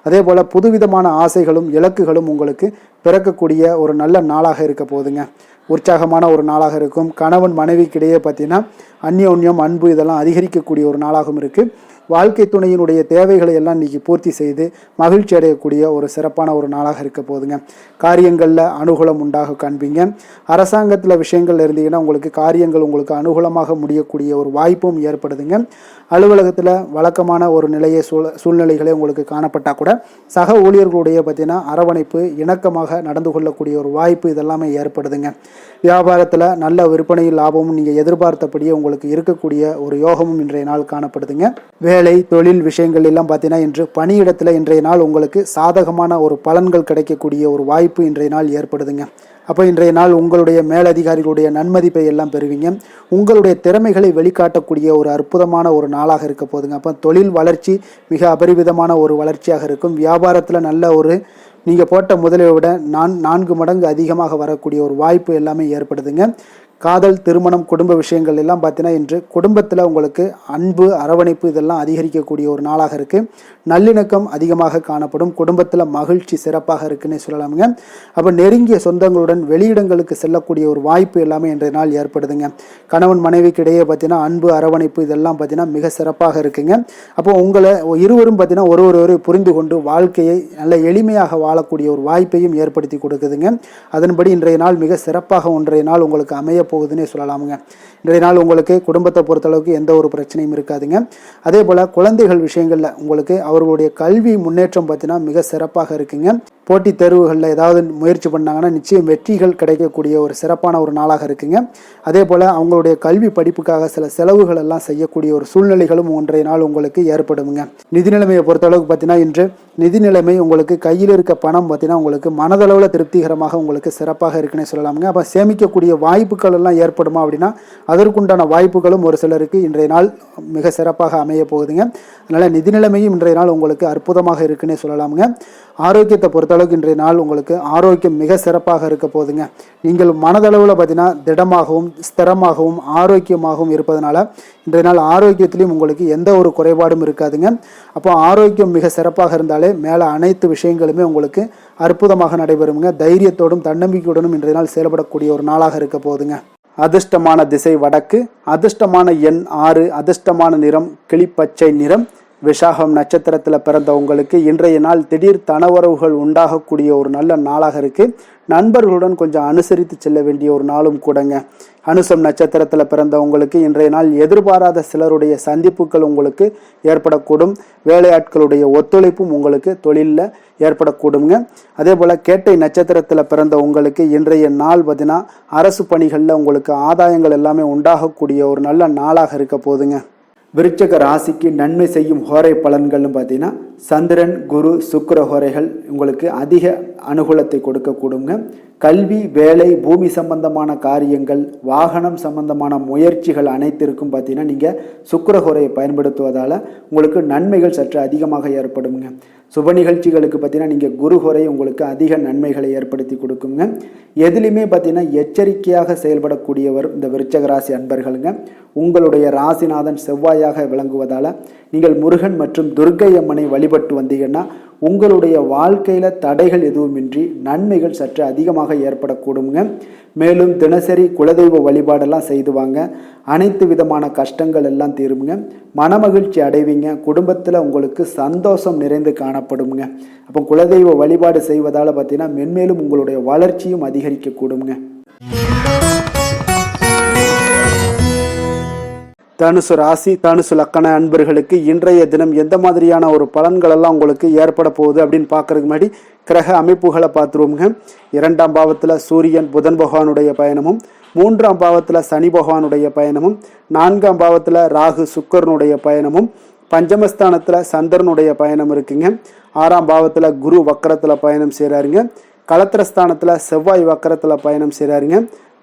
அதே போல் புதுவிதமான ஆசைகளும் இலக்குகளும் உங்களுக்கு பிறக்கக்கூடிய ஒரு நல்ல நாளாக இருக்க போகுதுங்க. உற்சாகமான ஒரு நாளாக இருக்கும். கணவன் மனைவிக்கிடையே பார்த்தீங்கன்னா அந்யோன்யம் அன்பு இதெல்லாம் அதிகரிக்கக்கூடிய ஒரு நாளாகவும் இருக்குது. வாழ்க்கை துணையினுடைய தேவைகளை எல்லாம் இன்றைக்கி பூர்த்தி செய்து மகிழ்ச்சி அடையக்கூடிய ஒரு சிறப்பான ஒரு நாளாக இருக்க போகுதுங்க. காரியங்களில் அனுகூலம் உண்டாக காண்பீங்க. அரசாங்கத்தில் விஷயங்கள் இருந்தீங்கன்னா உங்களுக்கு காரியங்கள் உங்களுக்கு அனுகூலமாக முடியக்கூடிய ஒரு வாய்ப்பும் ஏற்படுதுங்க. அலுவலகத்தில் வழக்கமான ஒரு நிலையை சூழ்நிலைகளே உங்களுக்கு காணப்பட்டால் கூட சக ஊழியர்களுடைய பார்த்தீங்கன்னா அரவணைப்பு இணக்கமாக நடந்து கொள்ளக்கூடிய ஒரு வாய்ப்பு இதெல்லாமே ஏற்படுதுங்க. வியாபாரத்தில் நல்ல விற்பனையில் லாபமும் நீங்கள் எதிர்பார்த்தபடியே உங்களுக்கு இருக்கக்கூடிய ஒரு யோகமும் இன்றைய நாள் காணப்படுதுங்க. வேலை தொழில் விஷயங்கள் எல்லாம் பார்த்தீங்கன்னா இன்று பணியிடத்தில் இன்றைய நாள் உங்களுக்கு சாதகமான ஒரு பலன்கள் கிடைக்கக்கூடிய ஒரு வாய்ப்பு இன்றைய நாள் ஏற்படுதுங்க. அப்போ இன்றைய நாள் உங்களுடைய மேலதிகாரிகளுடைய நன்மதிப்பை எல்லாம் பெறுவீங்க. உங்களுடைய திறமைகளை வெளிக்காட்டக்கூடிய ஒரு அற்புதமான ஒரு நாளாக இருக்க போதுங்க. அப்போ தொழில் வளர்ச்சி மிக அபரிவிதமான ஒரு வளர்ச்சியாக இருக்கும். வியாபாரத்தில் நல்ல ஒரு நீங்கள் போட்ட முதலை விட 4 மடங்கு அதிகமாக வரக்கூடிய ஒரு வாய்ப்பு எல்லாமே ஏற்படுதுங்க. காதல் திருமணம் குடும்ப விஷயங்கள் எல்லாம் பார்த்தீங்கன்னா இன்று குடும்பத்தில் உங்களுக்கு அன்பு அரவணைப்பு இதெல்லாம் அதிகரிக்கக்கூடிய ஒரு நாளாக இருக்குது. நல்லிணக்கம் அதிகமாக காணப்படும். குடும்பத்தில் மகிழ்ச்சி சிறப்பாக இருக்குன்னு சொல்லலாமுங்க. அப்போ நெருங்கிய சொந்தங்களுடன் வெளியிடங்களுக்கு செல்லக்கூடிய ஒரு வாய்ப்பு எல்லாமே இன்றைய நாள் ஏற்படுதுங்க. கணவன் மனைவிக்கு இடையே பார்த்தீங்கன்னா அன்பு அரவணைப்பு இதெல்லாம் பார்த்தீங்கன்னா மிக சிறப்பாக இருக்குங்க. அப்போ உங்களை இருவரும் பார்த்தீங்கன்னா ஒருவரை புரிந்து கொண்டு வாழ்க்கையை நல்ல எளிமையாக வாழக்கூடிய ஒரு வாய்ப்பையும் ஏற்படுத்தி கொடுக்குதுங்க. அதன்படி இன்றைய நாள் மிக சிறப்பாக ஒன்றைய நாள் உங்களுக்கு அமைய போகுதுன்னே சொல்லலாமுங்க. இன்றைய நாள் உங்களுக்கு குடும்பத்தை பொறுத்தளவுக்கு எந்த ஒரு பிரச்சனையும் இருக்காதுங்க. அதே போல் குழந்தைகள் விஷயங்களில் உங்களுக்கு அவர்களுடைய கல்வி முன்னேற்றம் பார்த்தீங்கன்னா மிக சிறப்பாக இருக்குங்க. போட்டித் தேர்வுகளில் ஏதாவது முயற்சி பண்ணாங்கன்னா நிச்சயம் வெற்றிகள் கிடைக்கக்கூடிய ஒரு சிறப்பான ஒரு நாளாக இருக்குங்க. அதே போல் அவங்களுடைய கல்வி படிப்புக்காக சில செலவுகள் எல்லாம் செய்யக்கூடிய ஒரு சூழ்நிலைகளும் ஒன்றைய நாள் உங்களுக்கு ஏற்படுங்க. நிதி நிலைமையை பொறுத்தளவுக்கு பார்த்தீங்கன்னா இன்று நிதி நிலைமை உங்களுக்கு கையில் இருக்க பணம் பார்த்தீங்கன்னா உங்களுக்கு மனதளவில் திருப்திகரமாக உங்களுக்கு சிறப்பாக இருக்குன்னே சொல்லலாமுங்க. அப்போ சேமிக்கக்கூடிய வாய்ப்புகள் எல்லாம் ஏற்படுமா அப்படின்னா அதற்குண்டான வாய்ப்புகளும் ஒரு சிலருக்கு இன்றைய நாள் மிக சிறப்பாக அமைய போகுதுங்க. அதனால் நிதி நிலைமையும் இன்றைய நாள் உங்களுக்கு அற்புதமாக இருக்குன்னே சொல்லலாமுங்க. ஆரோக்கியத்தை பொறுத்தளவுக்கு இன்றைய நாள் உங்களுக்கு ஆரோக்கியம் மிக சிறப்பாக இருக்க போகுதுங்க. நீங்கள் மனதளவில் பார்த்தீங்கன்னா திடமாகவும் ஸ்திரமாகவும் ஆரோக்கியமாகவும் இருப்பதனால இன்றைய நாள் ஆரோக்கியத்திலையும் உங்களுக்கு எந்த ஒரு குறைபாடும் இருக்காதுங்க. அப்போ ஆரோக்கியம் மிக சிறப்பாக இருந்தாலே மேலே அனைத்து விஷயங்களுமே உங்களுக்கு அற்புதமாக நடைபெறுங்க. தைரியத்தோடும் தன்னம்பிக்கையுடனும் இன்றைய நாள் செயல்படக்கூடிய ஒரு நாளாக இருக்க போகுதுங்க. அதிர்ஷ்டமான திசை வடக்கு, அதிர்ஷ்டமான எண் 6, அதிர்ஷ்டமான நிறம் கிளிப்பச்சை நிறம். விசாகம் நட்சத்திரத்தில் பிறந்த உங்களுக்கு இன்றைய நாள் திடீர் தனவரவுகள் உண்டாகக்கூடிய ஒரு நல்ல நாளாக இருக்குது. நண்பர்களுடன் கொஞ்சம் அனுசரித்து செல்ல வேண்டிய ஒரு நாளும் கூடங்க. அனுசம் நட்சத்திரத்தில் பிறந்த உங்களுக்கு இன்றைய நாள் எதிர்பாராத சிலருடைய சந்திப்புகள் உங்களுக்கு ஏற்படக்கூடும். வேலையாட்களுடைய ஒத்துழைப்பும் உங்களுக்கு தொழிலில் ஏற்படக்கூடுங்க. அதே போல் கேட்டை நட்சத்திரத்தில் பிறந்த உங்களுக்கு இன்றைய நாள் பார்த்தீங்கன்னா அரசு பணிகளில் உங்களுக்கு ஆதாயங்கள் எல்லாமே உண்டாகக்கூடிய ஒரு நல்ல நாளாக இருக்க போகுதுங்க. விருச்சக ராசிக்கு நன்மை செய்யும் ஹோரை பலன்கள்னு பார்த்தீங்கன்னா சந்திரன் குரு சுக்கிர ஹோரைகள் உங்களுக்கு அதிக அனுகூலத்தை கொடுக்கக்கூடுங்க. கல்வி வேலை பூமி சம்பந்தமான காரியங்கள் வாகனம் சம்பந்தமான முயற்சிகள் அனைத்திற்கும் பார்த்தீங்கன்னா நீங்கள் சுக்கிர ஹோரையை பயன்படுத்துவதால் உங்களுக்கு நன்மைகள் சற்று அதிகமாக ஏற்படுங்க. சுப நிகழ்ச்சிகளுக்கு பார்த்தீங்கன்னா நீங்கள் குரு ஹோரை உங்களுக்கு அதிக நன்மைகளை ஏற்படுத்தி கொடுக்குங்க. எதுலையுமே பார்த்தீங்கன்னா எச்சரிக்கையாக செயல்படக்கூடியவர் இந்த விருச்சக ராசி அன்பர்களுங்க. உங்களுடைய ராசிநாதன் செவ்வாயாக விளங்குவதால் நீங்கள் முருகன் மற்றும் துர்க்கை அம்மனை வழிபட்டு வந்தீங்கன்னா உங்களுடைய வாழ்க்கையில் தடைகள் எதுவுமின்றி நன்மைகள் சற்று அதிகமாக ஏற்படக்கூடுங்க. மேலும் தினசரி குலதெய்வ வழிபாடெல்லாம் செய்து வாங்க. அனைத்து விதமான கஷ்டங்கள் எல்லாம் தீருங்க. மனமகிழ்ச்சி அடைவீங்க. குடும்பத்தில் உங்களுக்கு சந்தோஷம் நிறைந்து காணப்படுங்க. அப்போ குலதெய்வ வழிபாடு செய்வதால் பார்த்தீங்கன்னா மென்மேலும் உங்களுடைய வளர்ச்சியும் அதிகரிக்கக்கூடுங்க. தனுசு ராசி தனுசு லக்கண அன்பர்களுக்கு இன்றைய தினம் எந்த மாதிரியான ஒரு பலன்கள் எல்லாம் உங்களுக்கு ஏற்பட போகுது அப்படின்னு பார்க்கறதுக்கு முன்னாடி கிரக அமைப்புகளை பார்த்துருவோங்க. 2ஆம் பாவத்தில் சூரியன் புதன் பகவானுடைய பயணமும், 3ஆம் பாவத்தில் சனி பகவானுடைய பயணமும், 4ஆம் பாவத்தில் ராகு சுக்கரனுடைய பயணமும், பஞ்சமஸ்தானத்துல சந்திரனுடைய பயணம் இருக்குங்க. 6ஆம் பாவத்துல குரு வக்கரத்துல பயணம் செய்றாருங்க. களத்திரஸ்தானத்துல செவ்வாய் வக்கரத்துல பயணம் செய்றாருங்க.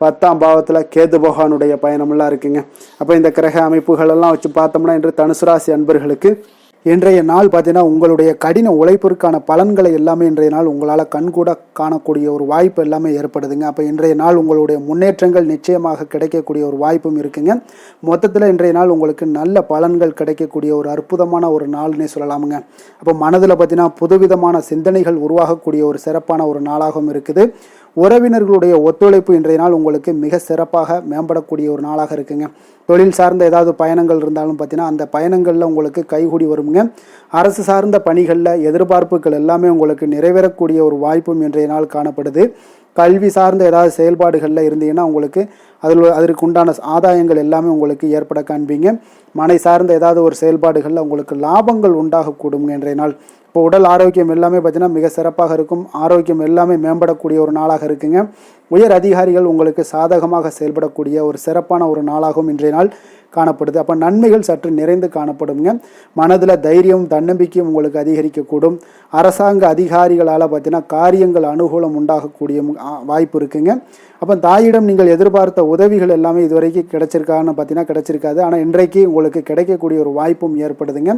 10ஆம் பாவத்துல கேது பகவானுடைய பயணம்லாம் இருக்குங்க. அப்போ இந்த கிரக அமைப்புகள் எல்லாம் வச்சு பார்த்தோம்னா இன்று தனுசு ராசி அன்பர்களுக்கு இன்றைய நாள் பார்த்தீங்கன்னா உங்களுடைய கடின உழைப்பிற்கான பலன்களை எல்லாமே இன்றைய நாள் உங்களால் கண்கூட காணக்கூடிய ஒரு வாய்ப்பு எல்லாமே ஏற்படுதுங்க. அப்போ இன்றைய நாள் உங்களுடைய முன்னேற்றங்கள் நிச்சயமாக கிடைக்கக்கூடிய ஒரு வாய்ப்பும் இருக்குங்க. மொத்தத்தில் இன்றைய நாள் உங்களுக்கு நல்ல பலன்கள் கிடைக்கக்கூடிய ஒரு அற்புதமான ஒரு நாள்னே சொல்லலாமுங்க. அப்போ மனதில் பார்த்தீங்கன்னா புதுவிதமான சிந்தனைகள் உருவாகக்கூடிய ஒரு சிறப்பான ஒரு நாளாகவும் இருக்குது. உறவினர்களுடைய ஒத்துழைப்பு இன்றைய நாள் உங்களுக்கு மிக சிறப்பாக மேம்படக்கூடிய ஒரு நாளாக இருக்குங்க. தொழில் சார்ந்த ஏதாவது பயணங்கள் இருந்தாலும் பார்த்தீங்கன்னா அந்த பயணங்களில் உங்களுக்கு கைகூடி வருங்க. அரசு சார்ந்த பணிகளில் எதிர்பார்ப்புகள் எல்லாமே உங்களுக்கு நிறைவேறக்கூடிய ஒரு வாய்ப்பும் இன்றைய நாள் காணப்படுது. கல்வி சார்ந்த ஏதாவது செயல்பாடுகளில் இருந்தீங்கன்னா உங்களுக்கு அதற்கு உண்டான ஆதாயங்கள் எல்லாமே உங்களுக்கு ஏற்பட காண்பீங்க. மனை சார்ந்த ஏதாவது ஒரு செயல்பாடுகளில் உங்களுக்கு லாபங்கள் உண்டாகக்கூடுங்க இன்றைய நாள். இப்போ உடல் ஆரோக்கியம் எல்லாமே பார்த்தீங்கன்னா மிக சிறப்பாக இருக்கும். ஆரோக்கியம் எல்லாமே மேம்படக்கூடிய ஒரு நாளாக இருக்குங்க. உயர் அதிகாரிகள் உங்களுக்கு சாதகமாக செயல்படக்கூடிய ஒரு சிறப்பான ஒரு நாளாகவும் இன்றைய நாள் காணப்படுது. அப்போ நன்மைகள் சற்று நிறைந்து காணப்படுங்க. மனதில் தைரியம் தன்னம்பிக்கையும் உங்களுக்கு அதிகரிக்கக்கூடும். அரசாங்க அதிகாரிகளால் பார்த்தீங்கன்னா காரியங்கள் அனுகூலம் உண்டாகக்கூடிய வாய்ப்பு இருக்குங்க. அப்போ தாயிடம் நீங்கள் எதிர்பார்த்த உதவிகள் எல்லாமே இதுவரைக்கும் கிடைச்சிருக்கான்னு பார்த்தீங்கன்னா கிடைச்சிருக்காது. ஆனால் இன்றைக்கு உங்களுக்கு கிடைக்கக்கூடிய ஒரு வாய்ப்பும் ஏற்படுதுங்க.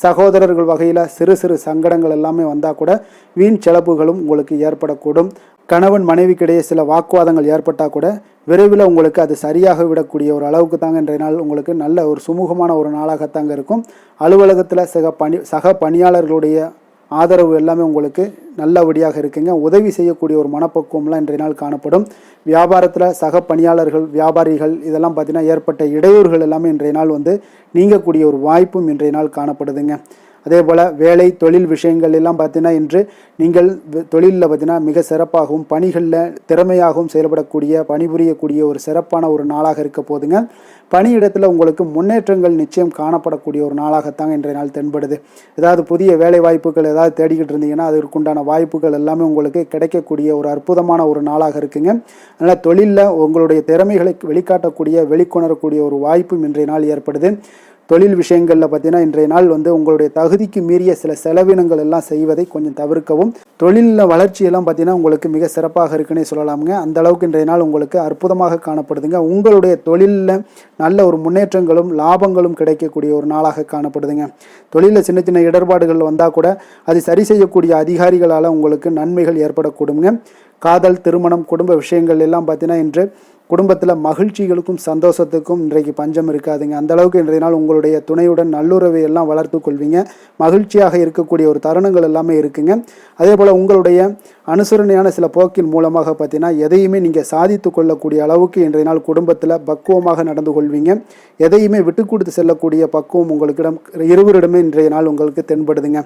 சகோதரர்கள் வகையில் சிறு சிறு சங்கடங்கள் எல்லாமே வந்தால் கூட வீண் செலவுகளும் உங்களுக்கு ஏற்படக்கூடும். கணவன் மனைவிக்கிடையே சில வாக்குவாதங்கள் ஏற்பட்டால் கூட விரைவில் உங்களுக்கு அது சரியாக விடக்கூடிய ஒரு அளவுக்கு தாங்க இன்றைய நாள் உங்களுக்கு நல்ல ஒரு சுமூகமான ஒரு நாளாகத்தாங்க இருக்கும். அலுவலகத்தில் சக பணியாளர்களுடைய ஆதரவு எல்லாமே உங்களுக்கு நல்லபடியாக இருக்குங்க. உதவி செய்யக்கூடிய ஒரு மனப்பக்குவம்லாம் இன்றைய நாள் காணப்படும். வியாபாரத்தில் சக பணியாளர்கள் வியாபாரிகள் இதெல்லாம் பார்த்தீங்கன்னா ஏற்பட்ட இடையூறுகள் எல்லாமே இன்றைய நாள் நீங்கக்கூடிய ஒரு வாய்ப்பும் இன்றைய நாள் காணப்படுதுங்க. அதே போல் வேலை தொழில் விஷயங்கள் எல்லாம் பார்த்தீங்கன்னா இன்று நீங்கள் தொழிலில் பார்த்தீங்கன்னா மிக சிறப்பாகவும் பணிகளில் திறமையாகவும் செயல்படக்கூடிய பணிபுரியக்கூடிய ஒரு சிறப்பான ஒரு நாளாக இருக்க போதுங்க. பணியிடத்தில் உங்களுக்கு முன்னேற்றங்கள் நிச்சயம் காணப்படக்கூடிய ஒரு நாளாகத்தாங்க இன்றைய நாள் தென்படுது. ஏதாவது புதிய வேலை வாய்ப்புகள் ஏதாவது தேடிக்கிட்டு இருந்தீங்கன்னா அதற்குண்டான வாய்ப்புகள் எல்லாமே உங்களுக்கு கிடைக்கக்கூடிய ஒரு அற்புதமான ஒரு நாளாக இருக்குங்க. அதனால் தொழிலில் உங்களுடைய திறமைகளை வெளிக்காட்டக்கூடிய வெளிக்கொணரக்கூடிய ஒரு வாய்ப்பும் இன்றைய நாள் ஏற்படுது. தொழில் விஷயங்களில் பார்த்தீங்கன்னா இன்றைய நாள் உங்களுடைய தகுதிக்கு மீறிய சில செலவினங்கள் எல்லாம் செய்வதை கொஞ்சம் தவிர்க்கவும். தொழிலில் வளர்ச்சியெல்லாம் பார்த்தீங்கன்னா உங்களுக்கு மிக சிறப்பாக இருக்குன்னே சொல்லலாமுங்க. அந்த அளவுக்கு இன்றைய நாள் உங்களுக்கு அற்புதமாக காணப்படுதுங்க. உங்களுடைய தொழிலில் நல்ல ஒரு முன்னேற்றங்களும் லாபங்களும் கிடைக்கக்கூடிய ஒரு நாளாக காணப்படுதுங்க. தொழிலில் சின்ன சின்ன இடர்பாடுகள் வந்தால் கூட அது சரி செய்யக்கூடிய அதிகாரிகளால் உங்களுக்கு நன்மைகள் ஏற்படக்கூடுங்க. காதல் திருமணம் குடும்ப விஷயங்கள் எல்லாம் பார்த்தீங்கன்னா இன்று குடும்பத்தில் மகிழ்ச்சிகளுக்கும் சந்தோஷத்துக்கும் இன்றைக்கு பஞ்சம் இருக்காதுங்க. அந்த அளவுக்கு இன்றைய நாள் உங்களுடைய துணையுடன் நல்லுறவை எல்லாம் வளர்த்து கொள்வீங்க. மகிழ்ச்சியாக இருக்கக்கூடிய ஒரு தருணங்கள் எல்லாமே இருக்குங்க. அதே போல் உங்களுடைய அனுசரணையான சில போக்கின் மூலமாக பார்த்தீங்கன்னா எதையுமே நீங்கள் சாதித்து கொள்ளக்கூடிய அளவுக்கு இன்றைய நாள் குடும்பத்தில் பக்குவமாக நடந்து கொள்வீங்க. எதையுமே விட்டு கொடுத்து செல்லக்கூடிய பக்குவம் உங்களுக்கிடம் இருவரிடமே இன்றைய நாள் உங்களுக்கு தென்படுதுங்க.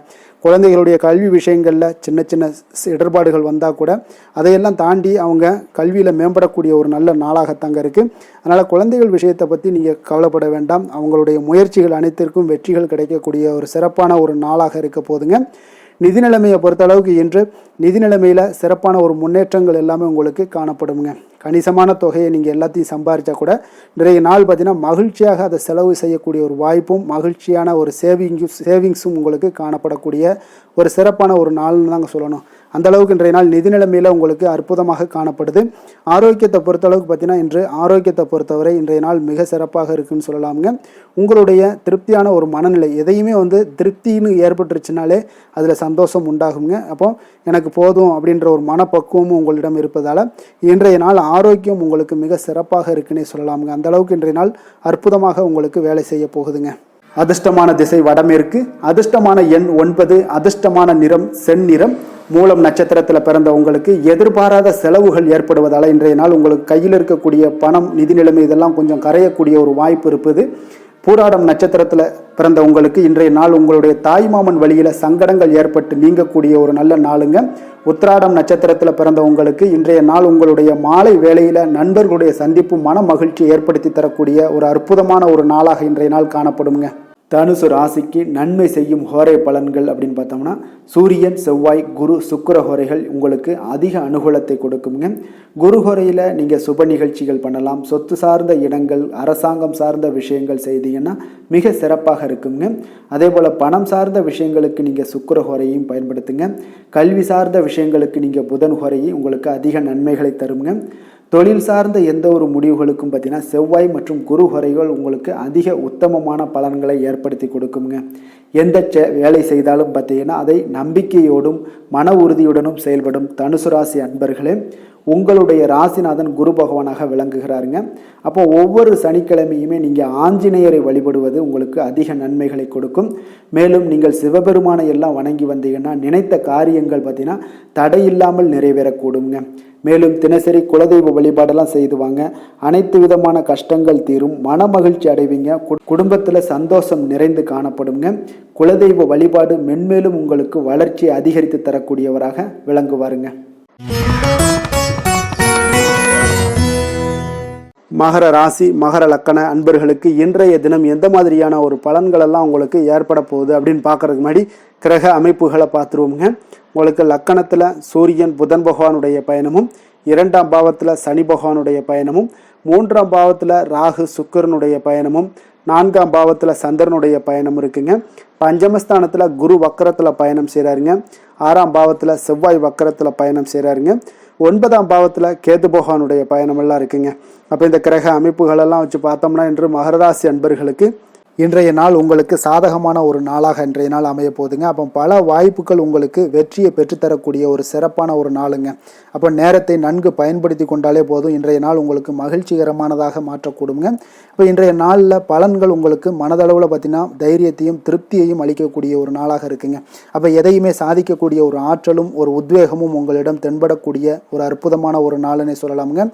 குழந்தைகளுடைய கல்வி விஷயங்களில் சின்ன சின்ன இடர்பாடுகள் வந்தால் கூட அதையெல்லாம் தாண்டி அவங்க கல்வியில் மேம்படக்கூடிய ஒரு நல்ல நாளாகத்தாங்க இருக்குது. அதனால் குழந்தைகள் விஷயத்தை பற்றி நீங்கள் கவலைப்பட வேண்டாம். அவங்களுடைய முயற்சிகள் அனைத்திற்கும் வெற்றிகள் கிடைக்கக்கூடிய ஒரு சிறப்பான ஒரு நாளாக இருக்க போதுங்க. நிதி நிலைமையை பொறுத்த அளவுக்கு இன்று நிதி நிலைமையில் சிறப்பான ஒரு முன்னேற்றங்கள் எல்லாமே உங்களுக்கு காணப்படுங்க. கணிசமான தொகையை நீங்கள் எல்லாத்தையும் சம்பாதிச்சா கூட நிறைய நாள் பார்த்தீங்கன்னா மகிழ்ச்சியாக அதை செலவு செய்யக்கூடிய ஒரு வாய்ப்பும் மகிழ்ச்சியான ஒரு சேவிங்ஸும் உங்களுக்கு காணப்படக்கூடிய ஒரு சிறப்பான ஒரு நாள்னு தாங்க சொல்லணும். அந்த அளவுக்கு இன்றைய நாள் நிதி நிலைமையில் உங்களுக்கு அற்புதமாக காணப்படுது. ஆரோக்கியத்தை பொறுத்தளவுக்கு பார்த்தீங்கன்னா இன்று ஆரோக்கியத்தை பொறுத்தவரை இன்றைய நாள் மிக சிறப்பாக இருக்குன்னு சொல்லலாமுங்க. உங்களுடைய திருப்தியான ஒரு மனநிலை எதையுமே திருப்தின்னு ஏற்பட்டுருச்சுனாலே அதில் சந்தோஷம் உண்டாகுங்க. அப்போ எனக்கு போதும் அப்படின்ற ஒரு மனப்பக்குவமும் உங்களிடம் இருப்பதால் இன்றைய நாள் ஆரோக்கியம் உங்களுக்கு மிக சிறப்பாக இருக்குன்னே சொல்லலாமுங்க. அந்த அளவுக்கு இன்றைய நாள் அற்புதமாக உங்களுக்கு வேலை செய்ய போகுதுங்க. அதிர்ஷ்டமான திசை வடமேற்கு, அதிர்ஷ்டமான எண் 9, அதிர்ஷ்டமான நிறம் செந்நிறம். மூலம் நட்சத்திரத்தில் பிறந்த உங்களுக்கு எதிர்பாராத செலவுகள் ஏற்படுவதால் இன்றைய நாள் உங்களுக்கு கையில் இருக்கக்கூடிய பணம் நிதி நிலைமை இதெல்லாம் கொஞ்சம் கரையக்கூடிய ஒரு வாய்ப்பு இருப்பது. பூராடம் நட்சத்திரத்தில் பிறந்த உங்களுக்கு இன்றைய நாள் உங்களுடைய தாய்மாமன் வழியில் சங்கடங்கள் ஏற்பட்டு நீங்கக்கூடிய ஒரு நல்ல நாளுங்க. உத்திராடம் நட்சத்திரத்தில் பிறந்த உங்களுக்கு இன்றைய நாள் உங்களுடைய மாலை வேளையில் நண்பர்களுடைய சந்திப்பு மன மகிழ்ச்சி ஏற்படுத்தி தரக்கூடிய ஒரு அற்புதமான ஒரு நாளாக இன்றைய நாள் காணப்படுங்க. தனுசு ராசிக்கு நன்மை செய்யும் ஹோரை பலன்கள் அப்படின்னு பார்த்தோம்னா சூரியன், செவ்வாய், குரு, சுக்கிர ஹோரைகள் உங்களுக்கு அதிக அனுகூலத்தை கொடுக்குங்க. குரு ஹோரையில் நீங்கள் சுப நிகழ்ச்சிகள் பண்ணலாம். சொத்து சார்ந்த இடங்கள், அரசாங்கம் சார்ந்த விஷயங்கள் செய்தீங்கன்னா மிக சிறப்பாக இருக்குங்க. அதே போல் பணம் சார்ந்த விஷயங்களுக்கு நீங்கள் சுக்கிர ஹோரையும் பயன்படுத்துங்க. கல்வி சார்ந்த விஷயங்களுக்கு நீங்கள் புதன் ஹோரையும் உங்களுக்கு அதிக நன்மைகளை தருங்க. தொழில் சார்ந்த எந்த ஒரு முடிவுகளுக்கும் பார்த்தீங்கன்னா செவ்வாய் மற்றும் குரு ஹோரைகள் உங்களுக்கு அதிக உத்தமமான பலன்களை ஏற்படுத்தி கொடுக்குங்க. எந்த வேலை செய்தாலும் பார்த்தீங்கன்னா அதை நம்பிக்கையோடும் மன உறுதியுடனும் செயல்படும் தனுசு ராசி அன்பர்களே, உங்களுடைய ராசிநாதன் குரு பகவானாக விளங்குகிறாருங்க. அப்போ ஒவ்வொரு சனிக்கிழமையுமே நீங்கள் ஆஞ்சநேயரை வழிபடுவது உங்களுக்கு அதிக நன்மைகளை கொடுக்கும். மேலும் நீங்கள் சிவபெருமானை எல்லாம் வணங்கி வந்தீங்கன்னா நினைத்த காரியங்கள் பார்த்தீங்கன்னா தடையில்லாமல் நிறைவேறக்கூடுங்க. மேலும் தினசரி குலதெய்வ வழிபாடெல்லாம் செய்துவாங்க. அனைத்து விதமான கஷ்டங்கள் தீரும், மன மகிழ்ச்சி அடைவீங்க, குடும்பத்தில் சந்தோஷம் நிறைந்து காணப்படுங்க. குலதெய்வ வழிபாடு மென்மேலும் உங்களுக்கு வளர்ச்சி அதிகரித்து தரக்கூடியவராக விளங்குவாருங்க. மகர ராசி மகர லக்கண அன்பர்களுக்கு இன்றைய தினம் எந்த மாதிரியான ஒரு பலன்கள் எல்லாம் உங்களுக்கு ஏற்பட போகுது அப்படின்னு பார்க்கறதுக்கு முன்னாடி கிரக அமைப்புகளை பார்த்துருவோங்க. உங்களுக்கு லக்கணத்தில் சூரியன் புதன் பகவானுடைய பயணமும், 2ஆம் பாவத்தில் சனி பகவானுடைய பயணமும், 3ஆம் பாவத்தில் ராகு சுக்கிரனுடைய பயணமும், 4ஆம் பாவத்தில் சந்திரனுடைய பயணம் இருக்குங்க. பஞ்சமஸ்தானத்தில் குரு வக்கரத்தில் பயணம் செய்கிறாருங்க. 6ஆம் பாவத்தில் செவ்வாய் வக்கரத்தில் பயணம் செய்கிறாருங்க. 9ஆம் பாவத்தில் கேது பகவானுடைய பயணமெல்லாம் இருக்குங்க. அப்போ இந்த கிரக அமைப்புகளெல்லாம் வச்சு பார்த்தோம்னா இன்று மகராசி அன்பர்களுக்கு இன்றைய நாள் உங்களுக்கு சாதகமான ஒரு நாளாக இன்றைய நாள் அமைய போகுதுங்க. அப்போ பல வாய்ப்புகள் உங்களுக்கு வெற்றியை பெற்றுத்தரக்கூடிய ஒரு சிறப்பான ஒரு நாளுங்க. அப்போ நேரத்தை நன்கு பயன்படுத்தி கொண்டாலே போதும், இன்றைய நாள் உங்களுக்கு மகிழ்ச்சிகரமானதாக மாற்றக்கூடுங்க. இப்போ இன்றைய நாளில் பலன்கள் உங்களுக்கு மனதளவில் பார்த்தீங்கன்னா தைரியத்தையும் திருப்தியையும் அளிக்கக்கூடிய ஒரு நாளாக இருக்குங்க. அப்போ எதையுமே சாதிக்கக்கூடிய ஒரு ஆற்றலும் ஒரு உத்வேகமும் உங்களிடம் தென்படக்கூடிய ஒரு அற்புதமான ஒரு நாளுன்னே சொல்லலாமுங்க.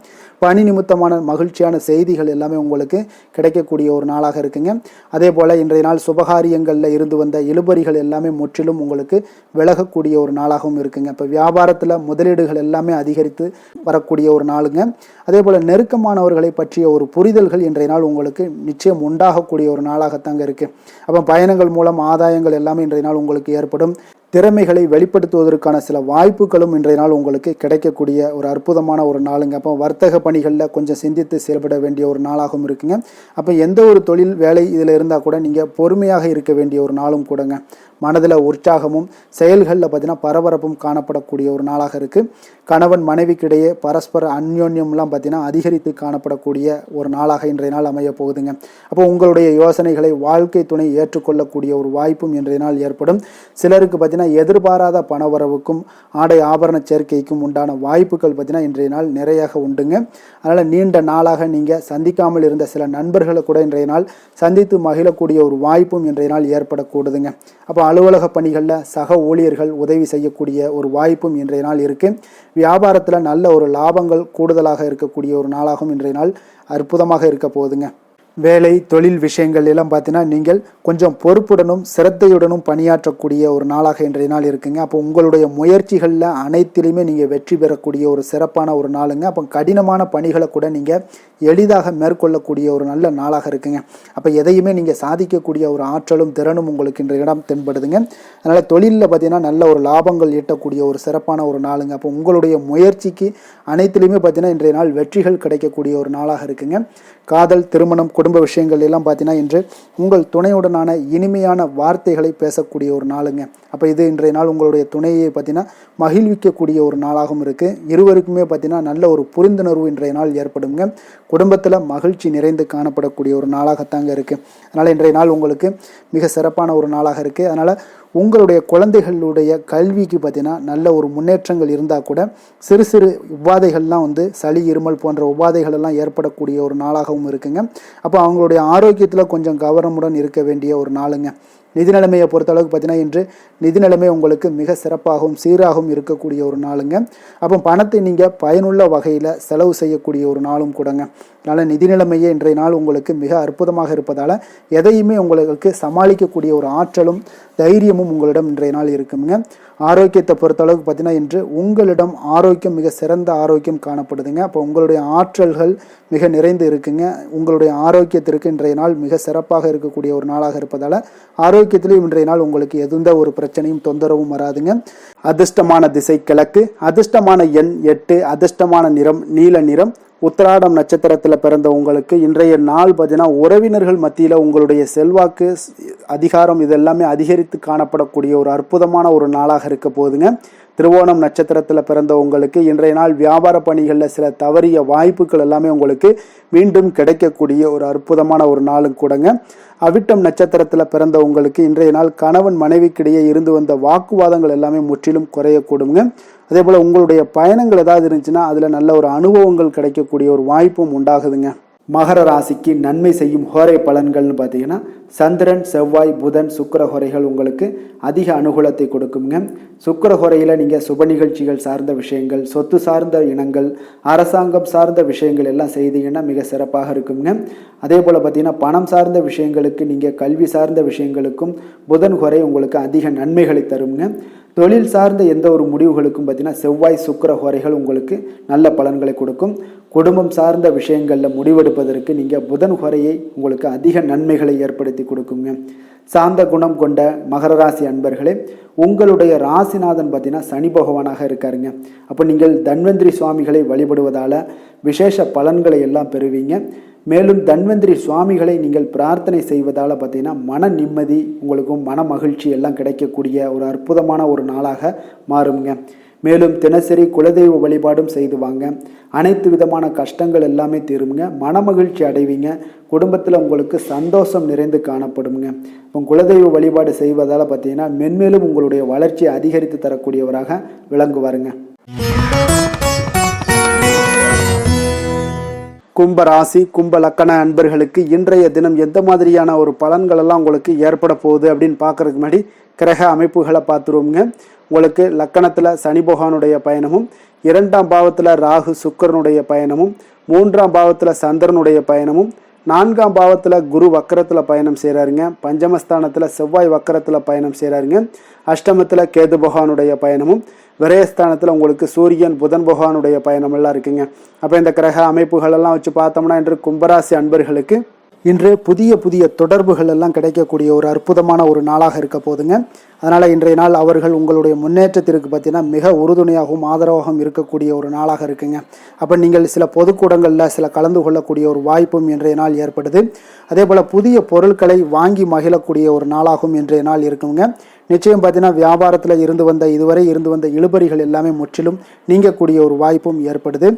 பணி நிமித்தமான மகிழ்ச்சியான செய்திகள் எல்லாமே உங்களுக்கு கிடைக்கக்கூடிய ஒரு நாளாக இருக்குங்க. அதே போல் இன்றைய நாள் சுபகாரியங்களில் இருந்து வந்த இழுபறிகள் எல்லாமே முற்றிலும் உங்களுக்கு விலகக்கூடிய ஒரு நாளாகவும் இருக்குங்க. இப்போ வியாபாரத்தில் முதலீடுகள் எல்லாமே அதிகரித்து வரக்கூடிய ஒரு நாளுங்க. அதே போல் நெருக்கமானவர்களை பற்றிய ஒரு புரிதல்கள் இன்றைய நாள் உங்களுக்கு நிச்சயம் உண்டாகக்கூடிய ஒரு நாளாகத்தாங்க இருக்குது. அப்போ பயணங்கள் மூலம் ஆதாயங்கள் எல்லாமே இன்றைய நாள் உங்களுக்கு ஏற்படும். திறமைகளை வெளிப்படுத்துவதற்கான சில வாய்ப்புகளும் இன்றைய நாள் உங்களுக்கு கிடைக்கக்கூடிய ஒரு அற்புதமான ஒரு நாளுங்க. அப்போ வர்த்தக பணிகளில் கொஞ்சம் சிந்தித்து செயல்பட வேண்டிய ஒரு நாளாகவும் இருக்குங்க. அப்போ எந்த ஒரு தொழில் வேலை இதில் இருந்தால் கூட நீங்கள் பொறுமையாக இருக்க வேண்டிய ஒரு நாளும் கூடங்க. மனதில் உற்சாகமும் செயல்களில் பார்த்தீங்கன்னா பரபரப்பும் காணப்படக்கூடிய ஒரு நாளாக இருக்குது. கணவன் மனைவிக்கிடையே பரஸ்பர அந்யோன்யம்லாம் பார்த்தீங்கன்னா அதிகரித்து காணப்படக்கூடிய ஒரு நாளாக இன்றைய நாள் அமைய போகுதுங்க. அப்போ உங்களுடைய யோசனைகளை வாழ்க்கை துணை ஏற்றுக்கொள்ளக்கூடிய ஒரு வாய்ப்பும் இன்றைய நாள் ஏற்படும். சிலருக்கு பார்த்தீங்கன்னா எதிர்பாராத பணவரவுக்கும் ஆடை ஆபரண சேர்க்கைக்கும் உண்டான வாய்ப்புகள் பார்த்தீங்கன்னா இன்றைய நாள் நிறையாக உண்டுங்க. அதனால் நீண்ட நாளாக நீங்கள் சந்திக்காமல் இருந்த சில நண்பர்களை கூட இன்றைய நாள் சந்தித்து மகிழக்கூடிய ஒரு வாய்ப்பும் இன்றைய நாள் ஏற்படக்கூடுதுங்க. அப்போ அலுவலக பணிகளில் சக ஊழியர்கள் உதவி செய்யக்கூடிய ஒரு வாய்ப்பும் இன்றைய நாள் இருக்குது. வியாபாரத்தில் நல்ல ஒரு லாபங்கள் கூடுதலாக இருக்கக்கூடிய ஒரு நாளாகவும் இன்றைய நாள் அற்புதமாக இருக்க போகுதுங்க. வேலை தொழில் விஷயங்கள் எல்லாம் பார்த்தீங்கன்னா நீங்கள் கொஞ்சம் பொறுப்புடனும் சிரத்தையுடனும் பணியாற்றக்கூடிய ஒரு நாளாக இன்றைய நாள் இருக்குங்க. அப்போ உங்களுடைய முயற்சிகளில் அனைத்திலுமே நீங்கள் வெற்றி பெறக்கூடிய ஒரு சிறப்பான ஒரு நாளுங்க. அப்போ கடினமான பணிகளை கூட நீங்கள் எளிதாக மேற்கொள்ளக்கூடிய ஒரு நல்ல நாளாக இருக்குங்க. அப்போ எதையுமே நீங்கள் சாதிக்கக்கூடிய ஒரு ஆற்றலும் திறனும் உங்களுக்கு இன்றைய இடம் தென்படுதுங்க. அதனால் தொழிலில் பார்த்தீங்கன்னா நல்ல ஒரு லாபங்கள் ஈட்டக்கூடிய ஒரு சிறப்பான ஒரு நாளுங்க. அப்போ உங்களுடைய முயற்சிக்கு அனைத்திலுமே பார்த்தீங்கன்னா இன்றைய நாள் வெற்றிகள் கிடைக்கக்கூடிய ஒரு நாளாக இருக்குங்க. காதல், திருமணம், குடும்ப விஷயங்கள் எல்லாம் பார்த்தீங்கன்னா இன்று உங்கள் துணையுடனான இனிமையான வார்த்தைகளை பேசக்கூடிய ஒரு நாளுங்க. அப்போ இது இன்றைய நாள் உங்களுடைய துணையை பார்த்தீங்கன்னா மகிழ்விக்கக்கூடிய ஒரு நாளாகவும் இருக்குது. இருவருக்குமே பார்த்தீங்கன்னா நல்ல ஒரு புரிந்துணர்வு இன்றைய நாள் ஏற்படுங்க. குடும்பத்தில் மகிழ்ச்சி நிறைந்து காணப்படக்கூடிய ஒரு நாளாகத்தாங்க இருக்குது. அதனால் இன்றைய நாள் உங்களுக்கு மிக சிறப்பான ஒரு நாளாக இருக்குது. அதனால் உங்களுடைய குழந்தைகளுடைய கல்விக்கு பார்த்தீங்கன்னா நல்ல ஒரு முன்னேற்றங்கள் இருந்தால் கூட சிறு சிறு உபாதைகள்லாம் சளி, இருமல் போன்ற உபாதைகள் எல்லாம் ஏற்படக்கூடிய ஒரு நாளாகவும் இருக்குங்க. அப்போ அவங்களுடைய ஆரோக்கியத்தில் கொஞ்சம் கவனமுடன் இருக்க வேண்டிய ஒரு நாளுங்க. நிதி நிலைமையை பொறுத்தளவுக்கு பார்த்தீங்கன்னா இன்று நிதி நிலைமை உங்களுக்கு மிக சிறப்பாகவும் சீராகவும் இருக்கக்கூடிய ஒரு நாளுங்க. அப்போ பணத்தை நீங்கள் பயனுள்ள வகையில் செலவு செய்யக்கூடிய ஒரு நாளும் கூடங்க. அதனால் நிதி நிலைமையே இன்றைய நாள் உங்களுக்கு மிக அற்புதமாக இருப்பதால் எதையுமே உங்களுக்கு சமாளிக்கக்கூடிய ஒரு ஆற்றலும் தைரியமும் உங்களிடம் இன்றைய நாள் இருக்குங்க. ஆரோக்கியத்தை பொறுத்தளவுக்கு பார்த்தீங்கன்னா இன்று உங்களிடம் ஆரோக்கியம் மிக சிறந்த ஆரோக்கியம் காணப்படுதுங்க. அப்போ உங்களுடைய ஆற்றல்கள் மிக நிறைந்து இருக்குங்க. உங்களுடைய ஆரோக்கியத்திற்கு இன்றைய நாள் மிக சிறப்பாக இருக்கக்கூடிய ஒரு நாளாக இருப்பதால் ஆரோக்கியத்திலையும் இன்றைய நாள் உங்களுக்கு எந்த ஒரு பிரச்சனையும் தொந்தரவும் வராதுங்க. அதிர்ஷ்டமான திசை கிழக்கு, அதிர்ஷ்டமான எண் 8, அதிர்ஷ்டமான நிறம் நீல நிறம். உத்திராடம் நட்சத்திரத்தில் பிறந்த உங்களுக்கு இன்றைய நாள் பார்த்தீங்கன்னா உறவினர்கள் மத்தியில் உங்களுடைய செல்வாக்கு அதிகாரம் இதெல்லாமே அதிகரித்து காணப்படக்கூடிய ஒரு அற்புதமான ஒரு நாளாக இருக்க போகுதுங்க. திருவோணம் நட்சத்திரத்தில் பிறந்த உங்களுக்கு இன்றைய நாள் வியாபார பணிகளில் சில தவறிய வாய்ப்புகள் எல்லாமே உங்களுக்கு மீண்டும் கிடைக்கக்கூடிய ஒரு அற்புதமான ஒரு நாளும் கூடங்க. அவிட்டம் நட்சத்திரத்தில் பிறந்த உங்களுக்கு இன்றைய நாள் கணவன் மனைவிக்கிடையே இருந்து வந்த வாக்குவாதங்கள் எல்லாமே முற்றிலும் குறையக்கூடுங்க. அதே போல் உங்களுடைய பயணங்கள் ஏதாவது இருந்துச்சுன்னா அதில் நல்ல ஒரு அனுபவங்கள் கிடைக்கக்கூடிய ஒரு வாய்ப்பும் உண்டாகுதுங்க. மகர ராசிக்கு நன்மை செய்யும் ஹோரை பலன்கள்னு பார்த்தீங்கன்னா சந்திரன், செவ்வாய், புதன், சுக்கிர ஹோரைகள் உங்களுக்கு அதிக அனுகூலத்தை கொடுக்குங்க. சுக்கிர ஹோரையில் நீங்கள் சுப நிகழ்ச்சிகள் சார்ந்த விஷயங்கள், சொத்து சார்ந்த இனங்கள், அரசாங்கம் சார்ந்த விஷயங்கள் எல்லாம் செய்தீங்கன்னா மிக சிறப்பாக இருக்குங்க. அதே போல் பார்த்தீங்கன்னா பணம் சார்ந்த விஷயங்களுக்கு, நீங்கள் கல்வி சார்ந்த விஷயங்களுக்கும் புதன் ஹோரை உங்களுக்கு அதிக நன்மைகளை தருங்க. தொழில் சார்ந்த எந்த ஒரு முடிவுகளுக்கும் பார்த்தீங்கன்னா செவ்வாய், சுக்கிர ஹோரைகள் உங்களுக்கு நல்ல பலன்களை கொடுக்கும். குடும்பம் சார்ந்த விஷயங்களில் முடிவெடுப்பதற்கு நீங்கள் புதன் ஹோரையை உங்களுக்கு அதிக நன்மைகளை ஏற்படுத்தி கொடுக்குங்க. சாந்த குணம் கொண்ட மகர ராசி அன்பர்களே, உங்களுடைய ராசிநாதன் பார்த்தீங்கன்னா சனி பகவானாக இருக்காருங்க. அப்போ நீங்கள் தன்வந்திரி சுவாமிகளை வழிபடுவதால் விசேஷ பலன்களை எல்லாம் பெறுவீங்க. மேலும் தன்வந்திரி சுவாமிகளை நீங்கள் பிரார்த்தனை செய்வதால் பார்த்தீங்கன்னா மன நிம்மதி உங்களுக்கும் மன மகிழ்ச்சி எல்லாம் கிடைக்கக்கூடிய ஒரு அற்புதமான ஒரு நாளாக மாறுங்க. மேலும் தினசரி குலதெய்வ வழிபாடும் செய்து வாங்க. அனைத்து விதமான கஷ்டங்கள் எல்லாமே தீருங்க. மன மகிழ்ச்சி அடைவீங்க. குடும்பத்தில் உங்களுக்கு சந்தோஷம் நிறைந்து காணப்படுங்க. இப்போ குலதெய்வ வழிபாடு செய்வதால் பார்த்தீங்கன்னா மென்மேலும் உங்களுடைய வளர்ச்சியை அதிகரித்து தரக்கூடியவராக விளங்குவாருங்க. கும்ப ராசி, கும்ப லக்கண அன்பர்களுக்கு இன்றைய தினம் எந்த மாதிரியான ஒரு பலன்கள் எல்லாம் உங்களுக்கு ஏற்பட போகுது அப்படின்னு பார்க்கறதுக்கு முன்னாடி கிரக அமைப்புகளை பார்த்துருவோங்க. உங்களுக்கு லக்கணத்தில் சனி பகவானுடைய பயணமும், 2ஆம் பாவத்தில் ராகு சுக்கிரனுடைய பயணமும், 3ஆம் பாவத்தில் சந்திரனுடைய பயணமும், 4ஆம் பாவத்தில் குரு வக்கரத்தில் பயணம் செய்கிறாருங்க. பஞ்சமஸ்தானத்தில் செவ்வாய் வக்கரத்தில் பயணம் செய்கிறாருங்க. அஷ்டமத்தில் கேது பகவானுடைய பயணமும், விரயஸ்தானத்தில் உங்களுக்கு சூரியன் புதன் பகவானுடைய பயணம் எல்லாம் இருக்குங்க. அப்போ இந்த கிரக அமைப்புகள் எல்லாம் வச்சு பார்த்தோம்னா இன்று கும்பராசி அன்பர்களுக்கு இன்று புதிய புதிய தொடர்புகள் எல்லாம் கிடைக்கக்கூடிய ஒரு அற்புதமான ஒரு நாளாக இருக்க போதுங்க. அதனால் இன்றைய நாள் அவர்கள் உங்களுடைய முன்னேற்றத்திற்கு பார்த்தீங்கன்னா மிக உறுதுணையாகவும் ஆதரவாகவும் இருக்கக்கூடிய ஒரு நாளாக இருக்குங்க. அப்போ நீங்கள் சில பொதுக்கூடங்களில் சில கலந்து கொள்ளக்கூடிய ஒரு வாய்ப்பும் இன்றைய நாள் ஏற்படுது. அதே போல் புதிய பொருட்களை வாங்கி மகிழக்கூடிய ஒரு நாளாகவும் இன்றைய நாள் இருக்குங்க. நிச்சயம் பார்த்தீங்கன்னா வியாபாரத்தில் இதுவரை இருந்து வந்த இழுபறிகள் எல்லாமே முற்றிலும் நீங்கக்கூடிய ஒரு வாய்ப்பும் ஏற்படுது.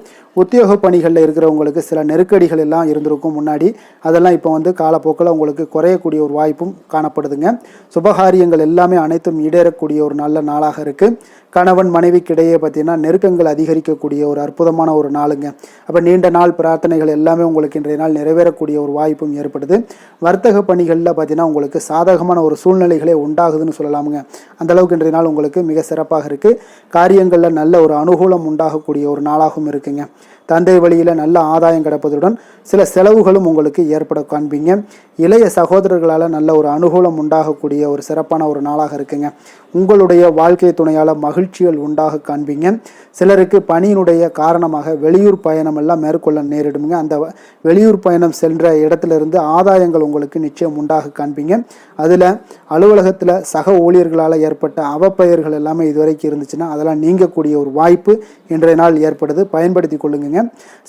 உத்தியோக பணிகளில் இருக்கிறவங்களுக்கு சில நெருக்கடிகள் எல்லாம் இருந்திருக்கும் முன்னாடி, அதெல்லாம் இப்போ காலப்போக்கில் உங்களுக்கு குறையக்கூடிய ஒரு வாய்ப்பும் காணப்படுதுங்க. சுபகாரியங்கள் எல்லாமே அனைத்தும் ஈடேறக்கூடிய ஒரு நல்ல நாளாக இருக்குது. கணவன் மனைவிக்கிடையே பார்த்தீங்கன்னா நெருக்கங்கள் அதிகரிக்கக்கூடிய ஒரு அற்புதமான ஒரு நாளுங்க. அப்போ நீண்ட நாள் பிரார்த்தனைகள் எல்லாமே உங்களுக்கு இன்றைய நாள் நிறைவேறக்கூடிய ஒரு வாய்ப்பும் ஏற்படுது. வர்த்தக பணிகளில் பார்த்தீங்கன்னா உங்களுக்கு சாதகமான ஒரு சூழ்நிலைகளே உண்டாகுதுன்னு சொல்லலாமுங்க. அந்தளவுக்கு இன்றைய நாள் உங்களுக்கு மிக சிறப்பாக இருக்குது. காரியங்களில் நல்ல ஒரு அனுகூலம் உண்டாகக்கூடிய ஒரு நாளாகவும் இருக்குங்க. தந்தை வழியில் நல்ல ஆதாயம் கிடைப்பதுடன் சில செலவுகளும் உங்களுக்கு ஏற்பட காண்பீங்க. இளைய சகோதரர்களால் நல்ல ஒரு அனுகூலம் உண்டாகக்கூடிய ஒரு சிறப்பான ஒரு நாளாக இருக்குங்க. உங்களுடைய வாழ்க்கை துணையால் மகிழ்ச்சிகள் உண்டாக காண்பீங்க. சிலருக்கு பணியினுடைய காரணமாக வெளியூர் பயணம் எல்லாம் மேற்கொள்ள நேரிடுங்க. அந்த வெளியூர் பயணம் சென்ற இடத்திலிருந்து ஆதாயங்கள் உங்களுக்கு நிச்சயம் உண்டாக காண்பீங்க. அதில் அலுவலகத்தில் சக ஊழியர்களால் ஏற்பட்ட அவப்பெயர்கள் எல்லாமே இதுவரைக்கும் இருந்துச்சுன்னா அதெல்லாம் நீங்கக்கூடிய ஒரு வாய்ப்பு இன்றைய நாள் ஏற்படுது. பயன்படுத்தி கொள்ளுங்க.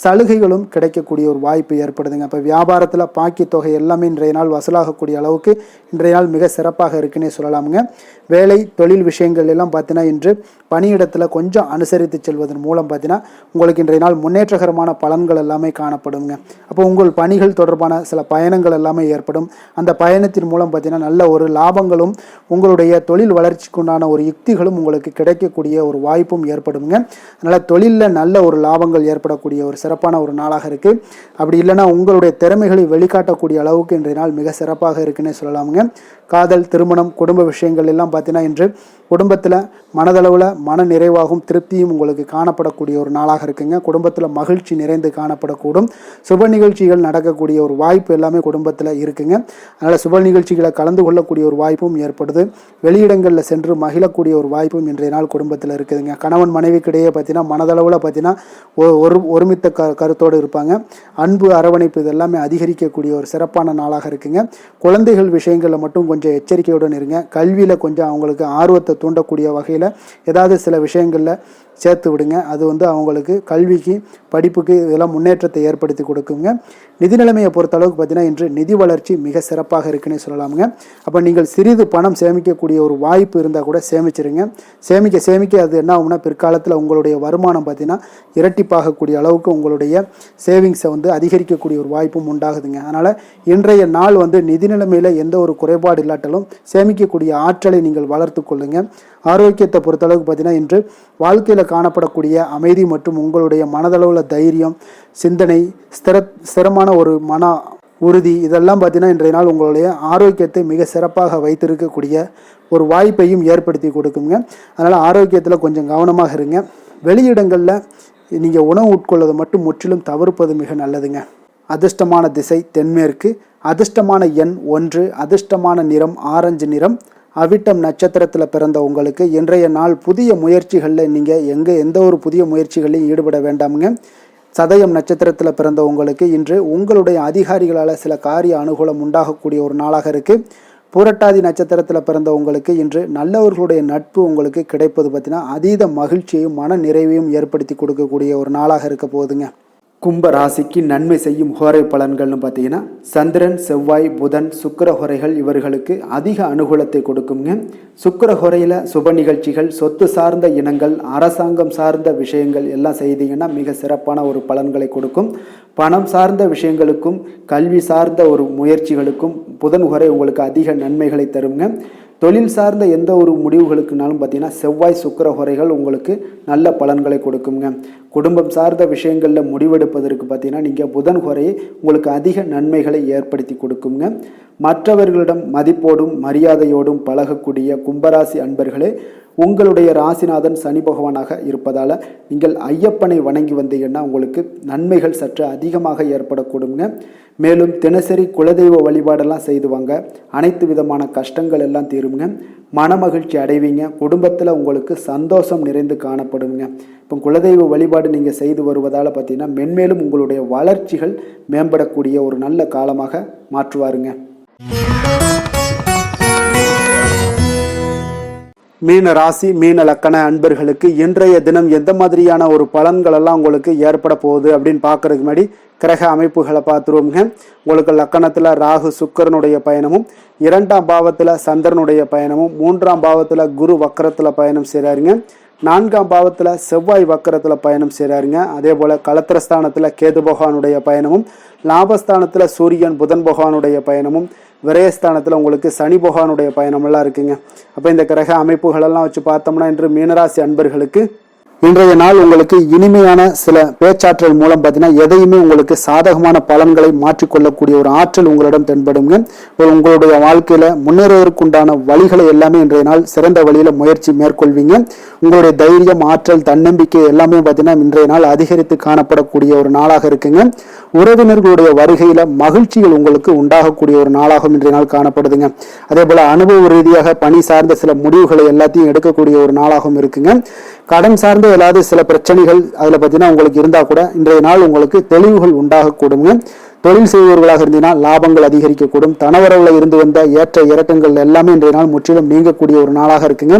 சலுகைகளும் கிடைக்கக்கூடிய ஒரு வாய்ப்பு ஏற்படுதுங்க. இப்போ வியாபாரத்தில் பாக்கி தொகை எல்லாமே இன்றைய நாள் வசூலாகக்கூடிய அளவுக்கு இன்றைய நாள் மிக சிறப்பாக இருக்குன்னே சொல்லலாமுங்க. வேலை தொழில் விஷயங்கள் எல்லாம் பார்த்தீங்கன்னா இன்று பணியிடத்தில் கொஞ்சம் அனுசரித்து செல்வதன் மூலம் பார்த்தீங்கன்னா உங்களுக்கு இன்றைய நாள் முன்னேற்றகரமான பலன்கள் எல்லாமே காணப்படுங்க. அப்போ உங்கள் பணிகள் தொடர்பான சில பயணங்கள் எல்லாமே ஏற்படும். அந்த பயணத்தின் மூலம் பார்த்தீங்கன்னா நல்ல ஒரு லாபங்களும் உங்களுடைய தொழில் வளர்ச்சிக்குண்டான ஒரு யுக்திகளும் உங்களுக்கு கிடைக்கக்கூடிய ஒரு வாய்ப்பும் ஏற்படுங்க. அதனால் தொழிலில் நல்ல ஒரு லாபங்கள் ஏற்படக்கூடிய ஒரு சிறப்பான ஒரு நாளாக இருக்குது. அப்படி இல்லைன்னா உங்களுடைய திறமைகளை வெளிக்காட்டக்கூடிய அளவுக்கு இன்றைய நாள் மிக சிறப்பாக இருக்குன்னே சொல்லலாமுங்க. காதல், திருமணம், குடும்ப விஷயங்கள் எல்லாம் பார்த்தீங்கன்னா இன்று குடும்பத்தில் மனதளவில் மன நிறைவாகவும் திருப்தியும் உங்களுக்கு காணப்படக்கூடிய ஒரு நாளாக இருக்குங்க. குடும்பத்தில் மகிழ்ச்சி நிறைந்து காணப்படக்கூடும். சுப நிகழ்ச்சிகள் நடக்கக்கூடிய ஒரு வாய்ப்பு எல்லாமே குடும்பத்தில் இருக்குங்க. அதனால் சுப நிகழ்ச்சிகளை கலந்து கொள்ளக்கூடிய ஒரு வாய்ப்பும் ஏற்படுது. வெளியிடங்களில் சென்று மகிழக்கூடிய ஒரு வாய்ப்பும் இன்றைய நாள் குடும்பத்தில் இருக்குதுங்க. கணவன் மனைவிக்கிடையே பார்த்தீங்கன்னா மனதளவில் பார்த்தீங்கன்னா ஒருமித்த கருத்தோடு இருப்பாங்க. அன்பு, அரவணைப்பு இதெல்லாமே அதிகரிக்கக்கூடிய ஒரு சிறப்பான நாளாக இருக்குங்க. குழந்தைகள் விஷயங்களில் மட்டும் கொஞ்சம் எச்சரிக்கையுடன் இருங்க. கல்வியில் கொஞ்சம் அவங்களுக்கு ஆர்வத்தை தூண்டக்கூடிய வகையில் ஏதாவது சில விஷயங்களில் சேர்த்து விடுங்க. அது அவங்களுக்கு கல்விக்கு, படிப்புக்கு இதெல்லாம் முன்னேற்றத்தை ஏற்படுத்தி கொடுக்குங்க. நிதி நிலைமையை பொறுத்த அளவுக்கு பார்த்தீங்கன்னா இன்று நிதி வளர்ச்சி மிக சிறப்பாக இருக்குன்னு சொல்லலாமுங்க. அப்போ நீங்கள் சிறிது பணம் சேமிக்கக்கூடிய ஒரு வாய்ப்பு இருந்தால் கூட சேமிச்சிருங்க. சேமிக்க அது என்ன ஆகும்னா பிற்காலத்தில் உங்களுடைய வருமானம் பார்த்தீங்கன்னா இரட்டிப்பாகக்கூடிய அளவுக்கு உங்களுடைய சேவிங்ஸை அதிகரிக்கக்கூடிய ஒரு வாய்ப்பும் உண்டாகுதுங்க. அதனால் இன்றைய நாள் நிதி நிலைமையில் எந்த ஒரு குறைபாடு இல்லாட்டாலும் சேமிக்கக்கூடிய ஆற்றலை நீங்கள் வளர்த்து கொள்ளுங்க. ஆரோக்கியத்தை பொறுத்தளவுக்கு பார்த்தீங்கன்னா இன்று வாழ்க்கையில் காணப்படக்கூடிய அமைதி மற்றும் உங்களுடைய மனதளவில் தைரியம், சிந்தனை, ஸ்திரமான ஒரு மன உறுதி இதெல்லாம் பார்த்தீங்கன்னா இன்றைய நாள் உங்களுடைய ஆரோக்கியத்தை மிக சிறப்பாக வைத்திருக்கக்கூடிய ஒரு வாய்ப்பையும் ஏற்படுத்தி கொடுக்குங்க. அதனால் ஆரோக்கியத்தில் கொஞ்சம் கவனமாக இருங்க. வெளியிடங்களில் நீங்கள் உணவு உட்கொள்வதை மட்டும் முற்றிலும் தவிர்ப்பது மிக நல்லதுங்க. அதிர்ஷ்டமான திசை தென்மேற்கு, அதிர்ஷ்டமான எண் 1, அதிர்ஷ்டமான நிறம் ஆரஞ்சு நிறம். அவிட்டம் நட்சத்திரத்தில் பிறந்த உங்களுக்கு இன்றைய நாள் புதிய முயற்சிகளில் நீங்கள் எந்த ஒரு புதிய முயற்சிகளையும் ஈடுபட வேண்டாமுங்க. சதயம் நட்சத்திரத்தில் பிறந்த உங்களுக்கு இன்று உங்களுடைய அதிகாரிகளால் சில காரிய அனுகூலம் உண்டாகக்கூடிய ஒரு நாளாக இருக்குது. பூரட்டாதி நட்சத்திரத்தில் பிறந்த உங்களுக்கு இன்று நல்லவர்களுடைய நட்பு உங்களுக்கு கிடைப்பது பார்த்தீங்கன்னா அதீத மகிழ்ச்சியையும் மன நிறைவையும் ஏற்படுத்தி கொடுக்கக்கூடிய ஒரு நாளாக இருக்க போகுதுங்க. கும்ப ராசிக்கு நன்மை செய்யும் ஹோரை பலன்கள்னு பார்த்தீங்கன்னா சந்திரன், செவ்வாய், புதன், சுக்கிர ஹோரைகள் இவர்களுக்கு அதிக அனுகூலத்தை கொடுக்குங்க. சுக்கிர ஹோரையில் சுப நிகழ்ச்சிகள், சொத்து சார்ந்த இனங்கள், அரசாங்கம் சார்ந்த விஷயங்கள் எல்லாம் செய்தீங்கன்னா மிக சிறப்பான ஒரு பலன்களை கொடுக்கும். பணம் சார்ந்த விஷயங்களுக்கும் கல்வி சார்ந்த ஒரு முயற்சிகளுக்கும் புதன் ஹோரை உங்களுக்கு அதிக நன்மைகளை தருங்க. தொழில் சார்ந்த எந்த ஒரு முடிவுகளுக்குனாலும் பார்த்தீங்கன்னா செவ்வாய், சுக்கிர ஹோரைகள் உங்களுக்கு நல்ல பலன்களை கொடுக்குங்க. குடும்பம் சார்ந்த விஷயங்களில் முடிவெடுப்பதற்கு பார்த்தீங்கன்னா நீங்கள் புதன் ஹோரையை உங்களுக்கு அதிக நன்மைகளை ஏற்படுத்தி கொடுக்குங்க. மற்றவர்களிடம் மதிப்போடும் மரியாதையோடும் பழகக்கூடிய கும்பராசி அன்பர்களே, உங்களுடைய ராசிநாதன் சனி பகவானாக இருப்பதால் நீங்கள் ஐயப்பனை வணங்கி வந்தீங்கன்னா உங்களுக்கு நன்மைகள் சற்று அதிகமாக ஏற்படக்கூடுங்க. மேலும் தினசரி குலதெய்வ வழிபாடெல்லாம் செய்து வாங்க. அனைத்து விதமான கஷ்டங்கள் எல்லாம் தீருங்க. மனமகிழ்ச்சி அடைவீங்க. குடும்பத்தில் உங்களுக்கு சந்தோஷம் நிறைந்து காணப்படுங்க. இப்போ குலதெய்வ வழிபாடு நீங்கள் செய்து வருவதால் பார்த்தீங்கன்னா மென்மேலும் உங்களுடைய வளர்ச்சிகள் மேம்படக்கூடிய ஒரு நல்ல காலமாக மாற்றுவாருங்க. மீன ராசி, மீன லக்கண அன்பர்களுக்கு இன்றைய தினம் எந்த மாதிரியான ஒரு பலன்கள் எல்லாம் உங்களுக்கு ஏற்பட போகுது அப்படின்னு பார்க்கறதுக்கு முன்னாடி கிரக அமைப்புகளை பார்த்துருவோங்க. உங்களுக்கு லக்கணத்தில் ராகு சுக்கிரனுடைய பயணமும், 2ஆம் பாவத்தில் சந்திரனுடைய பயணமும், 3ஆம் பாவத்தில் குரு வக்கரத்தில் பயணம் செய்கிறாருங்க, 4ஆம் பாவத்தில் செவ்வாய் வக்கரத்தில் பயணம் செய்கிறாருங்க. அதே போல் களத்திரஸ்தானத்தில் கேது பகவானுடைய பயணமும், லாபஸ்தானத்தில் சூரியன் புதன் பகவானுடைய பயணமும், விரயஸ்தானத்தில் உங்களுக்கு சனி பகவானுடைய பயணமெல்லாம் இருக்குங்க. அப்போ இந்த கிரக அமைப்புகளெல்லாம் வச்சு பார்த்தோம்னா இன்று மீனராசி அன்பர்களுக்கு இன்றைய நாள் உங்களுக்கு இனிமையான சில பேச்சாற்றல் மூலம் பார்த்தீங்கன்னா எதையுமே உங்களுக்கு சாதகமான பலன்களை மாற்றிக்கொள்ளக்கூடிய ஒரு ஆற்றல் உங்களிடம் தென்படுங்க. உங்களுடைய வாழ்க்கையில முன்னேறுவதற்குண்டான வழிகளை எல்லாமே இன்றைய நாள் சிறந்த வழியில முயற்சி மேற்கொள்வீங்க. உங்களுடைய தைரியம், ஆற்றல், தன்னம்பிக்கை எல்லாமே பார்த்தீங்கன்னா இன்றைய நாள் அதிகரித்து காணப்படக்கூடிய ஒரு நாளாக இருக்குங்க. உறவினர்களுடைய வருகையில மகிழ்ச்சிகள் உங்களுக்கு உண்டாகக்கூடிய ஒரு நாளாகவும் இன்றைய நாள் காணப்படுதுங்க. அதே போல அனுபவ ரீதியாக பணி சார்ந்த சில முடிவுகளை எல்லாத்தையும் எடுக்கக்கூடிய ஒரு நாளாகவும் இருக்குங்க. கடன் சார்ந்த ஏதாவது சில பிரச்சனைகள் அதில் பார்த்தீங்கன்னா உங்களுக்கு இருந்தால் கூட இன்றைய நாள் உங்களுக்கு தெளிவுகள் உண்டாகக்கூடுங்க. தொழில் செய்பவர்களாக இருந்தீங்கன்னா லாபங்கள் அதிகரிக்கக்கூடும். தனவரவில் இருந்து வந்த ஏற்ற இறக்கங்கள் எல்லாமே இன்றைய நாள் முற்றிலும் நீங்கக்கூடிய ஒரு நாளாக இருக்குங்க.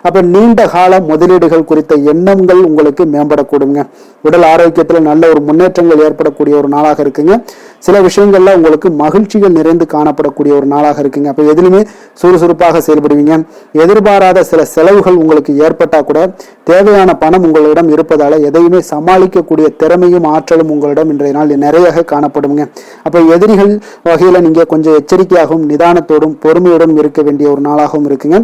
அப்போ நீண்ட கால முதலீடுகள் குறித்த எண்ணங்கள் உங்களுக்கு மேம்படக்கூடுங்க. உடல் ஆரோக்கியத்தில் நல்ல ஒரு முன்னேற்றங்கள் ஏற்படக்கூடிய ஒரு நாளாக இருக்குங்க. சில விஷயங்கள்ல உங்களுக்கு மகிழ்ச்சிகள் நிறைந்து காணப்படக்கூடிய ஒரு நாளாக இருக்குங்க. அப்போ எதிலுமே சுறுசுறுப்பாக செயல்படுவீங்க. எதிர்பாராத சில செலவுகள் உங்களுக்கு ஏற்பட்டா கூட தேவையான பணம் உங்களிடம் இருப்பதால எதையுமே சமாளிக்கக்கூடிய திறமையும் ஆற்றலும் உங்களிடம் இன்றைய நாள் நிறைய காணப்படுங்க. அப்போ எதிரிகள் வகையில நீங்க கொஞ்சம் எச்சரிக்கையாகவும் நிதானத்தோடும் பொறுமையோடும் இருக்க வேண்டிய ஒரு நாளாகவும் இருக்குங்க.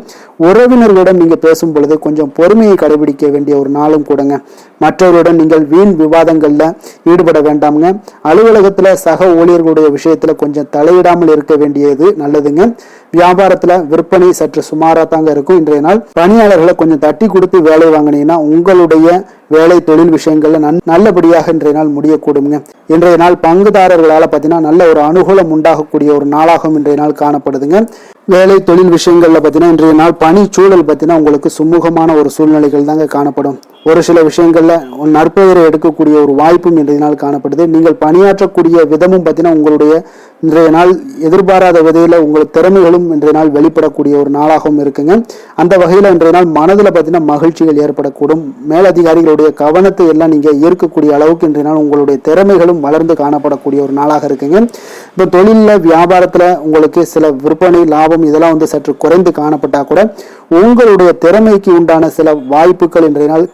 உறவினர்களிடம் நீங்க பேசும் பொழுது கொஞ்சம் பொறுமையை கடைபிடிக்க வேண்டிய ஒரு நாளும் கூடங்க. மற்றவருடன் நீங்கள் வீண் விவாதங்கள்ல ஈடுபட வேண்டாமுங்க. அலுவலகத்துல சக ஊழியர்களுடைய விஷயத்துல கொஞ்சம் தலையிடாமல் இருக்க வேண்டியது நல்லதுங்க. வியாபாரத்துல விற்பனை சற்று சுமாரா தாங்க இருக்கும். இன்றைய நாள் பணியாளர்களை கொஞ்சம் தட்டி கொடுத்து வேலை வாங்கினீங்கன்னா உங்களுடைய வேலை தொழில் விஷயங்கள்ல நல்லபடியாக இன்றைய நாள் முடியக்கூடுங்க. இன்றைய நாள் பங்குதாரர்களால பார்த்தீங்கன்னா நல்ல ஒரு அனுகூலம் உண்டாகக்கூடிய ஒரு நாளாகவும் இன்றைய நாள் காணப்படுதுங்க. வேலை தொழில் விஷயங்கள்ல பார்த்தீங்கன்னா இன்றைய நாள் பணி சூழல் பார்த்தீங்கன்னா உங்களுக்கு சுமூகமான ஒரு சூழ்நிலைகள் தாங்க காணப்படும். ஒரு சில விஷயங்கள்ல நற்பெயரை எடுக்கக்கூடிய ஒரு வாய்ப்பும் இன்றைய நாள் காணப்படுது. நீங்கள் பணியாற்றக்கூடிய விதமும் பார்த்தீங்கன்னா உங்களுடைய இன்றைய நாள் எதிர்பாராத விதையில உங்கள் திறமைகளும் இன்றைய நாள் வெளிப்படக்கூடிய ஒரு நாளாகவும் இருக்குங்க. அந்த வகையில இன்றைய நாள் மனதில் பார்த்தீங்கன்னா மகிழ்ச்சிகள் ஏற்படக்கூடும். மேலதிகாரிகளுடைய கவனத்தை எல்லாம் நீங்க ஈர்க்கக்கூடிய அளவுக்கு இன்றைய நாள் உங்களுடைய திறமைகளும் வளர்ந்து காணப்படக்கூடிய ஒரு நாளாக இருக்குங்க. இப்போ தொழிலில் வியாபாரத்துல உங்களுக்கு சில விற்பனை லாபம் இதெல்லாம் சற்று குறைந்து காணப்பட்டா கூட உங்களுடைய திறமைக்கு உண்டான சில வாய்ப்புகள் இன்றைய நாள்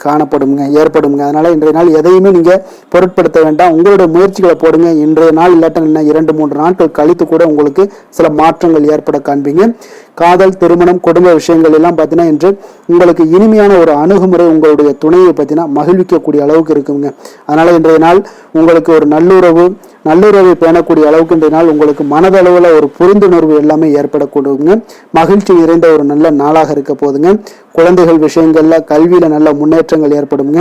ஏற்படுங்க. அதனால இன்றைய நாள் எதையுமே நீங்க பொருட்படுத்த வேண்டாம். உங்களுடைய முயற்சிகளை போடுங்க. இன்றைய நாள் இல்லாட்ட 2-3 நாட்கள் கழித்து கூட உங்களுக்கு சில மாற்றங்கள் ஏற்பட காண்பீங்க. காதல், திருமணம், குடும்ப விஷயங்கள் எல்லாம் பார்த்தீங்கன்னா இன்று உங்களுக்கு இனிமையான ஒரு அணுகுமுறை உங்களுடைய துணையை பார்த்தீங்கன்னா மகிழ்விக்கக்கூடிய அளவுக்கு இருக்குங்க. அதனால இன்றைய நாள் உங்களுக்கு ஒரு நல்லுறவை பேணக்கூடிய அளவுக்கு இன்றைய நாள் உங்களுக்கு மனதளவுல ஒரு புரிந்துணர்வு எல்லாமே ஏற்படக்கூடுங்க. மகிழ்ச்சி நிறைந்த ஒரு நல்ல நாளாக இருக்க போதுங்க. குழந்தைகள் விஷயங்கள்ல கல்வியில நல்ல முன்னேற்றங்கள் ஏற்படுங்க.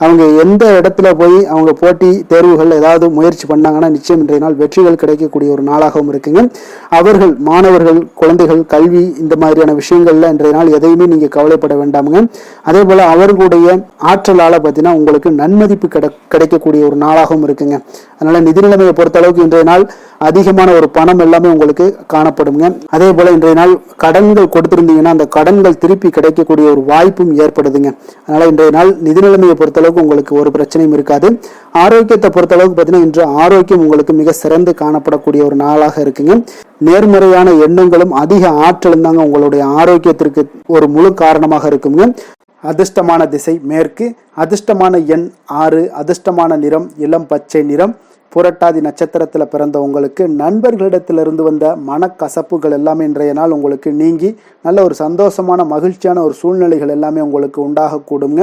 அவங்க எந்த இடத்துல போய் அவங்க போட்டி தேர்வுகள் ஏதாவது முயற்சி பண்ணாங்கன்னா நிச்சயம் இன்றைய நாள் வெற்றிகள் கிடைக்கக்கூடிய ஒரு நாளாகவும் இருக்குங்க. அவர்கள் மாணவர்கள் குழந்தைகள் கல்வி இந்த மாதிரியான விஷயங்கள்ல இன்றைய நாள் எதையுமே நீங்க கவலைப்பட வேண்டாமுங்க. அதே போல அவர்களுடைய ஆற்றலால பார்த்தீங்கன்னா உங்களுக்கு நன்மதிப்பு கிடைக்கக்கூடிய ஒரு நாளாகவும் இருக்குங்க. அதனால நிதி நிலைமையை பொறுத்த அளவுக்கு இன்றைய நாள் அதிகமான ஒரு பணம் எல்லாமே உங்களுக்கு காணப்படுங்க. அதே போல இன்றைய நாள் கடன்கள் கொடுத்திருந்தீங்கன்னா அந்த கடன்கள் திருப்பி கிடைக்கக்கூடிய ஒரு வாய்ப்பும் ஏற்படுதுங்க. அதனால இன்றைய நாள் நிதி நிலைமையை பொறுத்த அளவுக்கு உங்களுக்கு ஒரு பிரச்சனையும் இருக்காது. ஆரோக்கியத்தை பொறுத்த அளவுக்கு பார்த்தீங்கன்னா இன்று ஆரோக்கியம் உங்களுக்கு மிக சிறந்து காணப்படக்கூடிய ஒரு நாளாக இருக்குங்க. நேர்மறையான எண்ணங்களும் அதிக ஆற்றலும் தாங்க உங்களுடைய ஆரோக்கியத்திற்கு ஒரு முழு காரணமாக இருக்குங்க. அதிர்ஷ்டமான திசை மேற்கு, அதிர்ஷ்டமான எண் 6, அதிர்ஷ்டமான நிறம் இளம் பச்சை நிறம். புரட்டாதி நட்சத்திரத்தில் பிறந்த உங்களுக்கு நண்பர்களிடத்திலிருந்து வந்த மனக்கசப்புகள் எல்லாமே இன்றைய நாள் உங்களுக்கு நீங்கி நல்ல ஒரு சந்தோஷமான மகிழ்ச்சியான ஒரு சூழ்நிலைகள் எல்லாமே உங்களுக்கு உண்டாகக்கூடுங்க.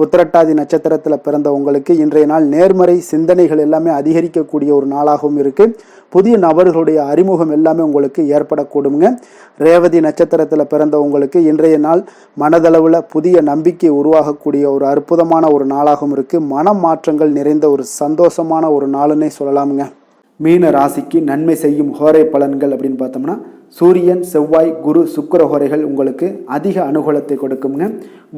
உத்திரட்டாதி நட்சத்திரத்தில் பிறந்த உங்களுக்கு இன்றைய நாள் நேர்மறை சிந்தனைகள் எல்லாமே அதிகரிக்கக்கூடிய ஒரு நாளாகவும் இருக்கு. புதிய நபர்களுடைய அறிமுகம் எல்லாமே உங்களுக்கு ஏற்படக்கூடுங்க. ரேவதி நட்சத்திரத்தில் பிறந்த உங்களுக்கு இன்றைய நாள் மனதளவில் புதிய நம்பிக்கை உருவாகக்கூடிய ஒரு அற்புதமான ஒரு நாளாகவும் இருக்கு. மனம் மாற்றங்கள் நிறைந்த ஒரு சந்தோஷமான ஒரு நாளுன்னே சொல்லலாமுங்க. மீன ராசிக்கு நன்மை செய்யும் ஹோரை பலன்கள் அப்படின்னு பார்த்தோம்னா சூரியன், செவ்வாய், குரு, சுக்கிர ஹோரைகள் உங்களுக்கு அதிக அனுகூலத்தை கொடுக்குங்க.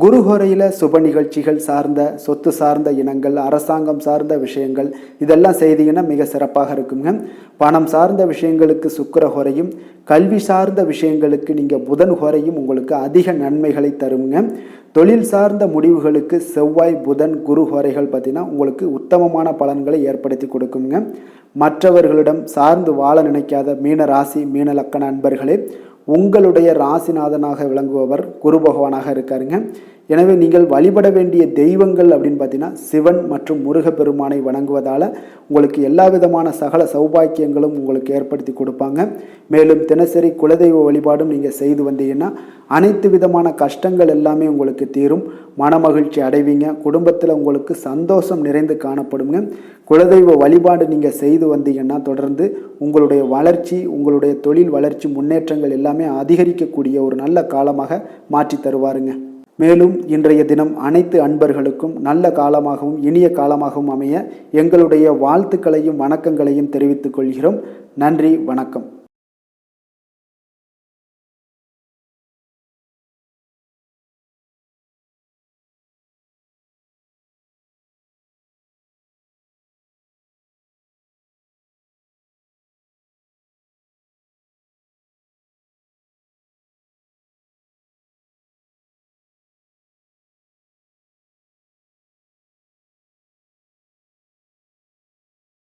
குரு ஹோரையில் சுப நிகழ்ச்சிகள் சார்ந்த சொத்து சார்ந்த இனங்கள், அரசாங்கம் சார்ந்த விஷயங்கள் இதெல்லாம் செய்தீங்கன்னா மிக சிறப்பாக இருக்குங்க. பணம் சார்ந்த விஷயங்களுக்கு சுக்கிர ஹோரையும், கல்வி சார்ந்த விஷயங்களுக்கு நீங்கள் புதன் ஹோரையும் உங்களுக்கு அதிக நன்மைகளை தருங்க. தொழில் சார்ந்த முடிவுகளுக்கு செவ்வாய், புதன், குரு ஹோரைகள் பார்த்தீங்கன்னா உங்களுக்கு உத்தமமான பலன்களை ஏற்படுத்தி கொடுக்குங்க. மற்றவர்களிடம் சார்ந்து வாழ நினைக்காத மீன ராசி மீன லக்கண அன்பர்களே, உங்களுடைய ராசிநாதனாக விளங்குபவர் குரு பகவானாக இருக்காருங்க. எனவே நீங்கள் வழிபட வேண்டிய தெய்வங்கள் அப்படின்னு பார்த்தீங்கன்னா சிவன் மற்றும் முருகப்பெருமானை வணங்குவதால் உங்களுக்கு எல்லா விதமான சகல சௌபாக்கியங்களும் உங்களுக்கு ஏற்படுத்தி கொடுப்பாங்க. மேலும் தினசரி குலதெய்வ வழிபாடும் நீங்கள் செய்து வந்தீங்கன்னா அனைத்து விதமான கஷ்டங்கள் எல்லாமே உங்களுக்கு தீரும். மனமகிழ்ச்சி அடைவீங்க. குடும்பத்தில் உங்களுக்கு சந்தோஷம் நிறைந்து காணப்படுங்க. குலதெய்வ வழிபாடு நீங்கள் செய்து வந்தீங்கன்னா தொடர்ந்து உங்களுடைய வளர்ச்சி, உங்களுடைய தொழில் வளர்ச்சி, முன்னேற்றங்கள் எல்லாமே அதிகரிக்கக்கூடிய ஒரு நல்ல காலமாக மாற்றி தருவாருங்க. மேலும் இன்றைய தினம் அனைத்து அன்பர்களுக்கும் நல்ல காலமாகவும் இனிய காலமாகவும் அமைய எங்களுடைய வாழ்த்துக்களையும் வணக்கங்களையும் தெரிவித்துக் கொள்கிறோம். நன்றி, வணக்கம்.